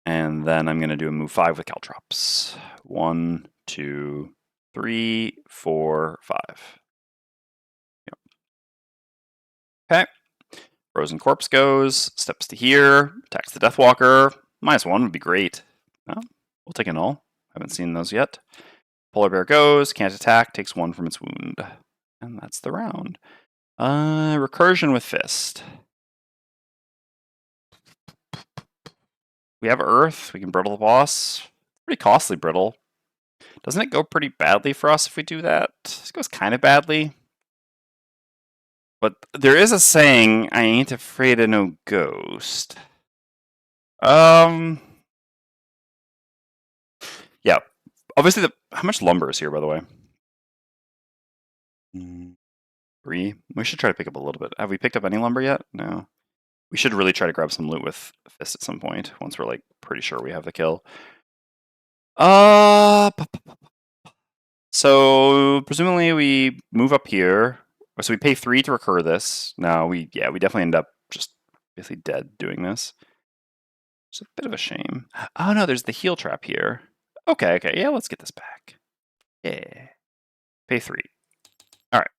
And then I'm going to do a move 5 with Caltrops. 1, 2, 3, 4, 5. Yep. Okay. Frozen Corpse goes, steps to here, attacks the Deathwalker. -1 would be great. Oh, we'll take a null. Haven't seen those yet. Polar Bear goes, can't attack, takes 1 from its wound. And that's the round. Recursion with Fist. We have Earth. We can brittle the boss. Pretty costly brittle. Doesn't it go pretty badly for us if we do that? It goes kind of badly. But there is a saying, I ain't afraid of no ghost. Yeah. Obviously, how much lumber is here, by the way? 3. We should try to pick up a little bit. Have we picked up any lumber yet? No. We should really try to grab some loot with Fist at some point, once we're like pretty sure we have the kill. So presumably we move up here. So we pay 3 to recur this. No, we definitely end up just basically dead doing this. It's a bit of a shame. Oh no, there's the heal trap here. Okay, yeah, let's get this back. Yeah. Pay 3. Alright.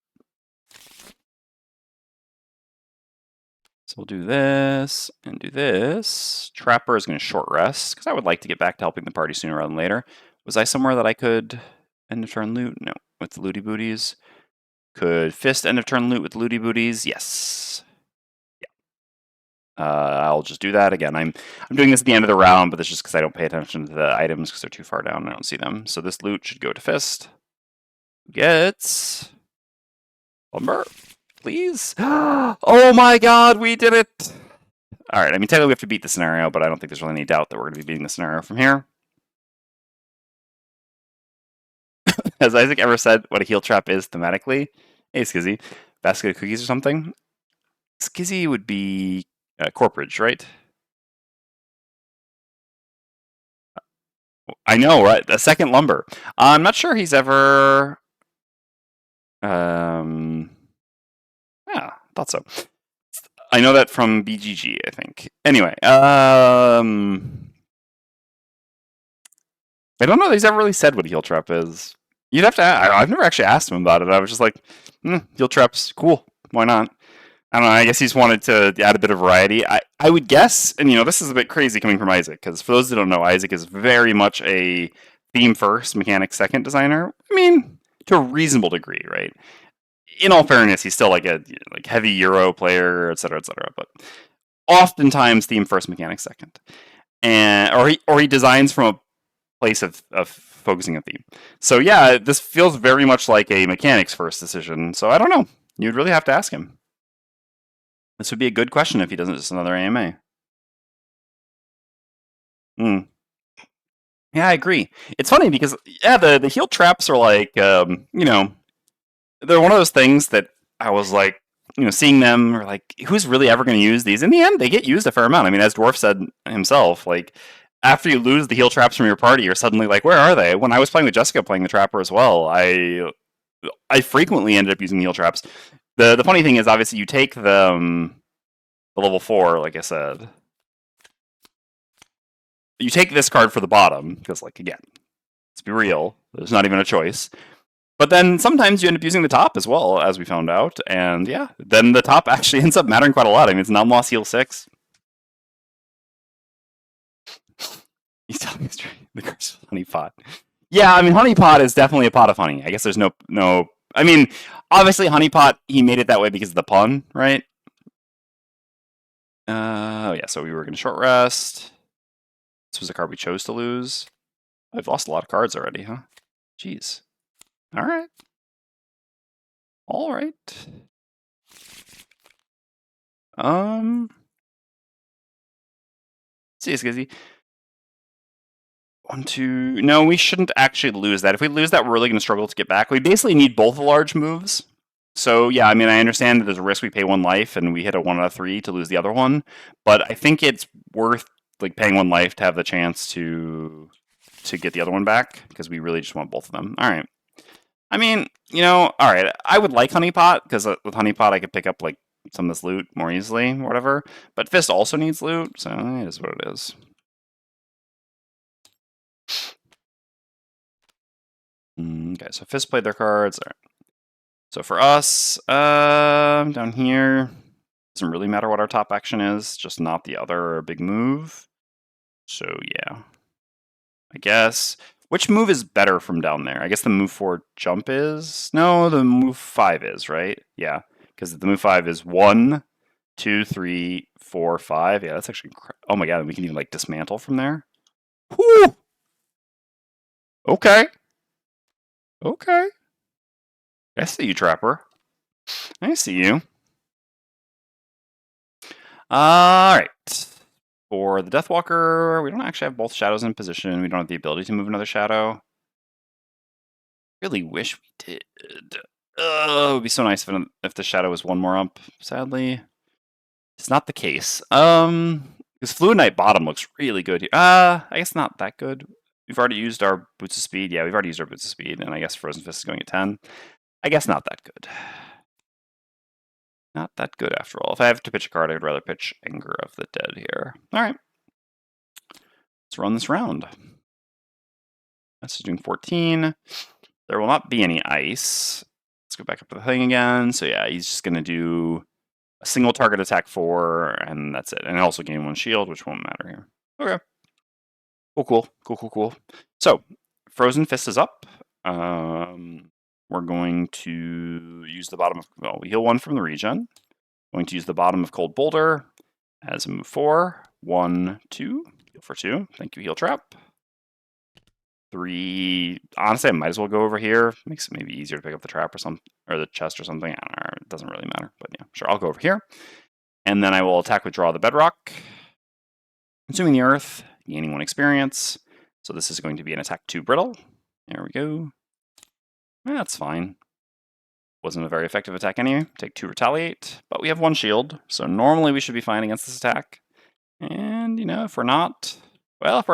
So we'll do this and do this. Trapper is going to short rest because I would like to get back to helping the party sooner rather than later. Was I somewhere that I could end of turn loot? No, with the looty booties. Could Fist end of turn loot with looty booties? Yes. Yeah. I'll just do that again. I'm doing this at the end of the round, but that's just because I don't pay attention to the items because they're too far down and I don't see them. So this loot should go to Fist. Gets lumber. Please? Oh my god, we did it! Alright, I mean, technically we have to beat the scenario, but I don't think there's really any doubt that we're going to be beating the scenario from here. Has Isaac ever said what a heal trap is thematically? Hey, Skizzy. Basket of cookies or something? Skizzy would be Corporage, right? I know, right? A second lumber. I'm not sure he's ever... Yeah, thought so. I know that from BGG, I think. Anyway, I don't know that he's ever really said what a heal trap is. You'd have to ask. I've never actually asked him about it. I was just like, heal traps, cool. Why not? I don't know. I guess he just wanted to add a bit of variety. I would guess, and this is a bit crazy coming from Isaac, because for those that don't know, Isaac is very much a theme first, mechanic second designer. I mean, to a reasonable degree, right? In all fairness, he's still like a heavy Euro player, etc., etc. But oftentimes, theme first, mechanics second, and or he designs from a place of focusing a theme. So yeah, this feels very much like a mechanics first decision. So I don't know. You'd really have to ask him. This would be a good question if he doesn't just another AMA. Hmm. Yeah, I agree. It's funny because yeah, the heal traps are like they're one of those things that I was like seeing them or like who's really ever going to use these? In the end, they get used a fair amount. I mean, as Dwarf said himself, like after you lose the heal traps from your party, you're suddenly like, where are they? When I was playing with Jessica, playing the Trapper as well, I frequently ended up using heal traps. The funny thing is, obviously, you take the level 4, like I said. You take this card for the bottom because, like, again, let's be real, there's not even a choice. But then sometimes you end up using the top as well, as we found out, and yeah, then the top actually ends up mattering quite a lot. I mean, it's non-loss heal 6. He's telling me straight. The curse of honey pot. Yeah, I mean, honey pot is definitely a pot of honey. I guess there's no. I mean, obviously, honey pot. He made it that way because of the pun, right? Yeah. So we were going to short rest. This was a card we chose to lose. I've lost a lot of cards already, huh? Jeez. All right. All right. See, Skizzy. 1, 2. No, we shouldn't actually lose that. If we lose that, we're really going to struggle to get back. We basically need both the large moves. So yeah, I mean, I understand that there's a risk we pay 1 life and we hit a 1 out of 3 to lose the other one, but I think it's worth like paying 1 life to have the chance to get the other one back because we really just want both of them. All right. I mean, all right. I would like Honeypot because with Honeypot I could pick up like some of this loot more easily, or whatever. But Fist also needs loot, so it is what it is. Okay, so Fist played their cards. All right. So for us, down here, doesn't really matter what our top action is, just not the other big move. So yeah, I guess. Which move is better from down there? I guess the move 4 jump is? No, the move 5 is, right? Yeah, because the move 5 is 1, 2, 3, 4, 5. Yeah, that's actually. Oh my god, we can even like dismantle from there. Whew! Okay. Okay. I see you, Trapper. I see you. Alright. For the Deathwalker, we don't actually have both shadows in position. We don't have the ability to move another shadow. Really wish we did. It would be so nice if the shadow was 1 more up. Sadly, it's not the case. Because Fluid Knight bottom looks really good here. I guess not that good. We've already used our Boots of Speed. Yeah, we've already used our Boots of Speed, and I guess Frozen Fist is going at 10. I guess not that good. Not that good after all. If I have to pitch a card, I'd rather pitch Anger of the Dead here. All right. Let's run this round. That's doing 14. There will not be any ice. Let's go back up to the thing again. So yeah, he's just going to do a single target attack 4, and that's it. And also gain 1 shield, which won't matter here. Okay. Cool. So, Frozen Fist is up. We're going to use the bottom of... Well, we heal 1 from the regen. Going to use the bottom of Cold Boulder as a move 4. 1, 2. Heal for 2. Thank you, Heal Trap. 3. Honestly, I might as well go over here. Makes it maybe easier to pick up the trap or something, or the chest or something. I don't know. It doesn't really matter, but yeah, sure. I'll go over here, and then I will attack with Draw the Bedrock, consuming the earth, gaining 1 experience. So this is going to be an attack 2 brittle. There we go. That's fine. Wasn't a very effective attack anyway. Take 2 retaliate, but we have 1 shield, so normally we should be fine against this attack. And if we're not, well,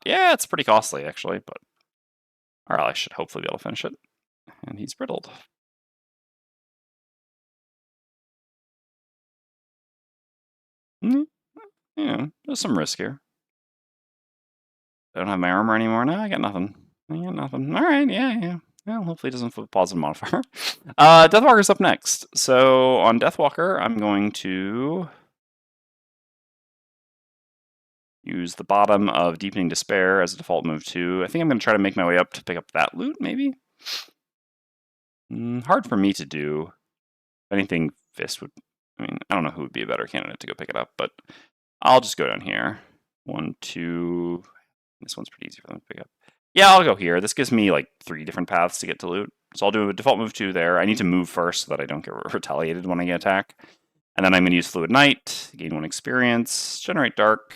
yeah, it's pretty costly actually, but. Or I should hopefully be able to finish it. And he's brittled. There's some risk here. I don't have my armor anymore. No, I got nothing. Alright, yeah. Well, hopefully it doesn't flip positive modifier. Deathwalker's up next. So on Deathwalker, I'm going to use the bottom of Deepening Despair as a default move 2. I think I'm going to try to make my way up to pick up that loot, maybe? Hard for me to do. If anything, Fist would... I mean, I don't know who would be a better candidate to go pick it up, but I'll just go down here. 1, 2... This one's pretty easy for them to pick up. Yeah, I'll go here. This gives me like 3 different paths to get to loot. So I'll do a default move 2 there. I need to move first so that I don't get retaliated when I get attack. And then I'm going to use Fluid Knight, gain 1 experience, generate Dark,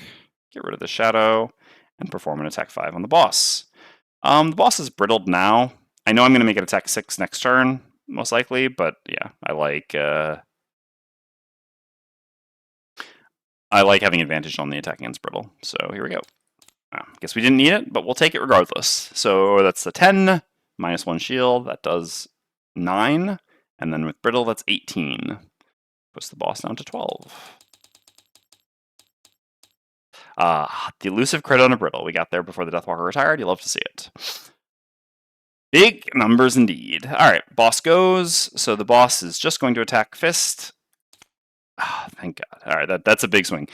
get rid of the Shadow, and perform an attack 5 on the boss. The boss is brittled now. I know I'm going to make it attack 6 next turn, most likely, but yeah, I like having advantage on the attack against brittle. So here we go. I guess we didn't need it, but we'll take it regardless. So that's the 10, -1 shield, that does 9, and then with brittle, that's 18. Puts the boss down to 12. The elusive crit on a brittle. We got there before the Deathwalker retired. You love to see it. Big numbers indeed. All right, boss goes. So the boss is just going to attack Fist. Oh, thank God. All right, that's a big swing.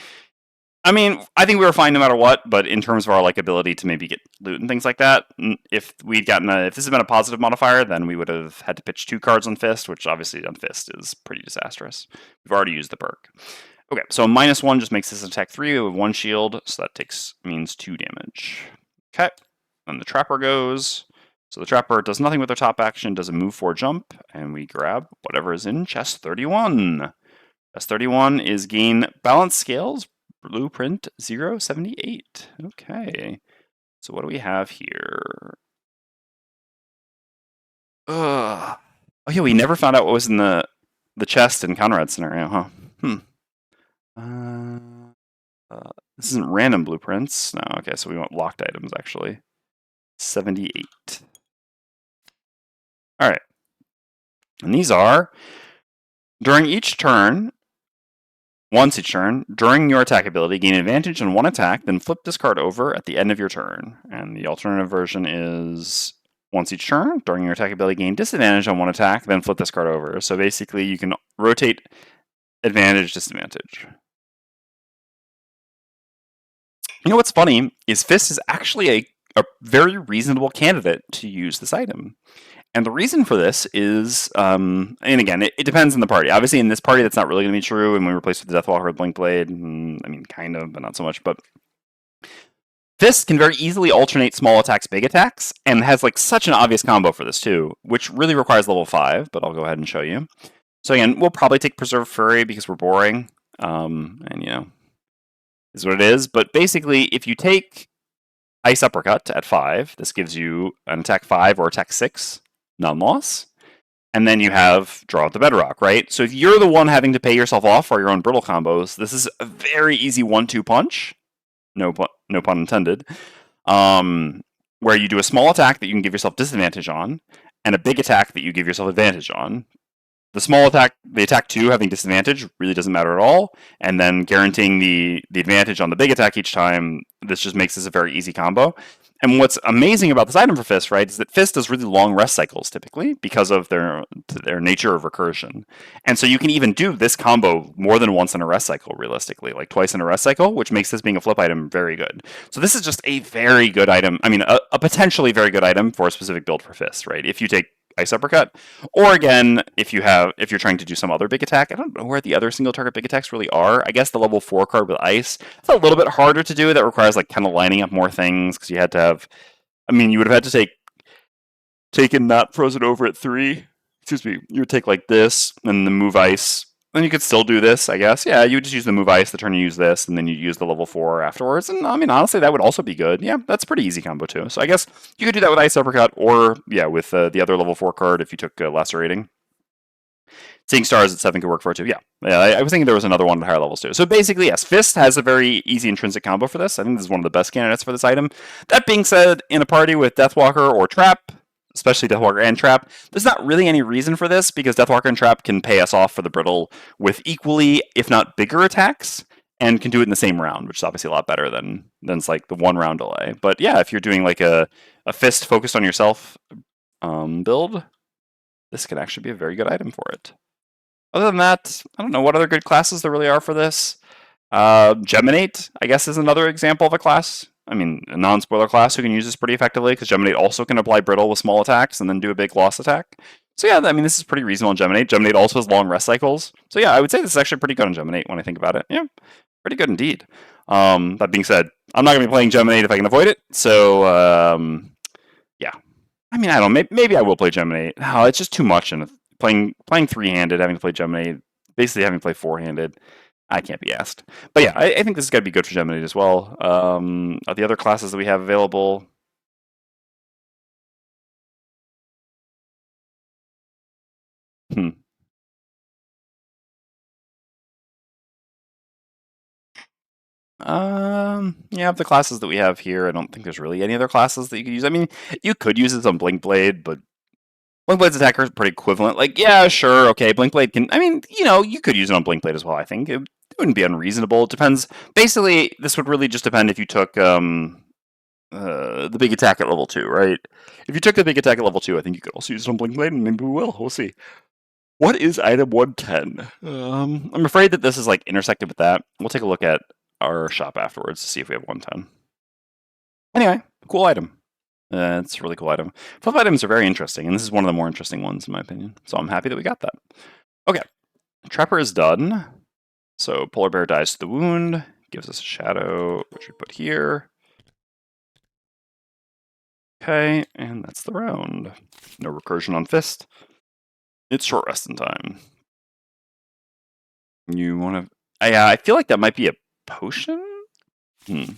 I mean, I think we were fine no matter what, but in terms of our ability to maybe get loot and things like that, if we'd gotten if this had been a positive modifier, then we would have had to pitch 2 cards on Fist, which obviously on Fist is pretty disastrous. We've already used the perk. Okay, so -1 just makes this attack 3 with 1 shield, so that means 2 damage. Okay, then the Trapper goes. So the Trapper does nothing with their top action, does a move 4 jump, and we grab whatever is in chest 31. Chest 31 is gain balance scales. Blueprint 078. Okay. So what do we have here? Oh yeah, we never found out what was in the chest in Conrad's scenario, huh? This isn't random blueprints. No, okay, so we want locked items actually. 78. Alright. And these are during each turn. Once each turn, during your attack ability, gain advantage on 1 attack, then flip this card over at the end of your turn. And the alternative version is once each turn, during your attack ability, gain disadvantage on 1 attack, then flip this card over. So basically, you can rotate advantage, disadvantage. You know what's funny is Fist is actually a very reasonable candidate to use this item. And the reason for this is, and again, it depends on the party. Obviously, in this party, that's not really going to be true, and we replace with the Deathwalker with Blink Blade. I mean, kind of, but not so much. But Fist can very easily alternate small attacks, big attacks, and has such an obvious combo for this too, which really requires level 5, but I'll go ahead and show you. So again, we'll probably take Preserved Fury because we're boring, and is what it is. But basically, if you take Ice Uppercut at 5, this gives you an attack 5 or attack 6. Non-loss, and then you have Draw out the Bedrock, right? So if you're the one having to pay yourself off for your own brittle combos, this is a very easy 1-2 punch, no pun intended, where you do a small attack that you can give yourself disadvantage on, and a big attack that you give yourself advantage on. The small attack, the attack 2 having disadvantage really doesn't matter at all, and then guaranteeing the advantage on the big attack each time, this just makes this a very easy combo. And what's amazing about this item for Fist, right, is that Fist does really long rest cycles typically because of their nature of recursion. And so you can even do this combo more than once in a rest cycle, realistically, like twice in a rest cycle, which makes this being a flip item very good. So this is just a very good item. I mean, a potentially very good item for a specific build for Fist, right? If you take Ice Uppercut, or again, if you're trying to do some other big attack. I don't know where the other single target big attacks really are. I guess the level 4 card with Ice, it's a little bit harder to do. That requires kind of lining up more things, because you had to have, I mean, you would have had to take and not frozen over at 3. Excuse me, you would take this, and then move Ice. Then you could still do this, I guess. Yeah, you would just use the move Ice the turn you use this, and then you use the level 4 afterwards. And I mean, honestly, that would also be good. Yeah, that's a pretty easy combo too. So I guess you could do that with Ice Uppercut, or yeah, with the other level 4 card if you took Lacerating. Seeing Stars at 7 could work for it too. Yeah, I was thinking there was another one at higher levels too. So basically, yes, Fist has a very easy intrinsic combo for this. I think this is one of the best candidates for this item. That being said, in a party with Deathwalker or Trap, especially Deathwalker and Trap, there's not really any reason for this, because Deathwalker and Trap can pay us off for the brittle with equally, if not bigger attacks, and can do it in the same round, which is obviously a lot better than the 1 round delay. But yeah, if you're doing a Fist focused on yourself build, this can actually be a very good item for it. Other than that, I don't know what other good classes there really are for this. Geminate, I guess, is another example of a class. I mean, a non-spoiler class who can use this pretty effectively, because Geminate also can apply brittle with small attacks and then do a big loss attack. So yeah, I mean, this is pretty reasonable in Geminate. Geminate also has long rest cycles. So yeah, I would say this is actually pretty good in Geminate when I think about it. Yeah, pretty good indeed. That being said, I'm not going to be playing Geminate if I can avoid it. So yeah, I mean, I don't know. Maybe I will play Geminate. Oh, it's just too much. And playing three-handed, having to play Geminate, basically having to play four-handed, I can't be asked. But yeah, I think this is going to be good for Geminate as well. Are the other classes that we have available? Hmm. Yeah, of the classes that we have here, I don't think there's really any other classes that you could use. I mean, you could use it on Blink Blade, but Blink Blade's attacker is pretty equivalent. Like, yeah, sure, okay, Blink Blade can. I mean, you could use it on Blink Blade as well. I think it wouldn't be unreasonable. It depends. Basically, this would really just depend if you took the big attack at level 2, right? If you took the big attack at level 2, I think you could also use it on Blink Blade, and maybe we will. We'll see. What is item 110? I'm afraid that this is like intersected with that. We'll take a look at our shop afterwards to see if we have 110. Anyway, cool item. It's a really cool item. Flip items are very interesting, and this is one of the more interesting ones in my opinion. So I'm happy that we got that. Okay, Trapper is done. So Polar Bear dies to the wound, gives us a shadow, which we put here. Okay, and that's the round. No recursion on Fist. It's short resting time. You want to... I feel like that might be a potion? Yeah,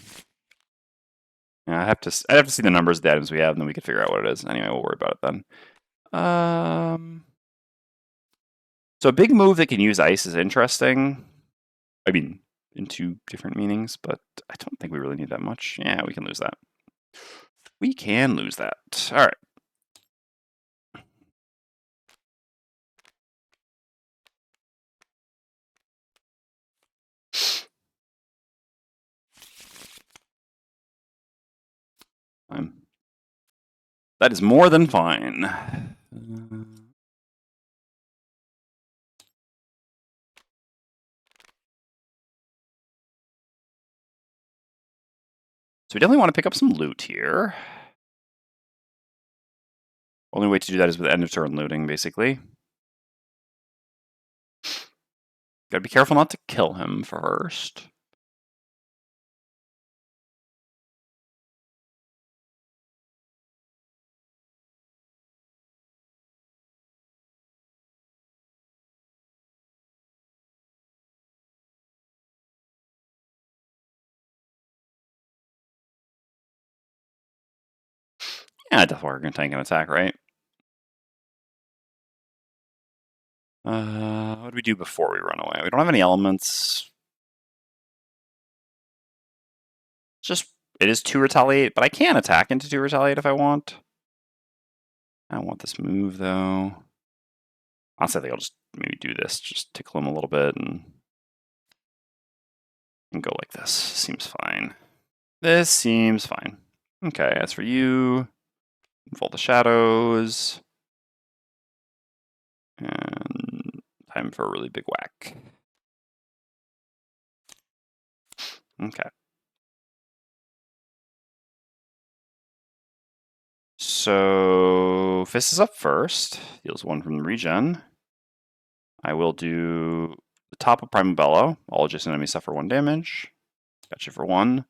I'd have to see the numbers of the items we have, and then we can figure out what it is. Anyway, we'll worry about it then. So a big move that can use ice is interesting. I mean, in two different meanings, but I don't think we really need that much. Yeah, we can lose that. We can lose that. All right. That is more than fine. So we definitely want to pick up some loot here. Only way to do that is with end of turn looting, basically. Gotta be careful not to kill him first. Yeah, Deathwalker can tank an attack, right? What do we do before we run away? We don't have any elements. It is 2 retaliate, but I can attack into 2 retaliate if I want. I don't want this move, though. Honestly, I think I'll just maybe do this, just tickle him a little bit and go like this. Seems fine. This seems fine. Okay, as for you, involve the shadows. And time for a really big whack. Okay. So Fist is up first. Deals 1 from the regen. I will do the top of Primal Bellow. All adjacent enemies suffer 1 damage. Got you for 1.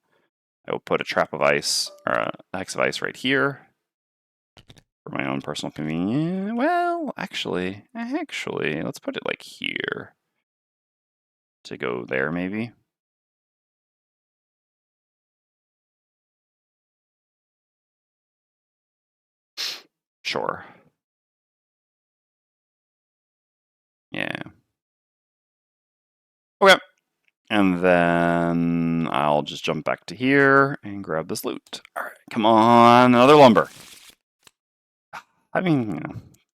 I will put a trap of ice, or a hex of ice right here. For my own personal convenience. Well, actually, let's put it like here. To go there, maybe. Sure. Yeah. Okay. And then I'll just jump back to here and grab this loot. All right, come on, another lumber. I mean,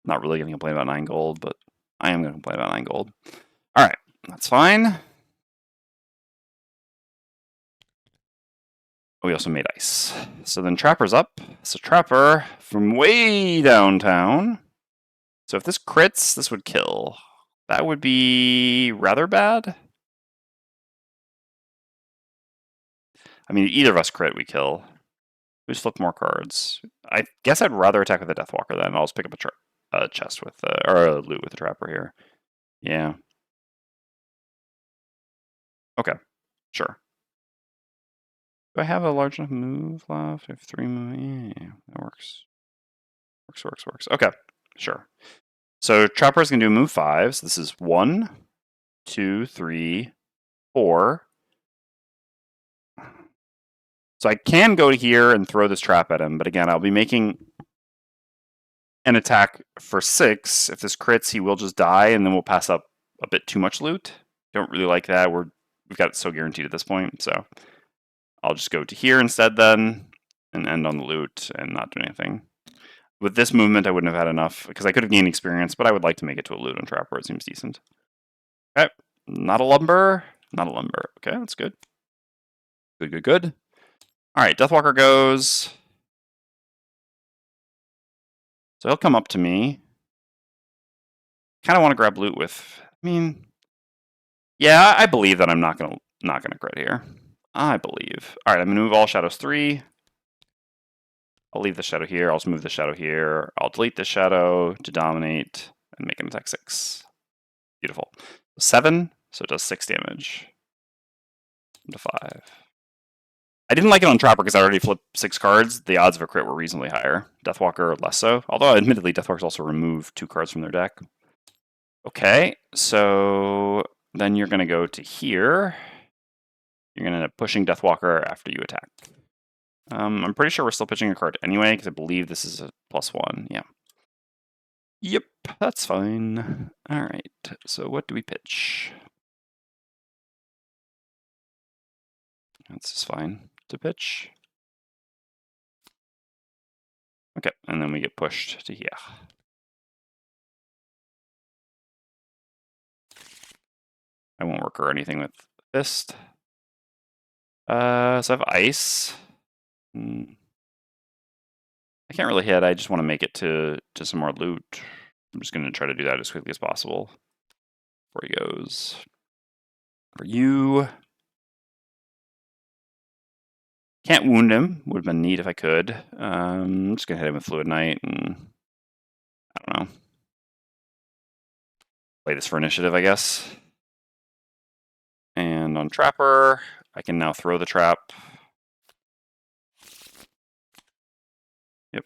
not really going to complain about 9 gold, but I am going to complain about 9 gold. All right, that's fine. We also made ice. So then Trapper's up. So Trapper from way downtown. So if this crits, this would kill. That would be rather bad. I mean, either of us crit, we kill. We just flip more cards. I guess I'd rather attack with a Deathwalker then. I'll just pick up a chest with or a loot with the trapper here. Yeah. Okay. Sure. Do I have a large enough move left? I have 3 move. Yeah, that works. Works. Okay. Sure. So trapper's gonna do move 5. So this is 1, 2, 3, 4. So I can go to here and throw this trap at him, but again, I'll be making an attack for 6. If this crits, he will just die, and then we'll pass up a bit too much loot. Don't really like that. We've got it so guaranteed at this point, so I'll just go to here instead then, and end on the loot and not do anything. With this movement, I wouldn't have had enough, because I could have gained experience, but I would like to make it to a loot on trapper. It seems decent. Okay, not a lumber. Not a lumber. Okay, that's good. Good. All right, Deathwalker goes. So he'll come up to me. Kind of want to grab loot with. I mean, yeah, I believe that I'm not gonna crit here. I believe. All right, I'm gonna move all shadows 3. I'll leave the shadow here. I'll just move the shadow here. I'll delete the shadow to dominate and make an attack 6. Beautiful. 7, so it does 6 damage. To 5. I didn't like it on Trapper because I already flipped 6 cards. The odds of a crit were reasonably higher. Deathwalker less so. Although, admittedly, Deathwalkers also remove 2 cards from their deck. Okay, so then you're going to go to here. You're going to end up pushing Deathwalker after you attack. I'm pretty sure we're still pitching a card anyway, because I believe this is a +1. Yeah. Yep, that's fine. All right, so what do we pitch? That's just fine to pitch. Okay, and then we get pushed to here. I won't recur anything with Fist. So I have Ice. I can't really hit. I just want to make it to some more loot. I'm just going to try to do that as quickly as possible. Before he goes. For you. Can't wound him. Would have been neat if I could. I'm just going to hit him with Fluid Knight and I don't know. Play this for initiative, I guess. And on Trapper, I can now throw the trap. Yep.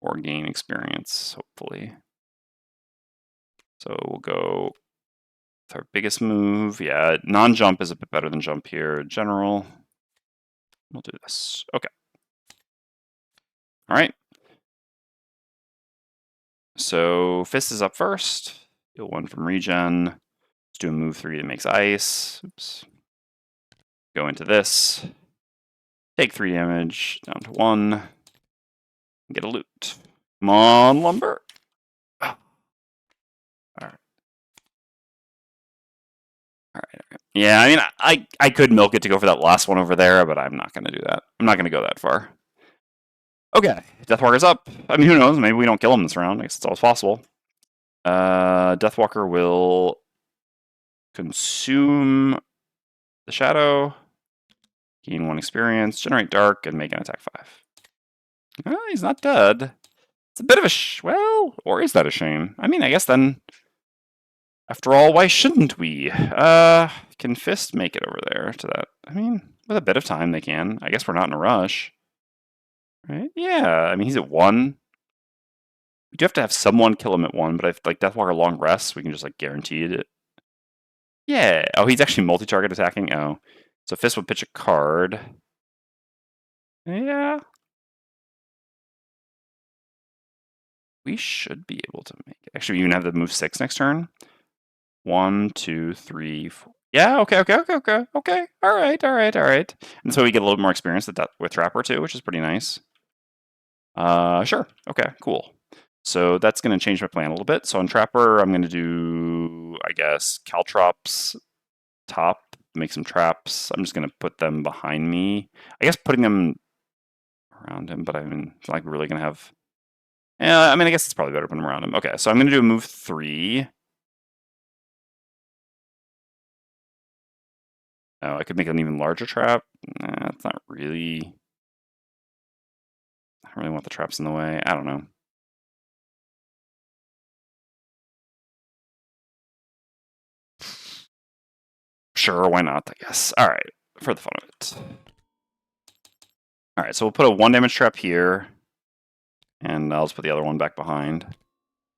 Or gain experience, hopefully. So we'll go with our biggest move. Yeah, non-jump is a bit better than jump here. General. We'll do this. Okay. All right. So Fist is up first. Heal 1 from regen. Let's do a move 3 that makes ice. Oops. Go into this. Take 3 damage down to 1. Get a loot. Come on, lumber. Oh. All right. Yeah, I mean, I could milk it to go for that last one over there, but I'm not going to do that. I'm not going to go that far. Okay, Deathwalker's up. I mean, who knows? Maybe we don't kill him this round. I guess it's always possible. Deathwalker will consume the shadow, gain 1 experience, generate dark, and make an attack 5. Well, he's not dead. It's a bit of a well, or is that a shame? I mean, I guess then, after all, why shouldn't we? Can Fist make it over there to that? I mean, with a bit of time, they can. I guess we're not in a rush. Right? Yeah, I mean, he's at 1. We do have to have someone kill him at 1, but if, like, Deathwalker long rests, we can just, like, guarantee it. Yeah. Oh, he's actually multi-target attacking? Oh. So Fist would pitch a card. Yeah. We should be able to make it. Actually, we even have the move 6 next turn. 1, 2, 3, 4. Yeah, okay. All right. And so we get a little bit more experience with Trapper too, which is pretty nice. Sure. Okay, cool. So that's going to change my plan a little bit. So on Trapper, I'm going to do, I guess, Caltrops top, make some traps. I'm just going to put them behind me. I guess putting them around him, but I mean, it's not like we're really going to have... Yeah, I mean, I guess it's probably better to put them around him. Okay, so I'm going to do a move 3. Oh, I could make an even larger trap. Nah, it's not really. I don't really want the traps in the way. I don't know. Sure, why not, I guess. All right, for the fun of it. All right, so we'll put a 1 damage trap here, and I'll just put the other one back behind.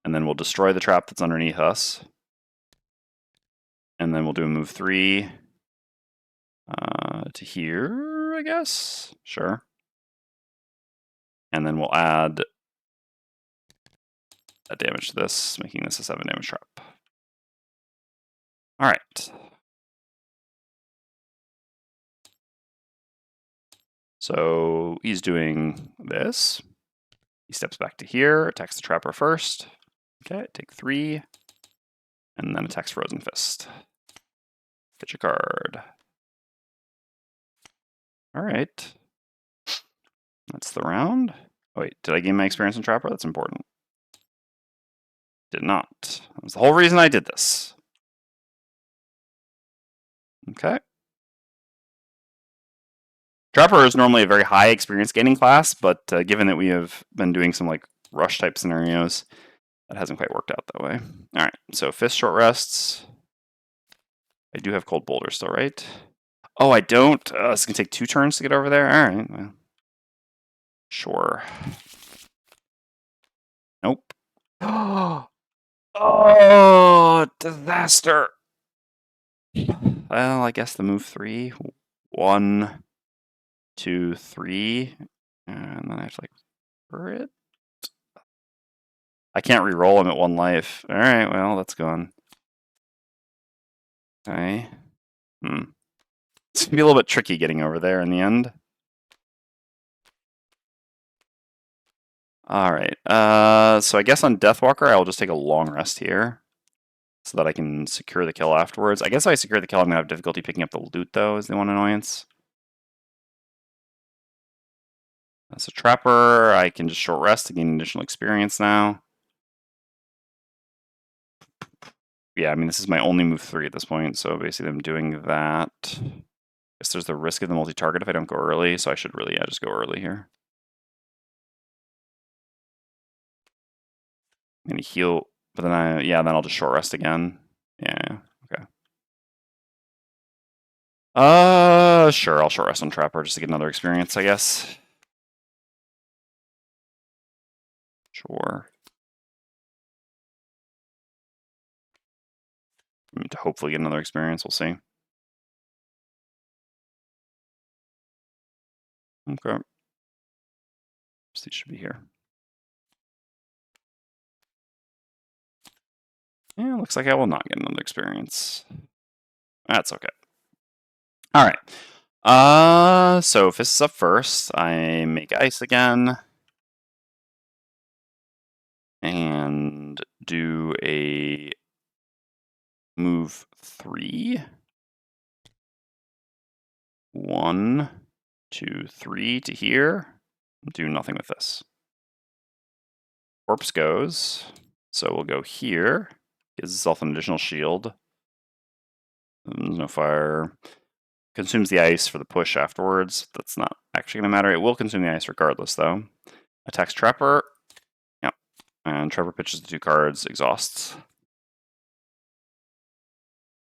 And then we'll destroy the trap that's underneath us. And then we'll do a move 3 to here, I guess. Sure. And then we'll add that damage to this, making this a 7 damage trap. All right. So he's doing this. He steps back to here, attacks the trapper first. Okay, take 3. And then attacks Frozen Fist. Get your card. All right. That's the round. Oh, wait, did I gain my experience in Trapper? That's important. Did not. That was the whole reason I did this. Okay. Trapper is normally a very high experience gaining class, but given that we have been doing some like rush type scenarios, that hasn't quite worked out that way. All right, so Fist short rests. I do have Cold Boulder still, right? Oh, I don't. It's gonna take 2 turns to get over there. All right. Well, sure. Nope. Oh, disaster. Well, I guess the move 3. 1, 2, 3. And then I have to like for it. I can't re-roll him at 1 life. Alright, well, that's gone. Okay. It's gonna be a little bit tricky getting over there in the end. Alright, so I guess on Deathwalker I will just take a long rest here, so that I can secure the kill afterwards. I guess if I secure the kill I'm gonna have difficulty picking up the loot though, is the one annoyance. As a Trapper, I can just short rest to gain additional experience now. Yeah, I mean this is my only move 3 at this point, so basically I'm doing that. I guess there's the risk of the multi-target if I don't go early, so I should really just go early here. I'm gonna heal, but then then I'll just short rest again. Yeah, okay. Sure, I'll short rest on Trapper just to get another experience, I guess. Sure. To hopefully get another experience, we'll see. Okay. So these should be here. Yeah, looks like I will not get another experience. That's okay. All right. So Fist is up first. I make ice again. And do a move 3. 1, 2, 3 to here. Do nothing with this. Corpse goes. So we'll go here. Gives itself an additional shield. There's no fire. Consumes the ice for the push afterwards. That's not actually going to matter. It will consume the ice regardless, though. Attacks Trapper. Yep. And Trapper pitches the 2 cards. Exhausts.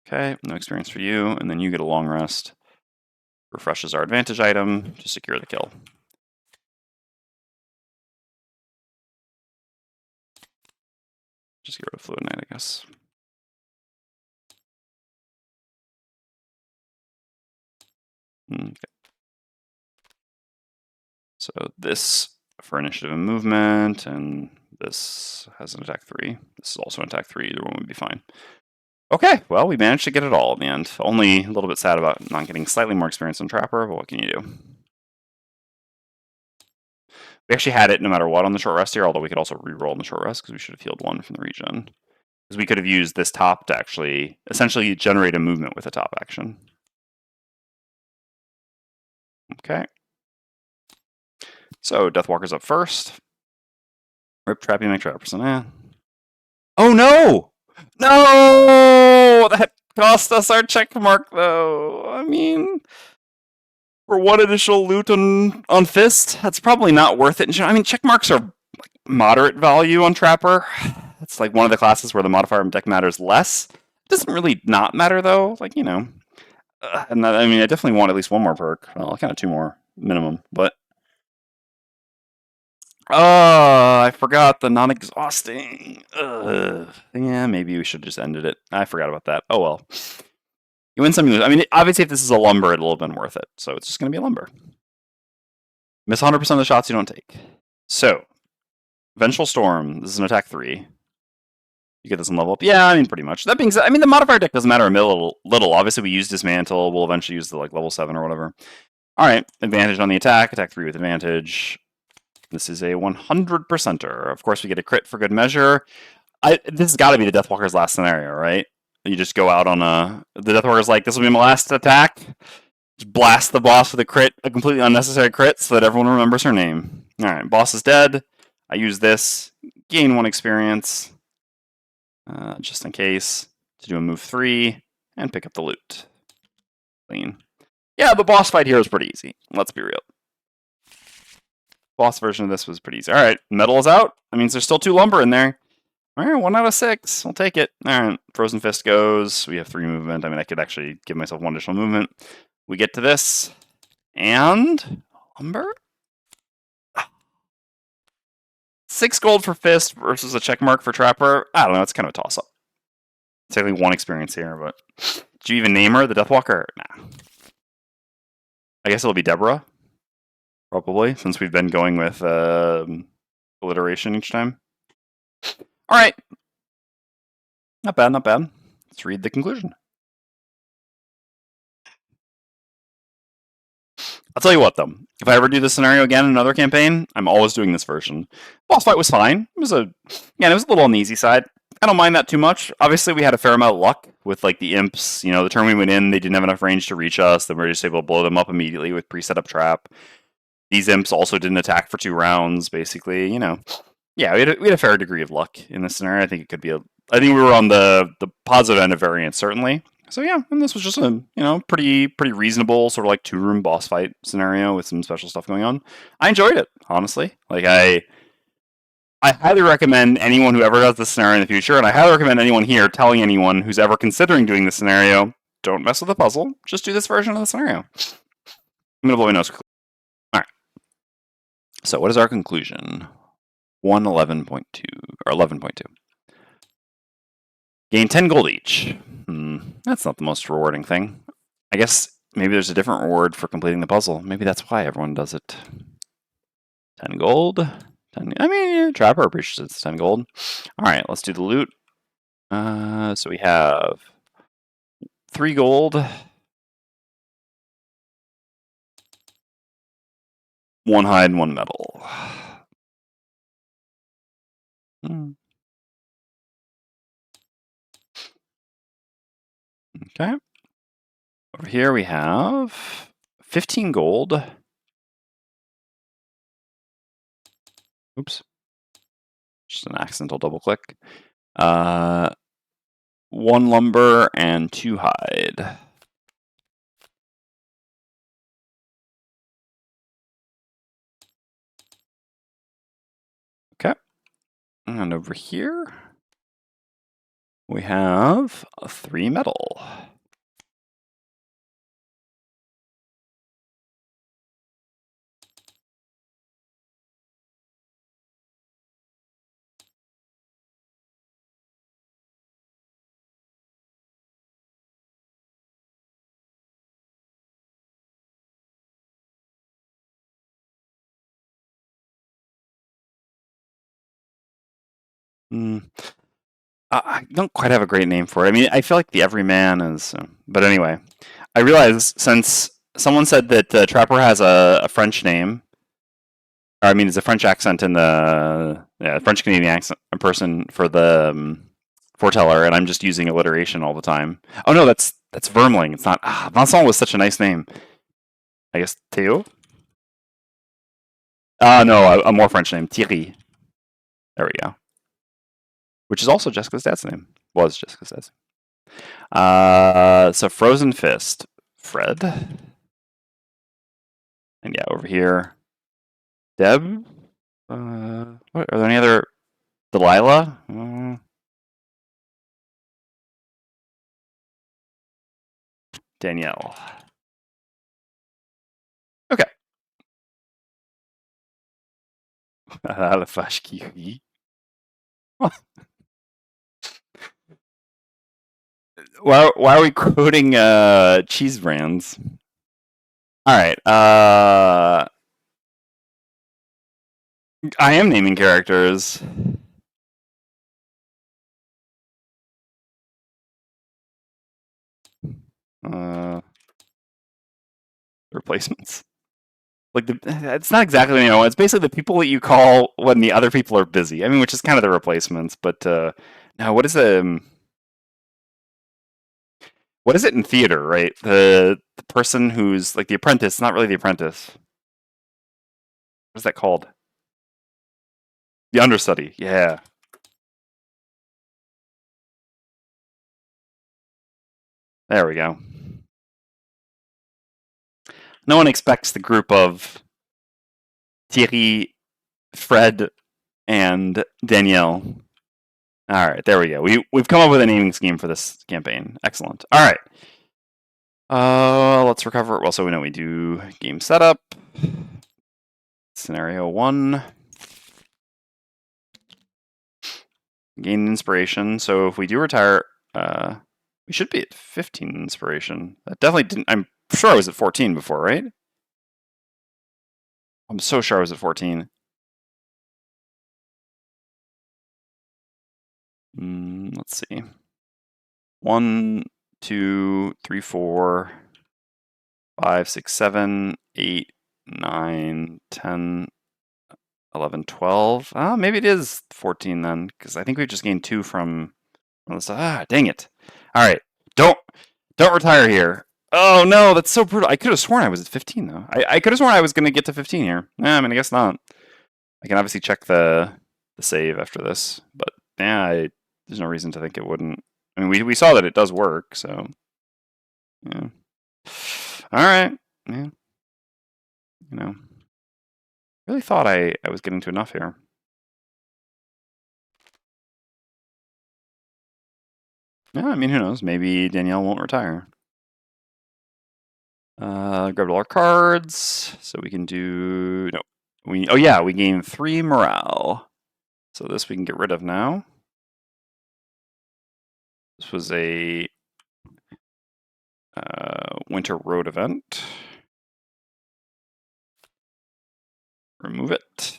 Okay, no experience for you. And then you get a long rest. Refreshes our advantage item to secure the kill. Just get rid of Fluid Knight, I guess. Okay. So this for initiative and movement, and this has an attack 3. This is also an attack 3. Either one would be fine. Okay, well, we managed to get it all in the end. Only a little bit sad about not getting slightly more experience on Trapper, but what can you do? We actually had it no matter what on the short rest here, although we could also re-roll in the short rest because we should have healed 1 from the regen. Because we could have used this top to actually essentially generate a movement with a top action. Okay. So Deathwalker's up first. Rip Trappy McTrapperson. Oh no! No! That cost us our check mark, though. I mean, for one additional loot on Fist, that's probably not worth it. I mean, check marks are like moderate value on Trapper. It's like one of the classes where the modifier on deck matters less. It doesn't really not matter, though. Like, you know. And I mean, I definitely want at least one more perk. Well, kind of two more minimum, but. Oh, I forgot the non-exhausting. Yeah, maybe we should just ended it. I forgot about that. Oh well. You win some, you lose. I mean, obviously, if this is a lumber, it'll have been worth it. So it's just going to be a lumber. Miss 100% of the shots you don't take. So, Vengeful Storm. This is an attack 3. You get this in level up. Yeah, I mean, pretty much. That being said, I mean, the modifier deck doesn't matter a little. Obviously, we use Dismantle. We'll eventually use the like level 7 or whatever. All right, advantage on the attack. Attack 3 with advantage. This is a 100%er. Of course, we get a crit for good measure. This has got to be the Deathwalker's last scenario, right? You just go out on the Deathwalker's like, this will be my last attack. Just blast the boss with a crit, a completely unnecessary crit, so that everyone remembers her name. All right, boss is dead. I use this, gain 1 experience, just in case, to do a move 3, and pick up the loot. Clean. Yeah, the boss fight here is pretty easy. Let's be real. Boss version of this was pretty easy. All right, metal is out. That means there's still 2 lumber in there. All right, 1 out of 6. I'll take it. All right, Frozen Fist goes. We have 3 movement. I mean, I could actually give myself 1 additional movement. We get to this. And lumber? 6 gold for Fist versus a check mark for Trapper. I don't know. It's kind of a toss-up. It's only 1 experience here, but... Did you even name her? The Deathwalker? Nah. I guess it'll be Deborah. Probably, since we've been going with alliteration each time. All right. Not bad, not bad. Let's read the conclusion. I'll tell you what, though. If I ever do this scenario again in another campaign, I'm always doing this version. Boss fight was fine. It was a little on the easy side. I don't mind that too much. Obviously, we had a fair amount of luck with like the imps. You know, the turn we went in, they didn't have enough range to reach us. Then we were just able to blow them up immediately with pre-set up trap. These imps also didn't attack for 2 rounds, basically. You know, yeah, we had a fair degree of luck in this scenario. I think it could be I think we were on the positive end of variance, certainly. So yeah, and this was just a pretty reasonable sort of like 2-room boss fight scenario with some special stuff going on. I enjoyed it, honestly. Like I highly recommend anyone who ever does this scenario in the future, and I highly recommend anyone here telling anyone who's ever considering doing this scenario, don't mess with the puzzle. Just do this version of the scenario. I'm gonna blow my nose. All right. So what is our conclusion? 111.2 or 11.2. Gain 10 gold each. That's not the most rewarding thing. I guess maybe there's a different reward for completing the puzzle. Maybe that's why everyone does it. 10 gold. 10, I mean, yeah, Trapper appreciates 10 gold. All right, let's do the loot. So we have 3 gold. 1 hide and 1 metal. Okay. Over here we have 15 gold. Oops. Just an accidental double click. 1 lumber and 2 hide. Okay. And over here we have 3 metal. I don't quite have a great name for it. I mean, I feel like the Everyman is... but anyway, I realize since someone said that Trapper has a French name, or I mean, it's a French accent in the... Yeah, French-Canadian accent person for the foreteller, and I'm just using alliteration all the time. Oh no, that's Vermling. It's not... Vincent was such a nice name. I guess Theo? No, a more French name. Thierry. There we go. Which is also Jessica's dad's name. Was Jessica's dad's name. So Frozen Fist, Fred, and yeah, over here, Deb. What are there any other Delilah? Danielle. Okay. The Fashki. Why are we quoting cheese brands? All right. I am naming characters. Replacements. Like it's not exactly it's basically the people that you call when the other people are busy. I mean, which is kind of the replacements. But now, what is it in theater? Right, the person who's like the apprentice, not really the apprentice. What's that called? The understudy. Yeah. There we go. No one expects the group of Thierry, Fred, and Danielle. All right, there we go. We've come up with a naming scheme for this campaign. Excellent. All right. Let's recover. Well, so we know we do game setup. Scenario 1. Gain inspiration. So if we do retire, we should be at 15 inspiration. That definitely didn't. I'm sure I was at 14 before, right? I'm so sure I was at 14. Let's see. 1, 2, 3, 4, 5, 6, 7, 8, 9, 10, 11, 12. Maybe it is 14 then, because I think we just gained 2 from this. Dang it. All right. Don't retire here. Oh no, that's so brutal. I could have sworn I was at 15 though. I could have sworn I was going to get to 15 here. I mean, I guess not. I can obviously check the save after this, but yeah, there's no reason to think it wouldn't. I mean, we saw that it does work, so yeah. All right, yeah. Really thought I was getting to enough here. Yeah, I mean, who knows? Maybe Danielle won't retire. Grabbed all our cards, so we can do no. We gain 3 morale. So this we can get rid of now. This was a winter road event. Remove it.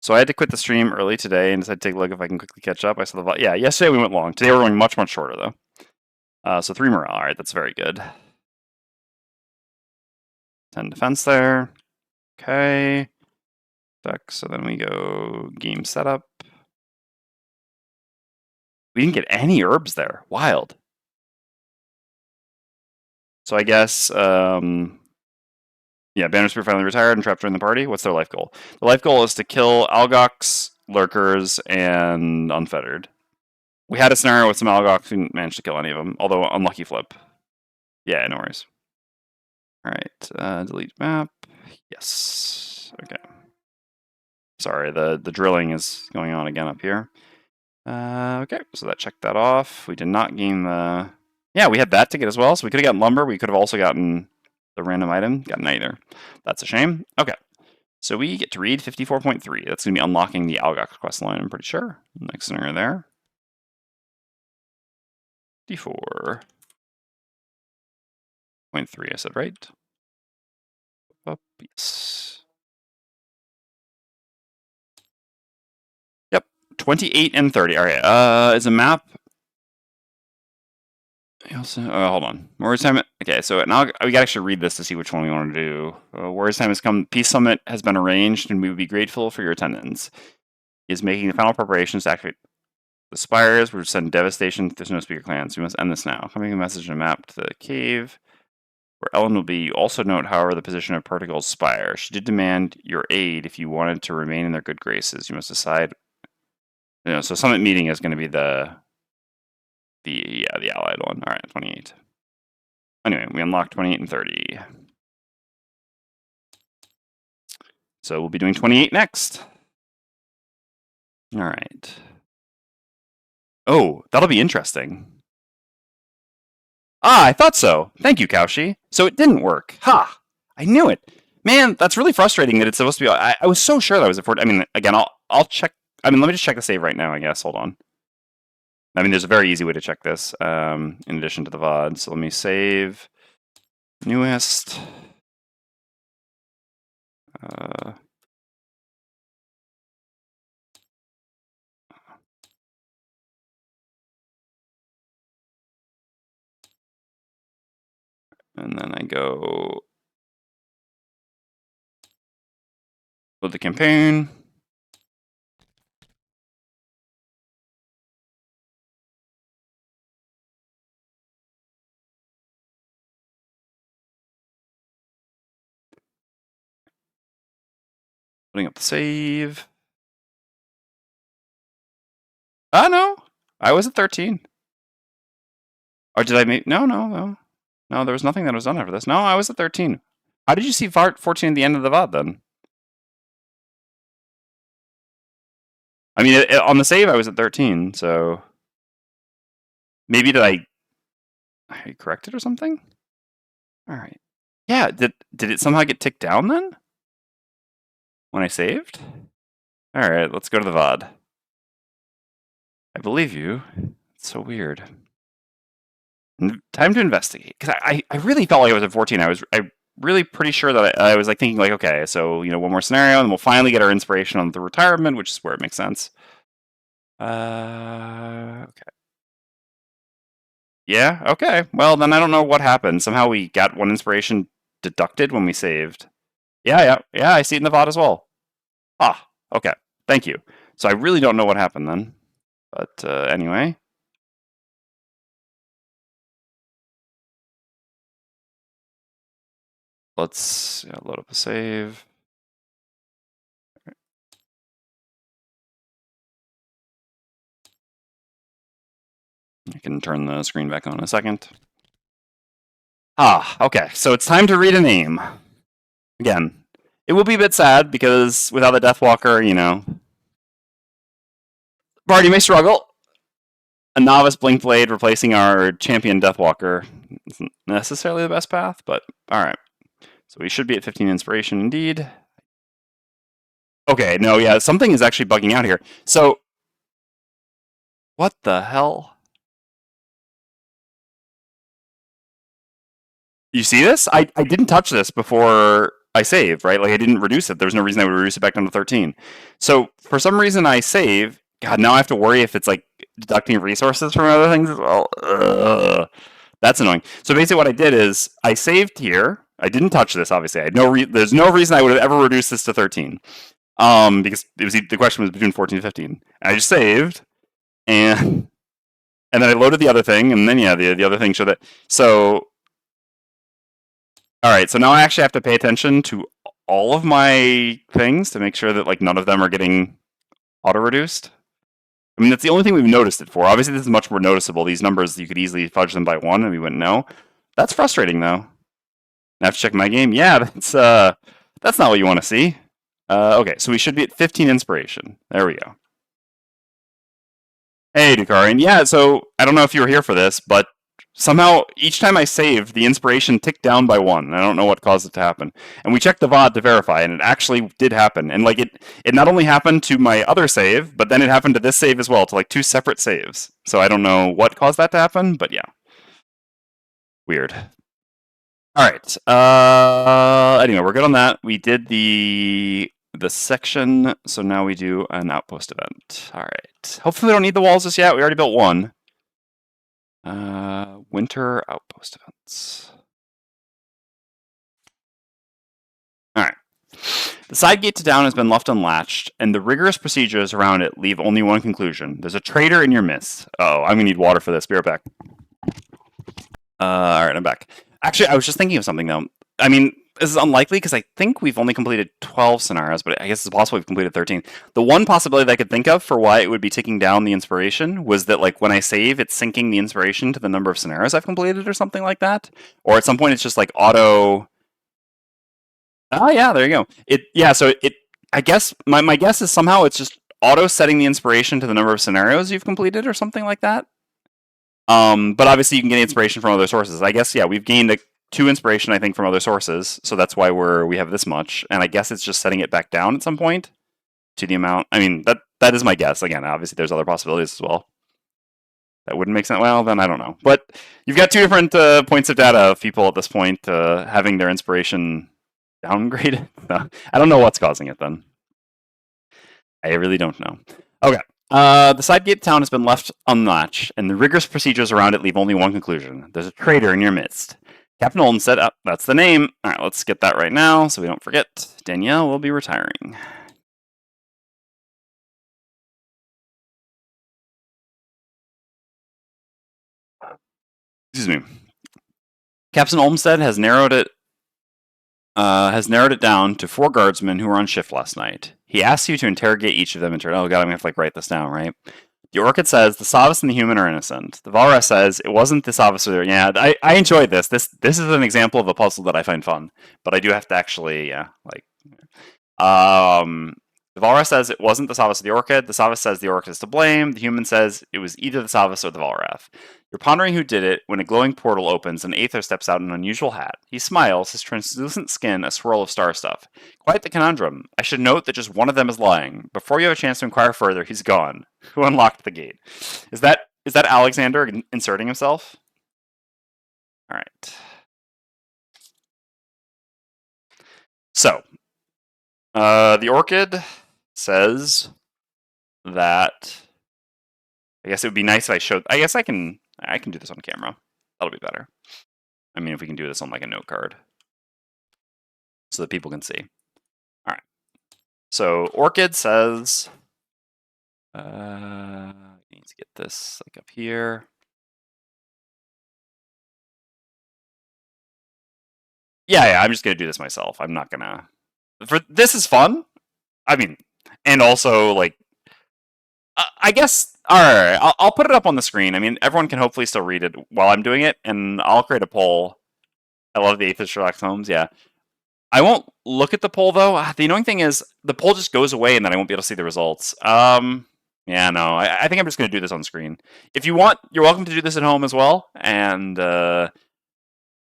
So I had to quit the stream early today and decided to take a look if I can quickly catch up. I saw the yesterday we went long. Today we're going much shorter though. So 3 morale. All right, that's very good. 10 defense there. Okay. So then we go game setup. We didn't get any herbs there. Wild. So I guess, Banner Spear finally retired and trapped during the party. What's their life goal? The life goal is to kill Algox, Lurkers, and Unfettered. We had a scenario with some Algox. We didn't manage to kill any of them, although unlucky flip. Yeah, no worries. All right, delete map. Yes. Okay. Sorry, the drilling is going on again up here. Okay, so that checked that off. We did not gain the... Yeah, we had that ticket as well, so we could have gotten lumber. We could have also gotten the random item. Got neither. That's a shame. Okay, so we get to read 54.3. That's going to be unlocking the Algox quest line, I'm pretty sure. Next scenario there. 54.3, I said right? Up, yes. Yep, 28 and 30. All right, is a map... hold on. Warriors Time. Okay, so now we gotta actually read this to see which one we want to do. Warriors Time has come. Peace Summit has been arranged, and we would be grateful for your attendance. He is making the final preparations to activate the spires. We're sending devastation to the Snow Speaker clans. We must end this now. Coming a message and a map to the cave where Ellen will be. Also note, however, the position of Particle Spire. She did demand your aid if you wanted to remain in their good graces. You must decide So Summit Meeting is going to be the allied one. All right, 28. Anyway, we unlocked 28 and 30. So we'll be doing 28 next. All right. Oh, that'll be interesting. Ah, I thought so. Thank you, Kaushi. So it didn't work. Ha! I knew it. Man, that's really frustrating that it's supposed to be. I was so sure that was a 40. I mean, again, I'll check. I mean, let me just check the save right now, I guess. Hold on. I mean, there's a very easy way to check this, in addition to the VOD. So let me save. Newest. And then I go load the campaign. Putting up the save. Ah, no. I was at 13. Or did I make... No, there was nothing that was done after this. No, I was at 13. How did you see 14 at the end of the VOD, then? I mean, on the save, I was at 13, so... Maybe did I correct it or something? All right. Yeah, did it somehow get ticked down, then? When I saved? All right, let's go to the VOD. I believe you. It's so weird. Time to investigate. Because I really felt like I was at 14. I really pretty sure that I was like thinking like, okay, so one more scenario, and we'll finally get our inspiration on the retirement, which is where it makes sense. Okay. Yeah. Okay. Well, then I don't know what happened. Somehow we got one inspiration deducted when we saved. Yeah. I see it in the VOD as well. Ah. Okay. Thank you. So I really don't know what happened then. But anyway. Let's load up a save. I can turn the screen back on in a second. Ah, okay. So it's time to read a name. Again, it will be a bit sad because without a Deathwalker, Party may struggle. A novice Blinkblade replacing our champion Deathwalker isn't necessarily the best path, but alright. So we should be at 15 inspiration indeed. Okay, no, yeah, something is actually bugging out here. So, what the hell? You see this? I didn't touch this before I saved, right? Like, I didn't reduce it. There's no reason I would reduce it back down to 13. So, for some reason, I save. God, now I have to worry if it's, like, deducting resources from other things as well. Ugh. That's annoying. So, basically, what I did is I saved here. I didn't touch this, obviously. I had there's no reason I would have ever reduced this to 13. Because the question was between 14 and 15. And I just saved, and then I loaded the other thing, and then, yeah, the other thing showed that. So... Alright, so now I actually have to pay attention to all of my things to make sure that like none of them are getting auto-reduced. I mean, that's the only thing we've noticed it for. Obviously, this is much more noticeable. These numbers, you could easily fudge them by 1 and we wouldn't know. That's frustrating, though. I have to check my game. Yeah, that's not what you want to see. Okay, so we should be at 15 inspiration. There we go. Hey, Dukarian. Yeah, so I don't know if you were here for this, but somehow, each time I saved, the inspiration ticked down by 1. I don't know what caused it to happen. And we checked the VOD to verify, and it actually did happen. And like it not only happened to my other save, but then it happened to this save as well, to like 2 separate saves. So I don't know what caused that to happen, but yeah. Weird. Alright. Anyway, we're good on that. We did the section, so now we do an outpost event. Alright. Hopefully we don't need the walls just yet. We already built one. Winter outpost events. Alright. The side gate to down has been left unlatched, and the rigorous procedures around it leave only one conclusion. There's a traitor in your midst. Oh, I'm gonna need water for this. Be right back. Alright, I'm back. Actually, I was just thinking of something, though. I mean, this is unlikely because I think we've only completed 12 scenarios, but I guess it's possible we've completed 13. The one possibility that I could think of for why it would be ticking down the inspiration was that, like, when I save, it's syncing the inspiration to the number of scenarios I've completed or something like that. Or at some point, it's just like auto. Oh yeah, there you go. So I guess my guess is somehow it's just auto setting the inspiration to the number of scenarios you've completed or something like that. But obviously you can get inspiration from other sources. I guess yeah, we've gained two inspiration I think from other sources, so that's why we have this much. And I guess it's just setting it back down at some point to the amount. I mean that is my guess. Again, obviously there's other possibilities as well. That wouldn't make sense. Well, then I don't know. But you've got two different points of data of people at this point having their inspiration downgraded. I don't know what's causing it then. I really don't know. Okay. The side gate town has been left unlatched, and the rigorous procedures around it leave only one conclusion. There's a traitor in your midst. Captain Olden said, that's the name. All right, let's get that right now so we don't forget. Danielle will be retiring. Excuse me. Captain Olmsted has narrowed it down to 4 guardsmen who were on shift last night. He asks you to interrogate each of them in turn. Oh god, I'm gonna have to write this down, right? The Orchid says the Savas and the human are innocent. The Valras says it wasn't the Savas or yeah. I enjoyed this. This is an example of a puzzle that I find fun, but I do have to actually the Valras says it wasn't the Savas or the Orchid. The Savas says the Orchid is to blame. The human says it was either the Savas or the Valrath. You're pondering who did it when a glowing portal opens and Aether steps out in an unusual hat. He smiles, his translucent skin a swirl of star stuff. Quite the conundrum. I should note that just one of them is lying. Before you have a chance to inquire further, he's gone. Who unlocked the gate? Is that Alexander inserting himself? All right. So, the Orchid says that I guess it would be nice if I showed. I guess I can do this on camera. That'll be better. I mean, if we can do this on like a note card so that people can see. All right. So Orchid says, I need to get this like up here. Yeah, I'm just gonna do this myself. I'm not gonna. This is fun. I mean, and also like, I guess. All right, I'll put it up on the screen. I mean, everyone can hopefully still read it while I'm doing it, and I'll create a poll. I love the 8th of Sherlock Holmes. Yeah, I won't look at the poll though. The annoying thing is the poll just goes away, and then I won't be able to see the results. Yeah, no, I think I'm just going to do this on screen. If you want, you're welcome to do this at home as well, and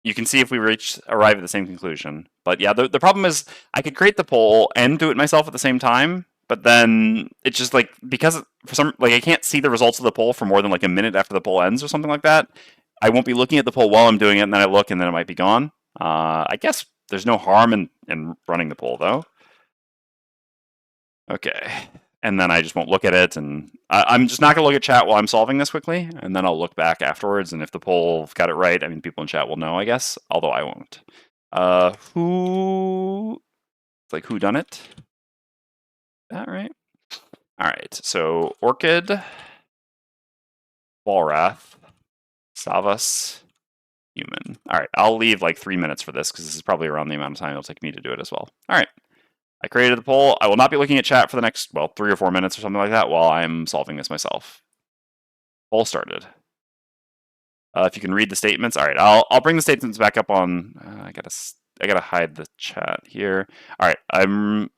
you can see if we arrive at the same conclusion. But yeah, the problem is I could create the poll and do it myself at the same time, but then it's just like because for some I can't see the results of the poll for more than like a minute after the poll ends or something like that. I won't be looking at the poll while I'm doing it, and then I look, and then it might be gone. I guess there's no harm in running the poll though. Okay. And then I just won't look at it, and I'm just not going to look at chat while I'm solving this quickly, and then I'll look back afterwards, and if the poll got it right, I mean, people in chat will know, I guess, although I won't. Who done it? That right? All right, so Orchid, Walrath, Savas, human. All right, I'll leave like 3 minutes for this, because this is probably around the amount of time it'll take me to do it as well. All right. I created the poll. I will not be looking at chat for the next, 3 or 4 minutes or something like that while I'm solving this myself. Poll started. If you can read the statements. All right, I'll bring the statements back up on. I gotta hide the chat here. All right, dang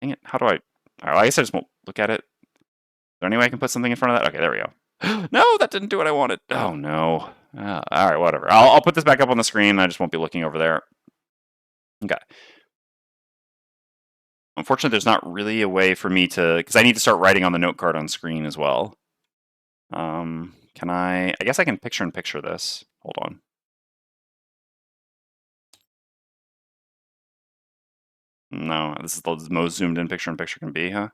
it. How do I? All right, I guess I just won't look at it. Is there any way I can put something in front of that? Okay, there we go. No, that didn't do what I wanted. Oh no. All right, whatever. I'll put this back up on the screen. I just won't be looking over there. Okay. Unfortunately, there's not really a way for me to, because I need to start writing on the note card on screen as well. Can I guess I can picture-in-picture this. Hold on. No, this is the most zoomed in picture-in-picture can be, huh?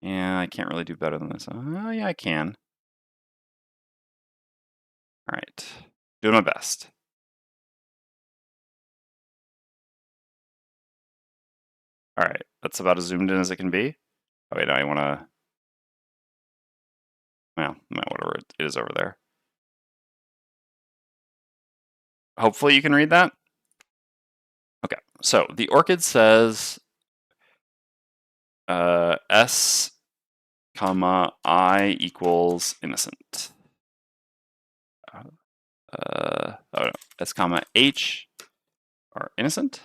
Yeah, I can't really do better than this. Oh, yeah, I can. All right. Doing my best. All right, that's about as zoomed in as it can be. Oh, wait, no, I want to Well, whatever it is over there. Hopefully you can read that. Okay, so the orchid says S, comma, I equals innocent. Oh no, S, comma, H are innocent.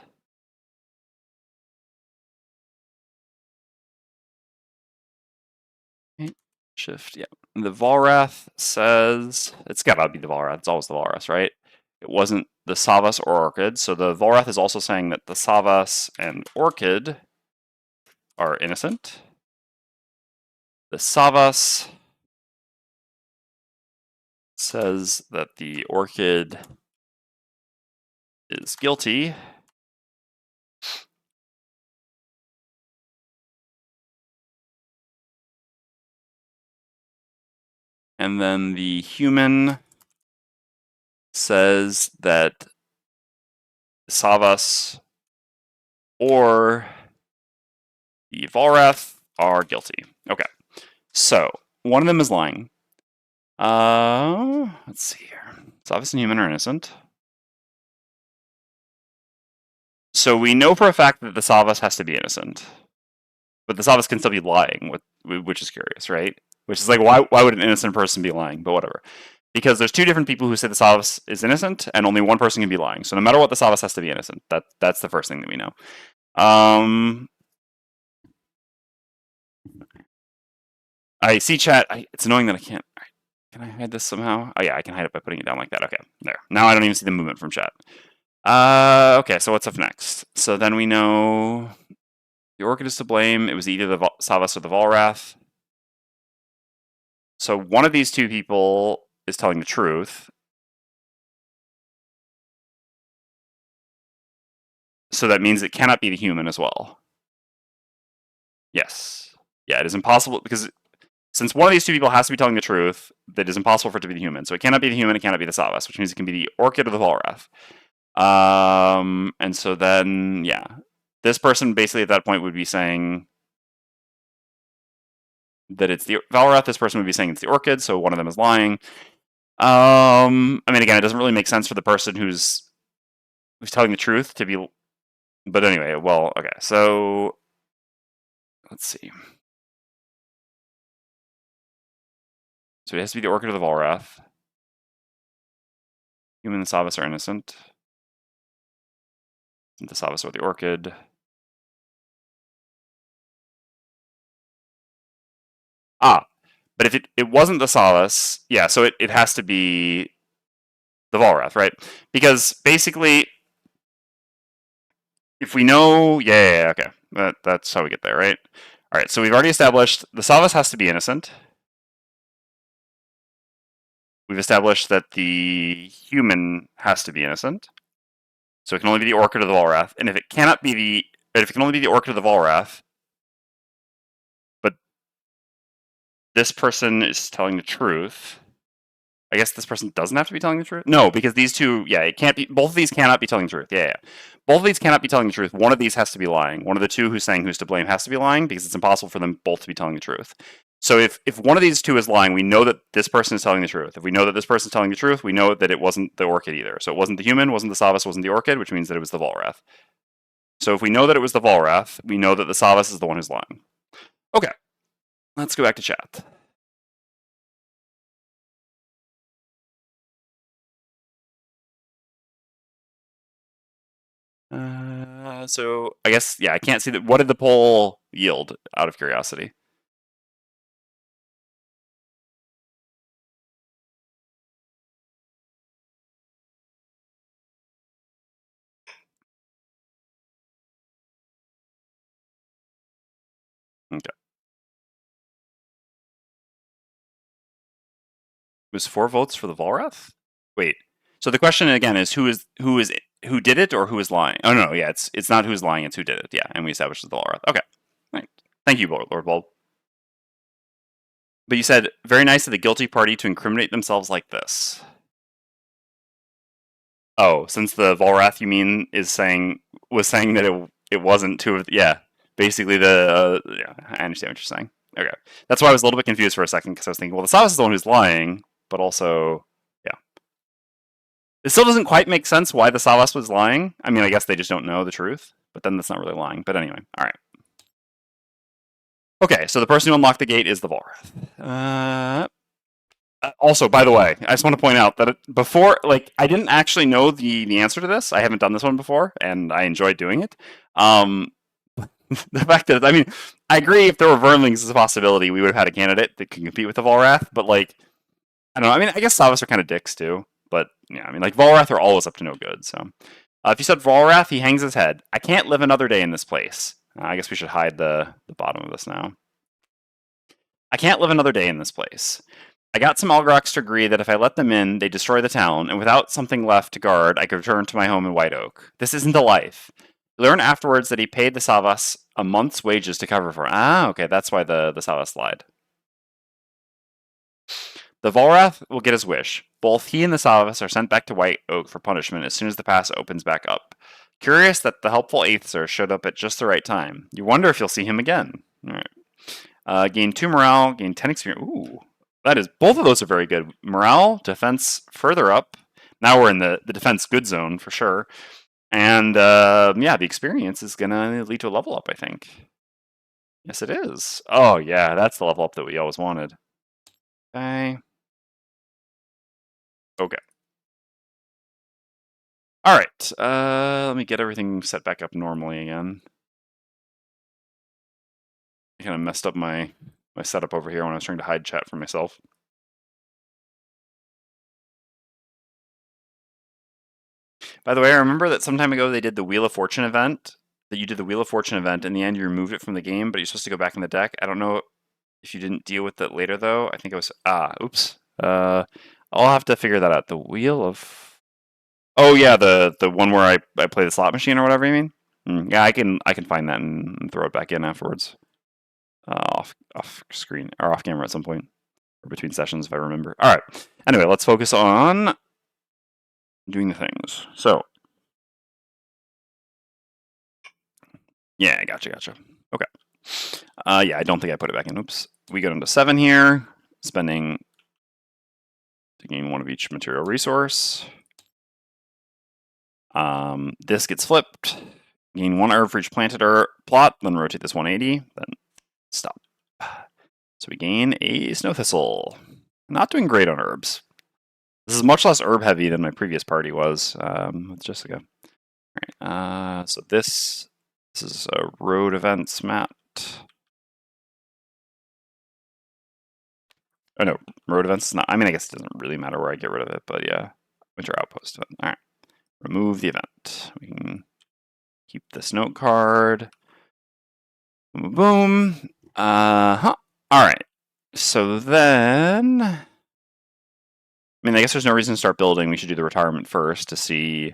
Shift, yeah. The Volrath says it's gotta be the Volrath. It's always the Volrath, right? It wasn't the Savas or Orchid. So the Volrath is also saying that the Savas and Orchid are innocent. The Savas says that the Orchid is guilty. And then the human says that Savas or the Volrath are guilty. Okay. So one of them is lying. Let's see here. Savas and human are innocent. So we know for a fact that the Savas has to be innocent. But the Savas can still be lying, which is curious, right? Which is like, why would an innocent person be lying? But whatever. Because there's two different people who say the Savas is innocent, and only one person can be lying. So no matter what, the Savas has to be innocent. That's the first thing that we know. I see chat. It's annoying that I can't. Can I hide this somehow? Oh yeah, I can hide it by putting it down like that. Okay, there. Now I don't even see the movement from chat. Okay, so what's up next? So then we know the Orchid is to blame. It was either the Savas or the Volrath. So one of these two people is telling the truth. So that means it cannot be the human as well. Yes. Yeah, it is impossible because since one of these two people has to be telling the truth, that is impossible for it to be the human. So it cannot be the human, it cannot be the Savas, which means it can be the Orchid or the Volrath. And so then, yeah, this person basically at that point would be saying that it's the Volrath. This person would be saying it's the Orchid, so one of them is lying. I mean, again, it doesn't really make sense for the person who's telling the truth to be. But anyway, well, okay, so let's see. So it has to be the Orchid or the Volrath. Human and Savas are innocent. The Savas or the Orchid. But if it wasn't the Savas, yeah, so it has to be the Volrath, right? Because basically, if we know, yeah, okay, that's how we get there, right? All right, so we've already established the Savas has to be innocent. We've established that the human has to be innocent. So it can only be the Orchid or the Volrath. And if it cannot be if it can only be the Orchid or the Volrath, but this person is telling the truth, I guess this person doesn't have to be telling the truth? No, because these two, yeah, it can't be, both of these cannot be telling the truth. Yeah. Both of these cannot be telling the truth. One of these has to be lying. One of the two who's saying who's to blame has to be lying because it's impossible for them both to be telling the truth. So if one of these two is lying, we know that this person is telling the truth. If we know that this person is telling the truth, we know that it wasn't the Orchid either. So it wasn't the human, wasn't the Savas, wasn't the Orchid, which means that it was the Volrath. So if we know that it was the Volrath, we know that the Savas is the one who's lying. Okay, let's go back to chat. So I guess, yeah, I can't see that. What did the poll yield out of curiosity? Okay. It was 4 votes for the Volrath? Wait. So the question again is who did it or who is lying? Oh no, yeah, it's not who's lying, it's who did it. Yeah, and we established the Volrath. Okay. Right. Thank you, Lord Bulb. But you said very nice of the guilty party to incriminate themselves like this. Oh, since the Volrath you mean was saying that it wasn't two of yeah, basically yeah, I understand what you're saying. Okay. That's why I was a little bit confused for a second, because I was thinking, well, the Savas is the one who's lying, but also, yeah. It still doesn't quite make sense why the Savas was lying. I mean, I guess they just don't know the truth, but then that's not really lying. But anyway, all right. Okay, so the person who unlocked the gate is the Volrath. Also, by the way, I just want to point out that before, like, I didn't actually know the answer to this. I haven't done this one before, and I enjoyed doing it. The fact that, I mean, I agree if there were Verlings as a possibility, we would have had a candidate that can compete with the Volrath, but, like, I don't know. I mean, I guess Savas are kind of dicks, too. But, yeah, I mean, like, Volrath are always up to no good, so. If you said Volrath, he hangs his head. I can't live another day in this place. I guess we should hide the bottom of this now. I can't live another day in this place. I got some Algrox to agree that if I let them in, they destroy the town, and without something left to guard, I could return to my home in White Oak. This isn't a life. Learn afterwards that he paid the Savas a month's wages to cover for. Ah, okay, that's why the Savas lied. The Volrath will get his wish. Both he and the Savas are sent back to White Oak for punishment as soon as the pass opens back up. Curious that the helpful Aether showed up at just the right time. You wonder if you'll see him again. All right. Gain 2 morale, gain 10 experience. Ooh. That is, both of those are very good. Morale, defense further up. Now we're in the defense good zone for sure. And yeah, the experience is going to lead to a level up, I think. Yes, it is. Oh, yeah, that's the level up that we always wanted. Okay. Okay. All right. Let me get everything set back up normally again. I kind of messed up my setup over here when I was trying to hide chat from myself. By the way, I remember that some time ago they did the Wheel of Fortune event. That you did the Wheel of Fortune event. In the end, you removed it from the game, but you're supposed to go back in the deck. I don't know if you didn't deal with it later, though. I think it was... oops. I'll have to figure that out. The Wheel of... Oh, yeah, the one where I play the slot machine or whatever you mean? Yeah, I can find that and throw it back in afterwards. Off screen, or off camera at some point. Or between sessions, if I remember. All right. Anyway, let's focus on doing the things. So... Yeah, gotcha. Okay. Yeah, I don't think I put it back in. Oops. We go down to 7 here, spending to gain 1 of each material resource. This gets flipped. Gain 1 herb for each planted plot, then rotate this 180, then stop. So we gain a snow thistle. Not doing great on herbs. This is much less herb heavy than my previous party was with Jessica. All right. So this is a road events mat. Oh no, road events is not. I mean, I guess it doesn't really matter where I get rid of it, but yeah, winter outpost event. All right, remove the event. We can keep this note card. Boom, boom. All right. So then, I mean, I guess there's no reason to start building. We should do the retirement first to see,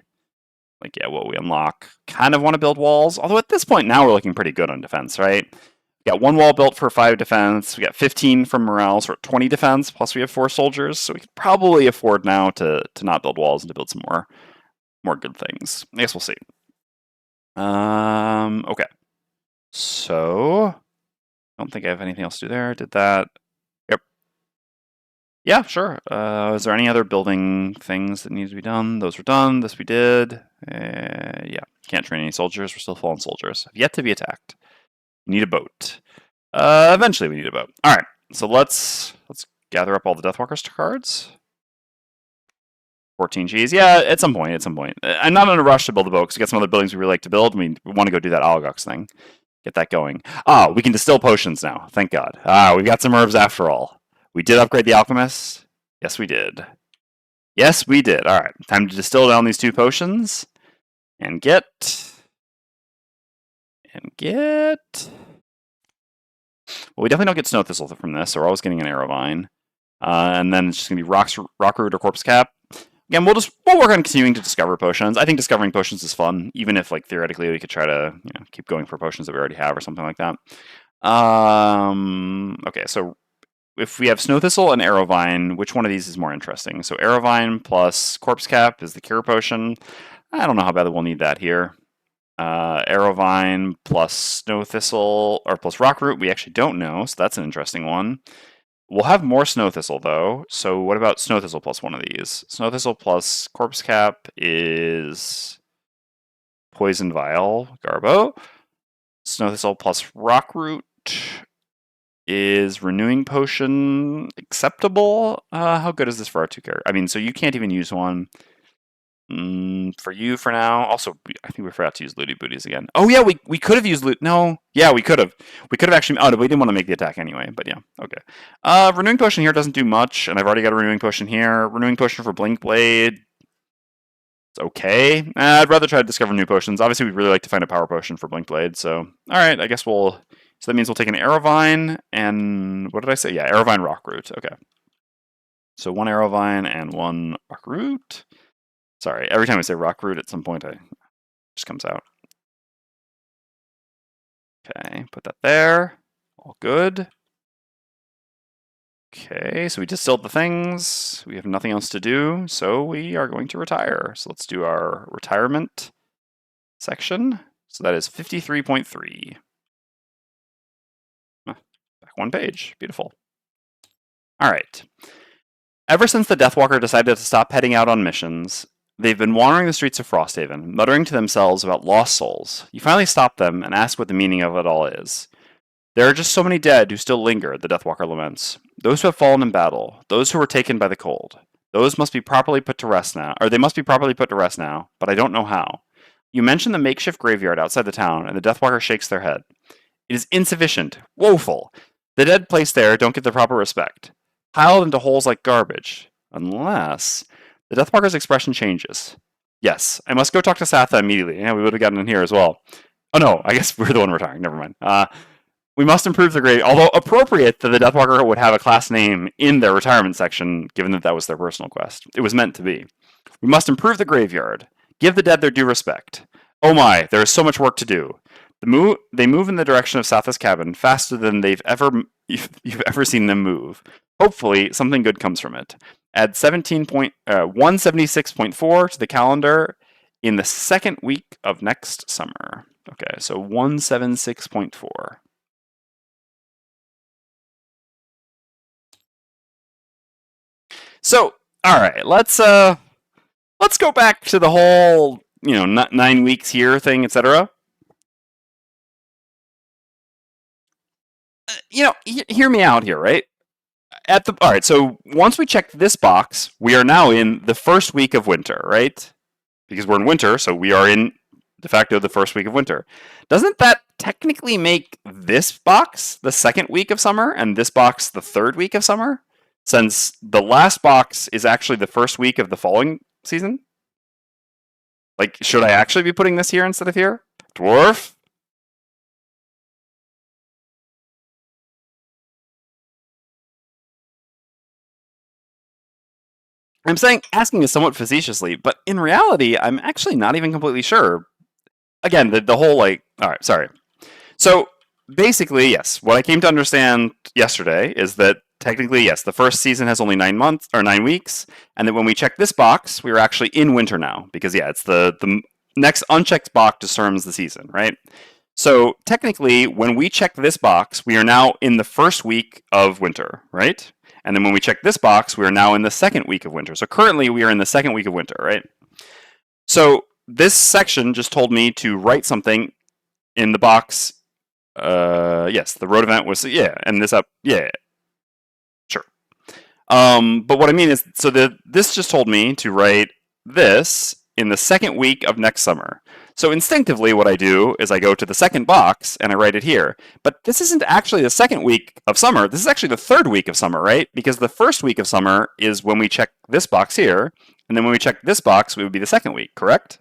like, yeah, what we unlock. Kind of want to build walls, although at this point now we're looking pretty good on defense, right? We got 1 wall built for 5 defense. We got 15 from morale, so we're at 20 defense. Plus we have 4 soldiers, so we could probably afford now to not build walls and to build some more good things. I guess we'll see. Okay. So I don't think I have anything else to do there. I did that. Yep. Yeah, sure. Is there any other building things that need to be done? Those were done. This we did. Yeah. Can't train any soldiers. We're still fallen soldiers. Have yet to be attacked. Need a boat. Eventually we need a boat. All right, so let's gather up all the Deathwalkers cards. 14 Gs. Yeah, at some point. I'm not in a rush to build a boat because we got some other buildings we really like to build. We want to go do that Algox thing. Get that going. We can distill potions now. Thank God. We've got some herbs after all. We did upgrade the Alchemist. Yes, we did. Yes, we did. All right, time to distill down these 2 potions and get. Well, we definitely don't get Snow Thistle from this, so we're always getting an Arrow Vine. And then it's just going to be Rock Root or Corpse Cap. Again, we'll work on continuing to discover potions. I think discovering potions is fun, even if, like, theoretically we could try to, keep going for potions that we already have or something like that. Okay, so if we have Snow Thistle and Arrow Vine, which one of these is more interesting? So Arrow Vine plus Corpse Cap is the Cure Potion. I don't know how bad we'll need that here. Arrowvine plus Snow Thistle, or plus Rockroot, we actually don't know, so that's an interesting one. We'll have more Snow Thistle, though, so what about Snow Thistle plus one of these? Snow Thistle plus Corpse Cap is Poison Vial, Garbo. Snow Thistle plus Rockroot is Renewing Potion acceptable? How good is this for our two characters? I mean, so you can't even use one. For you for now. Also, I think we forgot to use Looty Booties again. Oh yeah, we could have used Loot. No, yeah, we could have. We could have actually. Oh, we didn't want to make the attack anyway. But yeah, okay. Renewing Potion here doesn't do much, and I've already got a Renewing Potion here. Renewing Potion for Blink Blade. It's okay. I'd rather try to discover new potions. Obviously, we'd really like to find a Power Potion for Blink Blade. So, all right, I guess we'll. So that means we'll take an Arrowvine and what did I say? Yeah, Arrowvine Rockroot. Okay. So one Arrowvine and one Rockroot. Sorry, every time I say Rockroot at some point, it just comes out. Okay, put that there. All good. Okay, so we distilled the things. We have nothing else to do, so we are going to retire. So let's do our retirement section. So that is 53.3. Back one page. Beautiful. All right. Ever since the Deathwalker decided to stop heading out on missions, they've been wandering the streets of Frosthaven, muttering to themselves about lost souls. You finally stop them and ask what the meaning of it all is. There are just so many dead who still linger, the Deathwalker laments. Those who have fallen in battle, those who were taken by the cold. Those must be properly put to rest now, or they must be properly put to rest now, but I don't know how. You mention the makeshift graveyard outside the town, and the Deathwalker shakes their head. It is insufficient, woeful. The dead placed there don't get the proper respect. Piled into holes like garbage. Unless... The Deathwalker's expression changes. Yes, I must go talk to Satha immediately. Yeah, we would have gotten in here as well. Oh no, I guess we're the one retiring. Never mind. We must improve the grade. Although appropriate that the Deathwalker would have a class name in their retirement section, given that that was their personal quest. It was meant to be. We must improve the graveyard. Give the dead their due respect. Oh my, there is so much work to do. They move in the direction of Satha's cabin faster than you've ever seen them move. Hopefully, something good comes from it. Add 176.4 to the calendar in the second week of next summer. Okay, so 176.4. So, all right, let's go back to the whole 9 weeks here thing, etc. Hear me out here, right? All right, so once we check this box, we are now in the first week of winter, right? Because we're in winter, so we are in de facto the first week of winter. Doesn't that technically make this box the second week of summer and this box the third week of summer? Since the last box is actually the first week of the following season? Like, should I actually be putting this here instead of here? Dwarf? I'm saying asking is somewhat facetiously, but in reality, I'm actually not even completely sure. Again, the whole all right, sorry. So basically, yes, what I came to understand yesterday is that technically, yes, the first season has only 9 months or 9 weeks, and that when we check this box, we are actually in winter now because yeah, it's the next unchecked box determines the season, right? So technically, when we check this box, we are now in the first week of winter, right? And then when we check this box, we are now in the second week of winter. So currently, we are in the second week of winter, right? So this section just told me to write something in the box. Yes, the road event was and this up, sure. But what I mean is, so this just told me to write this in the second week of next summer. So instinctively, what I do is I go to the second box and I write it here. But this isn't actually the second week of summer. This is actually the third week of summer, right? Because the first week of summer is when we check this box here, and then when we check this box, it would be the second week, correct?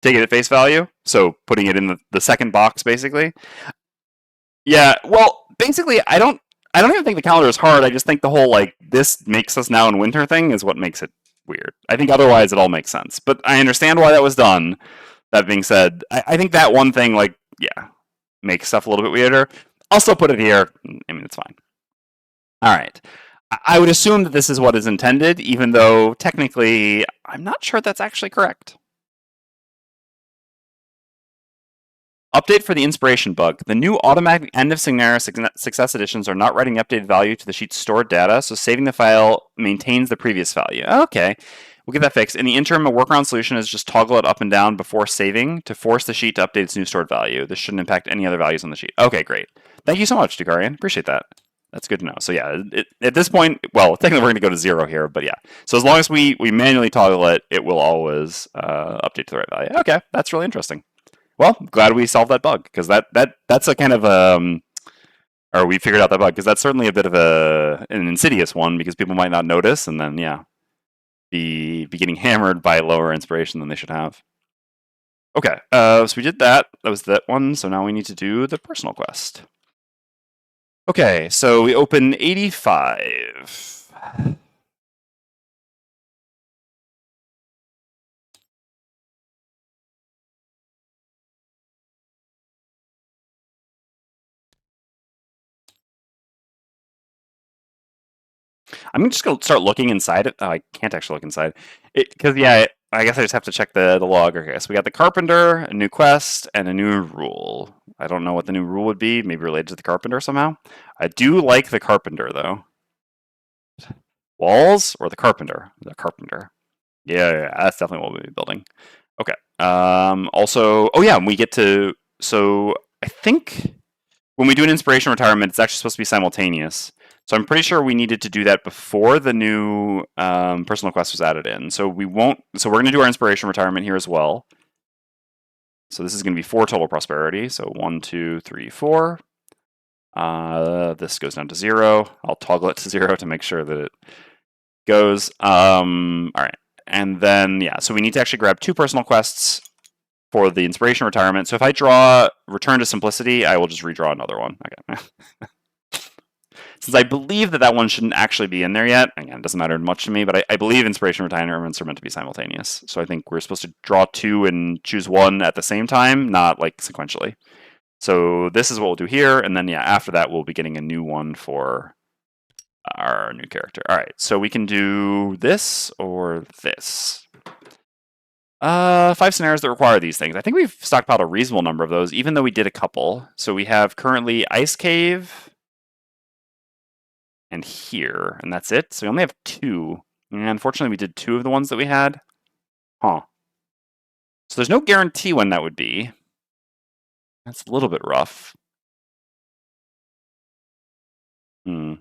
Take it at face value. So putting it in the second box, basically. Yeah. Well, basically, I don't even think the calendar is hard. I just think the whole this makes us now in winter thing is what makes it weird. I think otherwise it all makes sense. But I understand why that was done. That being said, I think that one thing makes stuff a little bit weirder. I'll still put it here. I mean, it's fine. All right. I would assume that this is what is intended, even though technically I'm not sure that's actually correct. Update for the inspiration bug. The new automatic end of scenario success editions are not writing the updated value to the sheet's stored data, so saving the file maintains the previous value. Okay, we'll get that fixed. In the interim, a workaround solution is just toggle it up and down before saving to force the sheet to update its new stored value. This shouldn't impact any other values on the sheet. Okay, great. Thank you so much, Dukarian. Appreciate that. That's good to know. So yeah, at this point, well, technically we're going to go to 0 here, but yeah. So as long as we manually toggle it, it will always update to the right value. Okay, that's really interesting. Well, glad we solved that bug, because that's a kind of or we figured out that bug, because that's certainly a bit of an insidious one, because people might not notice, and then yeah, be getting hammered by lower inspiration than they should have. Okay, so we did that. That was that one. So now we need to do the personal quest. Okay, so we open 85. I'm just gonna start looking inside it. Oh, I can't actually look inside it because yeah, I guess I just have to check the log. Okay, so we got the carpenter, a new quest, and a new rule. I don't know what the new rule would be. Maybe related to the carpenter somehow. I do like the carpenter though. Walls or the carpenter? The carpenter. Yeah, that's definitely what we'll be building. Okay. Also, oh yeah, we get to. So I think when we do an inspiration retirement, it's actually supposed to be simultaneous. So I'm pretty sure we needed to do that before the new personal quest was added in. So we won't. So we're going to do our inspiration retirement here as well. So this is going to be 4 total prosperity. So 1, 2, 3, 4. This goes down to 0. I'll toggle it to 0 to make sure that it goes. All right. And then, yeah, so we need to actually grab 2 personal quests for the inspiration retirement. So if I draw Return to Simplicity, I will just redraw another one. Okay. Since I believe that one shouldn't actually be in there yet, again, it doesn't matter much to me, but I believe inspiration retirements are meant to be simultaneous. So I think we're supposed to draw 2 and choose 1 at the same time, not like sequentially. So this is what we'll do here, and then yeah, after that we'll be getting a new one for our new character. All right, so we can do this or this. 5 scenarios that require these things. I think we've stockpiled a reasonable number of those, even though we did a couple. So we have currently Ice Cave and here, and that's it. So we only have 2. And unfortunately, we did 2 of the ones that we had. Huh. So there's no guarantee when that would be. That's a little bit rough. The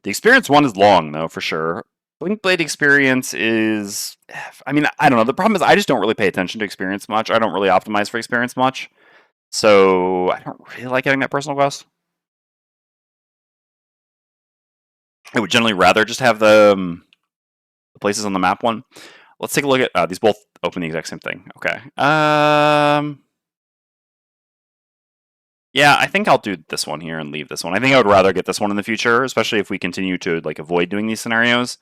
experience one is long, though, for sure. Blink Blade experience is... I mean, I don't know. The problem is I just don't really pay attention to experience much. I don't really optimize for experience much. So I don't really like getting that personal quest. I would generally rather just have the places on the map one. Let's take a look at... these both open the exact same thing. Okay. Yeah, I think I'll do this one here and leave this one. I think I would rather get this one in the future, especially if we continue to like avoid doing these scenarios.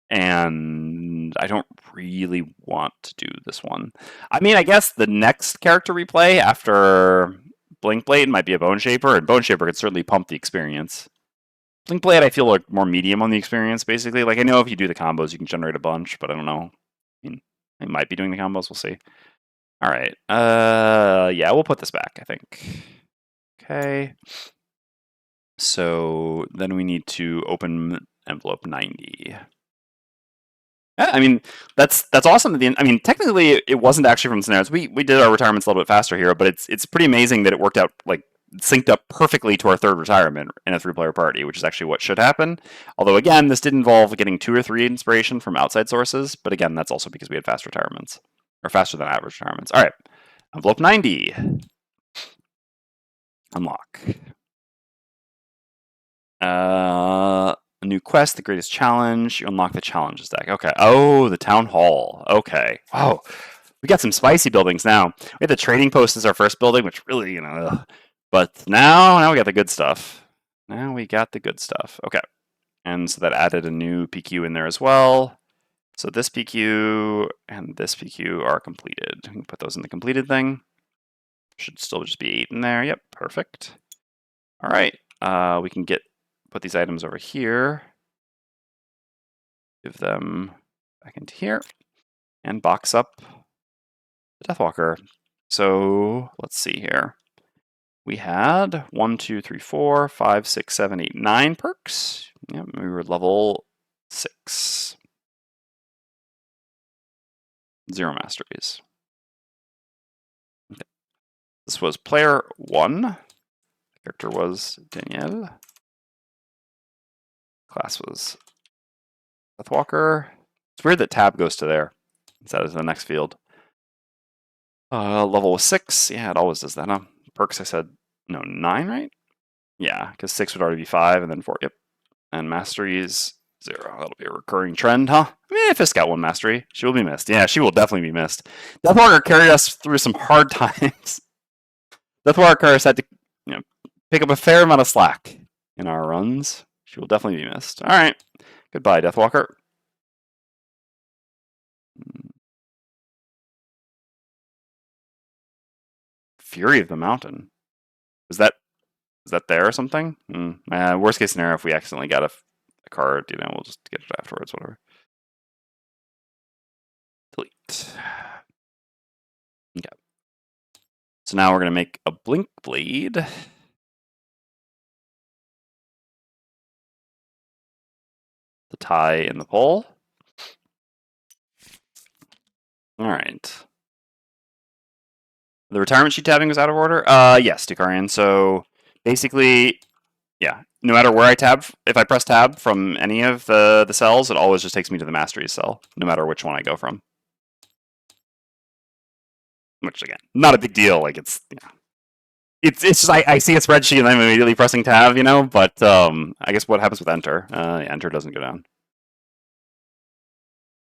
And I don't really want to do this one. I mean, I guess the next character we play after Blink Blade might be a Bone Shaper, and Bone Shaper could certainly pump the experience. Blink Blade, I feel like more medium on the experience, basically. Like, I know if you do the combos, you can generate a bunch, but I don't know. I mean, I might be doing the combos, we'll see. All right. Yeah, we'll put this back, I think. Okay. So then we need to open envelope 90. I mean, that's awesome. I mean, technically, it wasn't actually from scenarios. We did our retirements a little bit faster here, but it's pretty amazing that it worked out, like, synced up perfectly to our 3rd retirement in a 3-player party, which is actually what should happen. Although, again, this did involve getting 2 or 3 inspiration from outside sources, but again, that's also because we had fast retirements, or faster than average retirements. All right, envelope 90. Unlock. A new quest, the greatest challenge. You unlock the challenges deck. Okay. Oh, the town hall. Okay. Wow. We got some spicy buildings now. We had the trading post as our first building, which really, you know, ugh. But now we got the good stuff. Now we got the good stuff. Okay. And so that added a new PQ in there as well. So this PQ and this PQ are completed. We can put those in the completed thing. Should still just be 8 in there. Yep, perfect. All right. We can put these items over here. Give them back into here. And box up the Deathwalker. So let's see here. We had 1, 2, 3, 4, 5, 6, 7, 8, 9 perks. Yep, we were level 6. 0 masteries. Okay. This was player 1. Character was Danielle. Class was Deathwalker. It's weird that tab goes to there instead of the next field. Level was 6. Yeah, it always does that, huh? Perks, I said, no, 9, right? Yeah, because 6 would already be 5, and then 4, yep. And masteries, 0. That'll be a recurring trend, huh? I mean, if it's got 1 mastery, she will be missed. Yeah, she will definitely be missed. Deathwalker carried us through some hard times. Deathwalker had to, pick up a fair amount of slack in our runs. She will definitely be missed. All right. Goodbye, Deathwalker. Fury of the Mountain. Is that there or something? Worst case scenario, if we accidentally got a card, we'll just get it afterwards, whatever. Delete. Okay. So now we're going to make a Blink Blade. The tie and the pole. All right. The retirement sheet tabbing was out of order? Yes, Dukarian. So basically, yeah, no matter where I tab, if I press tab from any of the cells, it always just takes me to the mastery cell, no matter which one I go from. Which, again, not a big deal. Like, it's just, I see a spreadsheet and I'm immediately pressing tab, but I guess what happens with enter? Enter doesn't go down.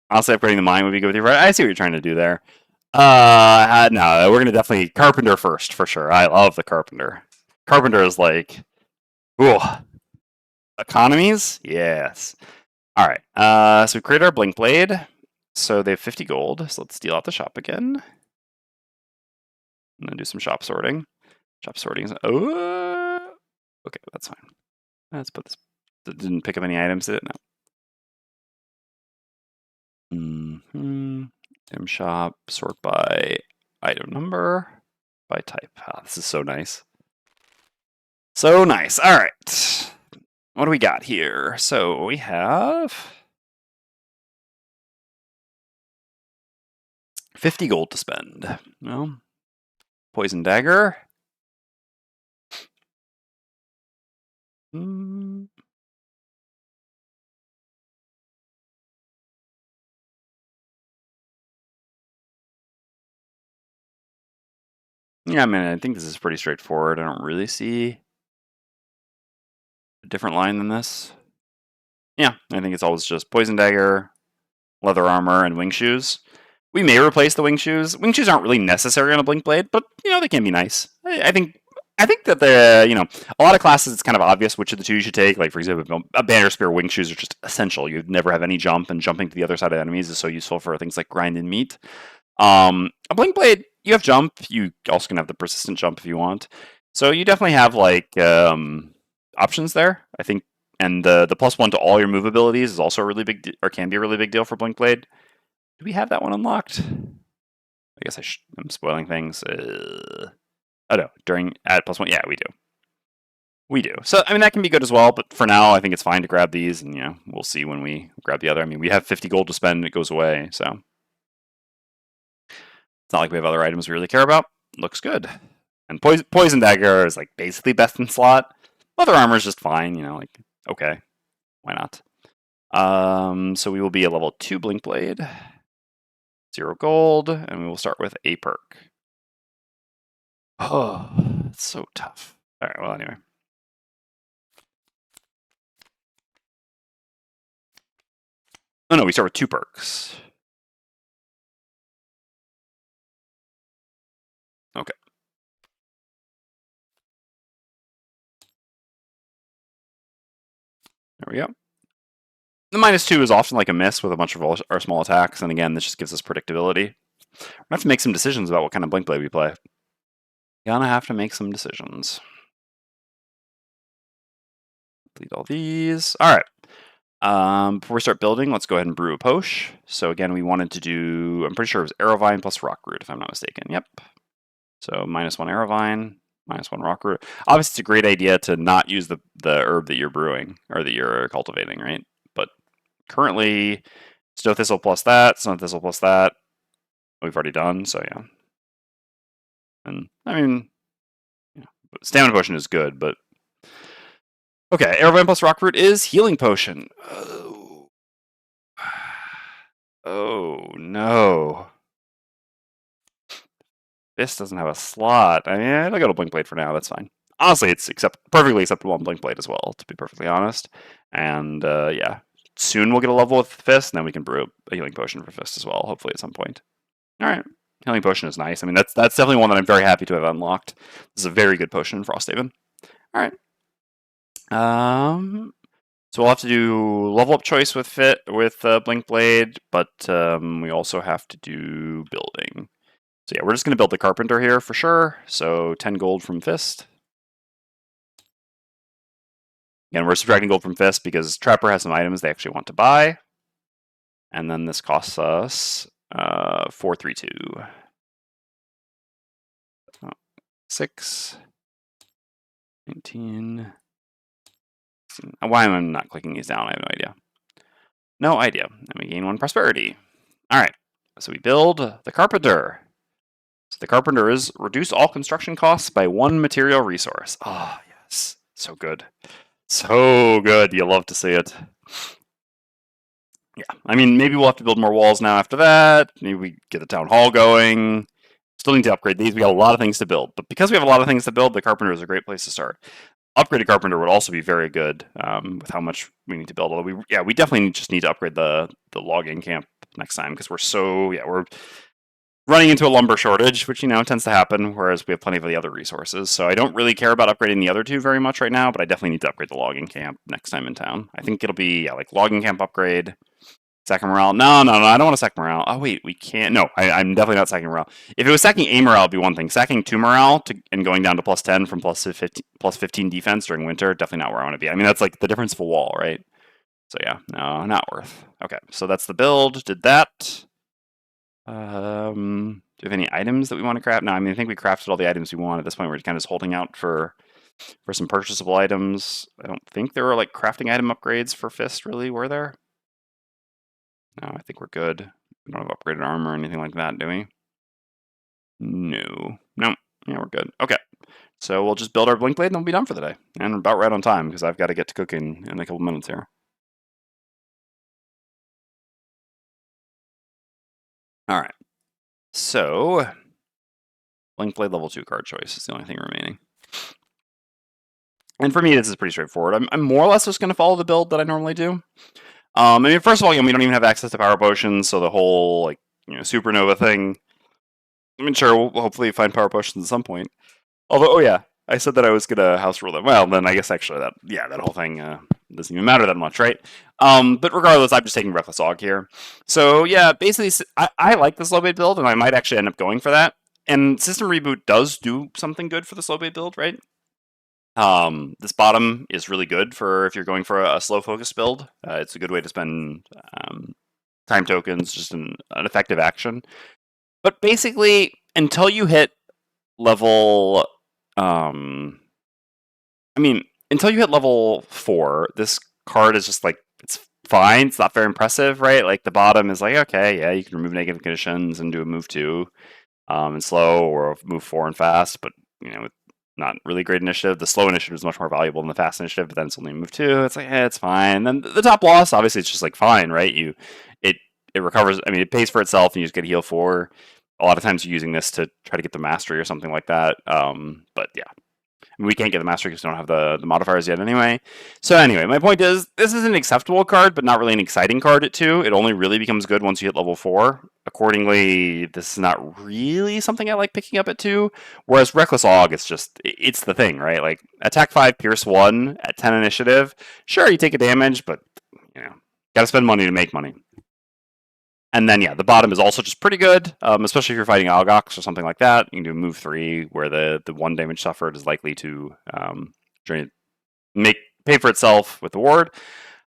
Honestly, upgrading the mine would be good with you. I see what you're trying to do there. No, we're going to definitely Carpenter first, for sure. I love the Carpenter. Carpenter is like, ooh. Economies? Yes. All right. So we create our Blink Blade. So they have 50 gold. So let's deal out the shop again. And then do some shop sorting. Shop sorting is... Oh! Okay, that's fine. Let's put this... It didn't pick up any items, did it? No. Item shop. Sort by item number. By type. Ah, this is so nice. So nice. All right. What do we got here? So we have 50 gold to spend. Well, poison dagger. Yeah, I mean, I think this is pretty straightforward. I don't really see a different line than this. Yeah, I think it's always just poison dagger, leather armor, and wing shoes. We may replace the wing shoes. Wing shoes aren't really necessary on a blink blade, but they can be nice. I think that the a lot of classes it's kind of obvious which of the two you should take. Like for example, a banner spear wing shoes are just essential. You never have any jump, and jumping to the other side of enemies is so useful for things like grind and meat. A blink blade, you have jump. You also can have the persistent jump if you want. So you definitely have like options there. I think, and the +1 to all your move abilities is also a really big, or can be a really big deal for blink blade. Do we have that one unlocked? I guess I'm spoiling things. Oh no, at +1, yeah, we do. We do. So I mean that can be good as well, but for now I think it's fine to grab these, and we'll see when we grab the other. I mean we have 50 gold to spend, and it goes away, so. It's not like we have other items we really care about. Looks good. And poison dagger is like basically best in slot. Leather armor is just fine, like okay, why not? So we will be a level 2 blink blade, 0 gold, and we will start with a perk. Oh, it's so tough. All right, well anyway. Oh no, we start with 2 perks. Okay. There we go. The -2 is often like a miss with a bunch of our small attacks, and again, this just gives us predictability. We're going to have to make some decisions about what kind of blink blade we play. Gonna have to make some decisions. Delete all these. All right. Before we start building, let's go ahead and brew a potion. So again, we wanted to do, I'm pretty sure it was Arrowvine plus Rockroot, if I'm not mistaken. Yep. So -1 Arrowvine, -1 Rockroot. Obviously, it's a great idea to not use the herb that you're brewing or that you're cultivating, right? But currently, Snow Thistle plus that, Snow Thistle plus that, we've already done, so yeah. And, I mean, yeah, Stamina Potion is good, but... Okay, Arrowvine plus Rockroot is Healing Potion. Oh. Oh, no. This doesn't have a slot. I mean, I'll go to Blink Blade for now, that's fine. Honestly, it's perfectly acceptable on Blink Blade as well, to be perfectly honest. And, yeah. Soon we'll get a level with Fist, and then we can brew a Healing Potion for Fist as well, hopefully at some point. Alright. Healing Potion is nice. I mean, that's definitely one that I'm very happy to have unlocked. This is a very good potion in Frosthaven. Alright. So we'll have to do level up choice with Blink Blade, but we also have to do building. So yeah, we're just going to build the Carpenter here for sure. So 10 gold from Fist. Again, we're subtracting gold from Fist because Trapper has some items they actually want to buy. And then this costs us 432. 6. 19. Why am I not clicking these down? I have no idea. No idea. And we gain 1 prosperity. Alright, so we build the Carpenter. So the Carpenter is reduce all construction costs by 1 material resource. Ah, oh, yes. So good. So good. You love to see it. Yeah, I mean, maybe we'll have to build more walls now after that. Maybe we get the town hall going. Still need to upgrade these. We got a lot of things to build. But because we have a lot of things to build, the Carpenter is a great place to start. Upgraded Carpenter would also be very good with how much we need to build. Although we definitely just need to upgrade the logging camp next time because we're running into a lumber shortage, which tends to happen. Whereas we have plenty of the other resources, so I don't really care about upgrading the other two very much right now. But I definitely need to upgrade the logging camp next time in town. I think it'll be like logging camp upgrade. Sacking morale. No, I don't want to sack morale. Oh, wait, we can't. No, I'm definitely not sacking morale. If it was sacking a morale, it'd be one thing. Sacking 2 morale and going down to +10 from +15 defense during winter, definitely not where I want to be. I mean, that's like the difference of a wall, right? So yeah, no, not worth. Okay, so that's the build. Did that. Do we have any items that we want to craft? No, I mean, I think we crafted all the items we want at this point. We're kind of just holding out for some purchasable items. I don't think there were like crafting item upgrades for Fist, really, were there? No, I think we're good. We don't have upgraded armor or anything like that, do we? No. Yeah, we're good. Okay. So we'll just build our Blink Blade and we'll be done for the day. And about right on time, because I've got to get to cooking in a couple minutes here. Alright. So, Blink Blade level 2 card choice is the only thing remaining. And for me, this is pretty straightforward. I'm more or less just going to follow the build that I normally do. I mean, first of all, we don't even have access to power potions, so the whole supernova thing. I mean, sure, we'll hopefully find power potions at some point. Although, oh yeah, I said that I was gonna house rule them. Well, then I guess actually that whole thing doesn't even matter that much, right? But regardless, I'm just taking Reckless Og here. So yeah, basically, I like the slow bait build, and I might actually end up going for that. And System Reboot does do something good for the slow bait build, right? This bottom is really good for if you're going for a slow focus build. It's a good way to spend time tokens, just an effective action. But basically, until you hit level, until you hit level 4, this card is just like, it's fine. It's not very impressive, right? Like the bottom is like, okay, yeah, you can remove negative conditions and do a move 2 and slow, or move 4 and fast, but not really great initiative. The slow initiative is much more valuable than the fast initiative, but then it's only move 2. It's like, it's fine. And then the top loss, obviously, it's just like fine, right? It recovers. I mean, it pays for itself, and you just get a heal 4. A lot of times you're using this to try to get the mastery or something like that. But yeah, we can't get the mastery because we don't have the modifiers yet anyway. So anyway, my point is, this is an acceptable card, but not really an exciting card at 2. It only really becomes good once you hit level 4. Accordingly, this is not really something I like picking up at 2. Whereas Reckless Og, it's the thing, right? Like, attack 5, pierce 1 at 10 initiative. Sure, you take a damage, but, gotta spend money to make money. And then, yeah, the bottom is also just pretty good, especially if you're fighting Algox or something like that. You can do move 3, where the 1 damage suffered is likely to pay for itself with the ward.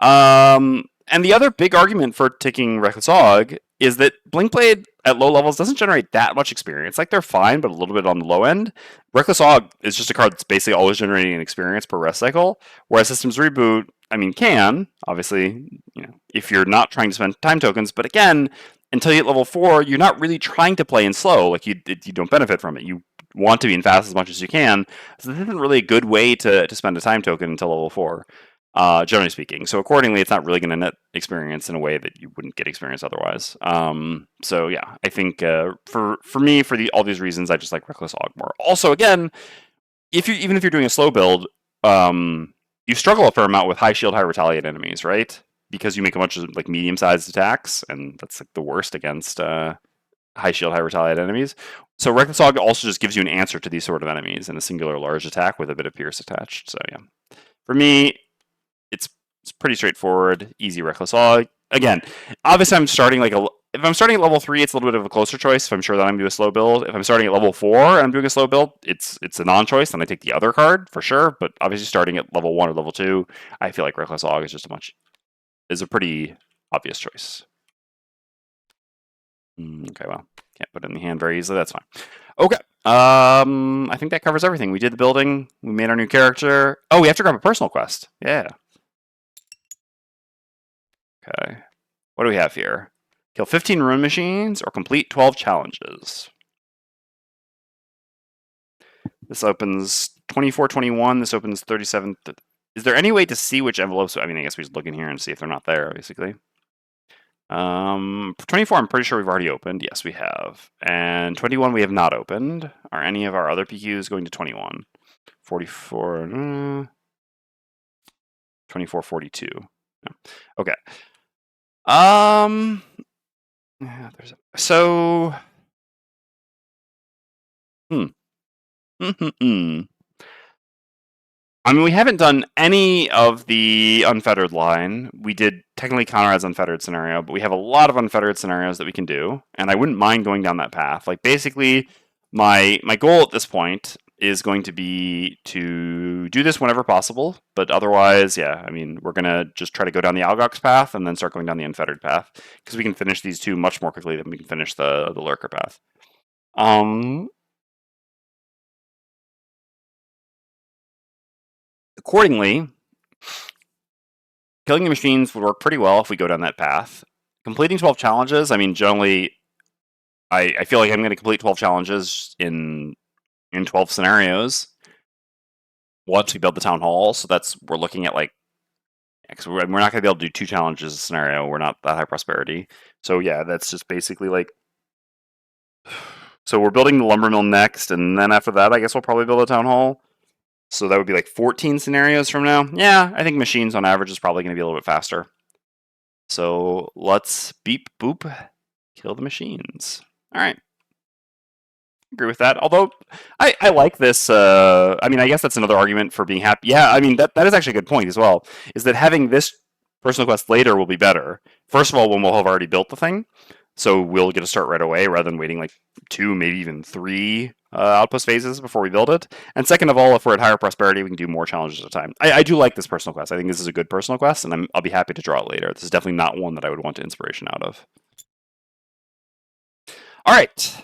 And the other big argument for taking Reckless Og is that Blink Blade at low levels doesn't generate that much experience. Like they're fine, but a little bit on the low end. Reckless Og is just a card that's basically always generating an experience per rest cycle, whereas Systems Reboot, I mean, can obviously, if you're not trying to spend time tokens, but again, until you hit level 4, you're not really trying to play in slow. Like you don't benefit from it. You want to be in fast as much as you can. So this isn't really a good way to spend a time token until level 4. Generally speaking. So accordingly, it's not really going to net experience in a way that you wouldn't get experience otherwise. So yeah, I think for me, for all these reasons, I just like Reckless Og more. Also, again, even if you're doing a slow build, you struggle a fair amount with high shield, high retaliate enemies, right? Because you make a bunch of like medium-sized attacks, and that's like the worst against high shield, high retaliate enemies. So Reckless Og also just gives you an answer to these sort of enemies in a singular large attack with a bit of pierce attached. So yeah, for me, it's pretty straightforward, easy Reckless Og. Again, obviously I'm starting if I'm starting at level 3, it's a little bit of a closer choice if I'm sure that I'm doing a slow build. If I'm starting at level 4 and I'm doing a slow build, it's a non-choice, then I take the other card for sure. But obviously starting at level 1 or level 2, I feel like Reckless Og is a pretty obvious choice. Okay, well, can't put it in the hand very easily, that's fine. Okay, I think that covers everything. We did the building, we made our new character. Oh, we have to grab a personal quest. Yeah. Okay. What do we have here? Kill 15 rune machines or complete 12 challenges. This opens 24-21. This opens 37. Is there any way to see which envelopes? I mean, I guess we just look in here and see if they're not there, basically. 24, I'm pretty sure we've already opened. Yes, we have. And 21, we have not opened. Are any of our other PQs going to 21? 44, 24, 42. No. Okay. Yeah, so. I mean, we haven't done any of the unfettered line. We did technically Conrad's unfettered scenario, but we have a lot of unfettered scenarios that we can do, and I wouldn't mind going down that path. Like, basically, my goal at this point is going to be to do this whenever possible, but otherwise, yeah, I mean, we're going to just try to go down the Algox path and then start going down the unfettered path, because we can finish these two much more quickly than we can finish the Lurker path. Accordingly, killing the machines would work pretty well if we go down that path. Completing 12 challenges, I mean, generally, I feel like I'm going to complete 12 challenges in 12 scenarios once we build the town hall. So we're looking at like, because we're not going to be able to do 2 challenges a scenario. We're not that high prosperity. So yeah, that's just basically like. So we're building the lumber mill next, and then after that, I guess we'll probably build a town hall. So that would be like 14 scenarios from now. Yeah, I think machines on average is probably going to be a little bit faster. So let's beep boop, kill the machines. All right. Agree with that. Although I like this. I mean, I guess that's another argument for being happy. Yeah, I mean that is actually a good point as well. Is that having this personal quest later will be better. First of all, when we'll have already built the thing, so we'll get to start right away rather than waiting like 2, maybe even 3 outpost phases before we build it. And second of all, if we're at higher prosperity, we can do more challenges at a time. I do like this personal quest. I think this is a good personal quest, and I'll be happy to draw it later. This is definitely not one that I would want inspiration out of. All right.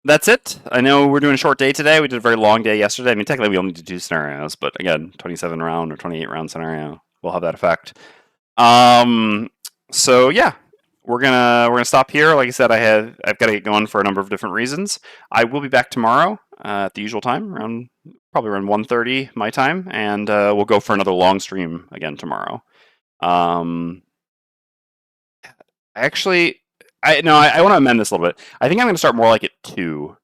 That's it. I know we're doing a short day today. We did a very long day yesterday. I mean, technically we only did 2 scenarios, but again, 27 round or 28 round scenario will have that effect. So yeah, we're gonna stop here. Like I said, I've got to get going for a number of different reasons. I will be back tomorrow at the usual time, probably around 1:30 my time, and we'll go for another long stream again tomorrow. I want to amend this a little bit. I think I'm going to start more like at 2.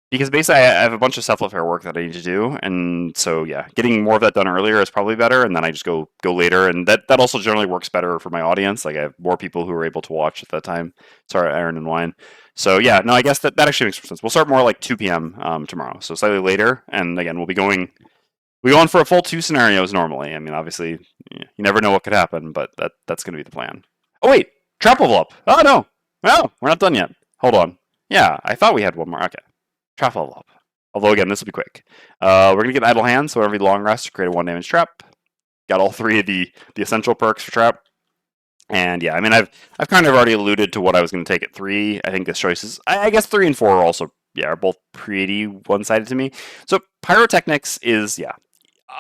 Because basically, I have a bunch of self-repair work that I need to do, and so yeah, getting more of that done earlier is probably better, and then I just go later, and that also generally works better for my audience. Like I have more people who are able to watch at that time. Sorry, Aaron and Wine. So yeah, no, I guess that actually makes sense. We'll start more like 2 p.m. Tomorrow, so slightly later, and again, we'll go on for a full 2 scenarios normally. I mean, obviously, you never know what could happen, but that's going to be the plan. Oh wait, trap level up. Oh no, we're not done yet. Hold on. Yeah, I thought we had one more. Okay. Trap level up. Although again, this will be quick. We're gonna get idle hands, so every long rest create a 1 damage trap. Got all 3 of the essential perks for trap. And yeah, I mean, I've kind of already alluded to what I was going to take at 3. I think this choice is, I guess 3 and 4 are also, yeah, are both pretty one-sided to me. So Pyrotechnics is, yeah,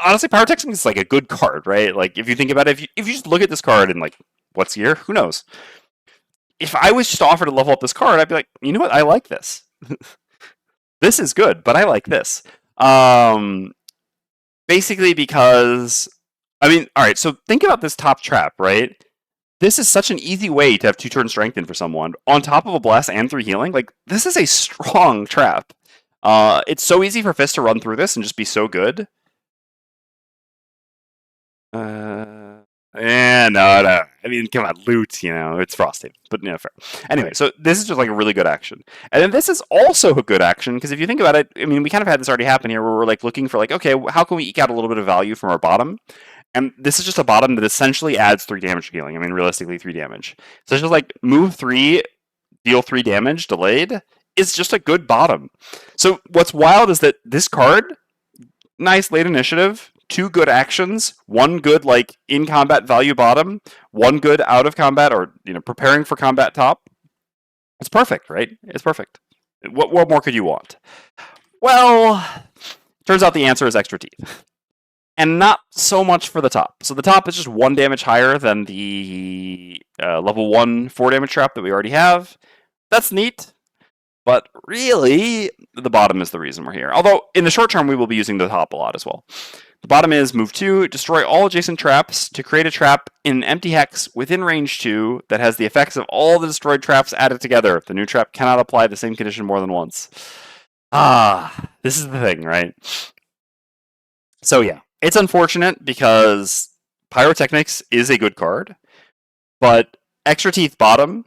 honestly, Pyrotechnics is like a good card, right? Like if you think about it, if you just look at this card and like, what's year? Who knows? If I was just offered to level up this card, I'd be like, you know what? I like this. This is good, but I like this. Basically because, I mean, all right, so think about this top trap, right? This is such an easy way to have 2-turn strengthen for someone on top of a blast and 3 healing. Like, this is a strong trap. It's so easy for Fist to run through this and just be so good. Yeah, no. I mean, come on, loot, you know, it's Frosthaven. But, you know, fair. Anyway, so this is just like a really good action. And then this is also a good action, because if you think about it, I mean, we kind of had this already happen here, where we're like looking for like, okay, how can we eke out a little bit of value from our bottom? And this is just a bottom that essentially adds 3 damage to healing. I mean, realistically, 3 damage. So it's just like, move 3, deal 3 damage, delayed, is just a good bottom. So what's wild is that this card, nice late initiative, 2 good actions, 1 good like in combat value bottom, 1 good out of combat or preparing for combat top. It's perfect, right? It's perfect. What more could you want? Well, turns out the answer is extra teeth. And not so much for the top. So the top is just 1 damage higher than the level 1 4 damage trap that we already have. That's neat. But really, the bottom is the reason we're here. Although, in the short term, we will be using the top a lot as well. The bottom is move 2, destroy all adjacent traps to create a trap in an empty hex within range 2 that has the effects of all the destroyed traps added together. The new trap cannot apply the same condition more than once. This is the thing, right? So yeah, it's unfortunate because Pyrotechnics is a good card, but Extra Teeth bottom,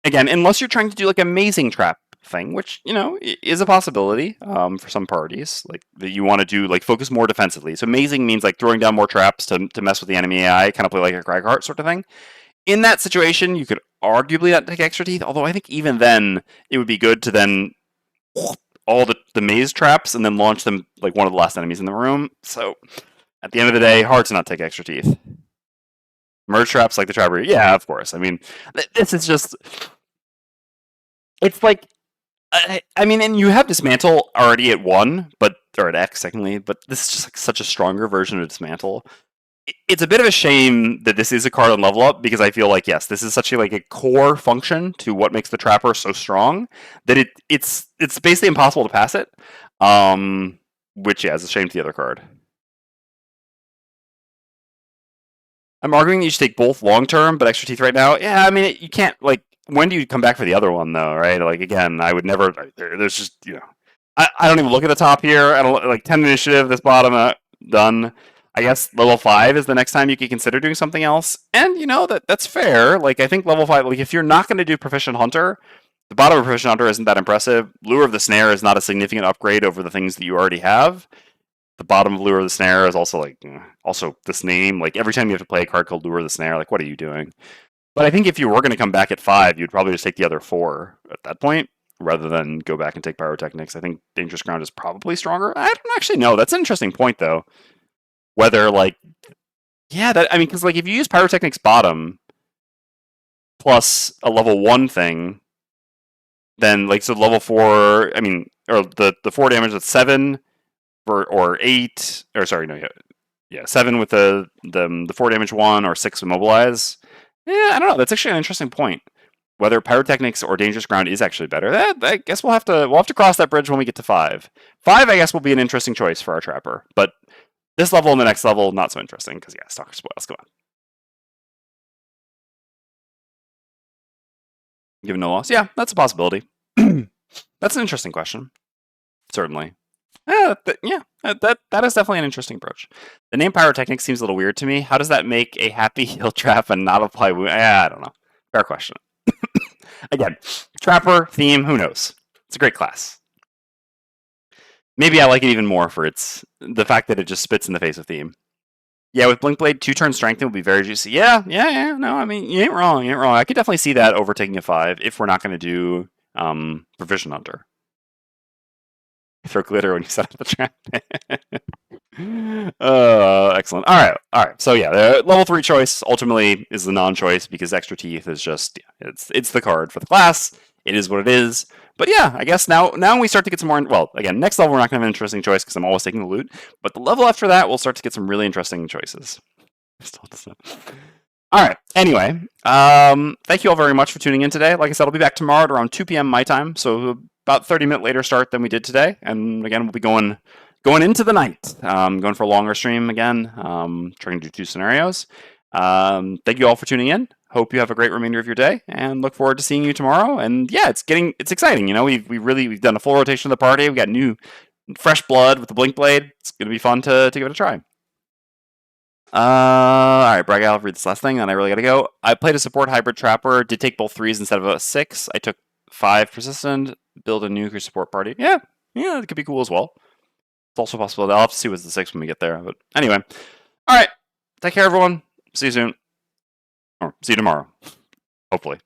again, unless you're trying to do like amazing trap thing, which is a possibility for some parties, like that you want to do like focus more defensively. So amazing means like throwing down more traps to mess with the enemy AI, kind of play like a Cragheart sort of thing. In that situation, you could arguably not take Extra Teeth, although I think even then it would be good to then all the maze traps and then launch them like one of the last enemies in the room. So at the end of the day, hard to not take Extra Teeth. Merge traps like the Trapper, yeah, of course. I mean, this is just, it's like, I mean, and you have Dismantle already at 1, or at X, secondly, but this is just like such a stronger version of Dismantle. It's a bit of a shame that this is a card on level up, because I feel like, yes, this is such a core function to what makes the Trapper so strong that it's basically impossible to pass it. Which, yeah, is a shame to the other card. I'm arguing that you should take both long term, but Extra Teeth right now. Yeah, I mean, you can't when do you come back for the other one though, right? Like again, I would never. There's just I don't even look at the top here. I don't like 10 initiative. This bottom done. I guess level 5 is the next time you could consider doing something else, and that's fair. Like I think level 5, like if you're not going to do Proficient Hunter, the bottom of Proficient Hunter isn't that impressive. Lure of the Snare is not a significant upgrade over the things that you already have. The bottom of Lure of the Snare is also also this name. Like every time you have to play a card called Lure of the Snare, like what are you doing? But I think if you were going to come back at 5, you'd probably just take the other 4 at that point, rather than go back and take Pyrotechnics. I think Dangerous Ground is probably stronger. I don't actually know. That's an interesting point, though. Whether, because, if you use Pyrotechnics bottom plus a level 1 thing, then, so level 4, or the 4 damage at 7, or 8, or sorry, no, yeah, 7 with the 4 damage 1, or 6 Immobilize. Yeah, I don't know. That's actually an interesting point. Whether Pyrotechnics or Dangerous Ground is actually better. I guess we'll have to cross that bridge when we get to 5. 5, I guess, will be an interesting choice for our Trapper. But this level and the next level, not so interesting, because, yeah, Stalker Spoils, come on. Given no loss? Yeah, that's a possibility. That's an interesting question. Certainly. That is definitely an interesting approach. The name Pyrotechnics seems a little weird to me. How does that make a happy heal trap and not apply wound? I don't know. Fair question. Again, Trapper, theme, who knows? It's a great class. Maybe I like it even more for the fact that it just spits in the face of theme. Yeah, with Blink Blade, 2-turn Strengthen would be very juicy. Yeah. No, I mean, you ain't wrong. I could definitely see that overtaking a 5 if we're not going to do Proficient Hunter. throw glitter when you set up the trap. Excellent. All right. So yeah, the level 3 choice ultimately is the non-choice because extra teeth is just it's the card for the class. It is what it is. But yeah, I guess now we start to get some more. Well, again, next level we're not going to have an interesting choice because I'm always taking the loot. But the level after that, we'll start to get some really interesting choices. All right. Anyway, thank you all very much for tuning in today. Like I said, I'll be back tomorrow at around 2 p.m. my time, so about 30-minute later start than we did today. And again, we'll be going into the night. Going for a longer stream again. Trying to do 2 scenarios. Thank you all for tuning in. Hope you have a great remainder of your day, and look forward to seeing you tomorrow. And yeah, it's exciting. You know, we've done a full rotation of the party. We got new, fresh blood with the blink blade. It's gonna be fun to give it a try. All right, Bragg, I'll read this last thing, then I really gotta go. I played a support hybrid trapper. Did take both 3s instead of a 6. I took 5 persistent. Build a nuclear support party. Yeah, it could be cool as well. It's also possible. I'll have to see what's the 6 when we get there. But anyway, all right. Take care, everyone. See you soon. Or see you tomorrow. Hopefully.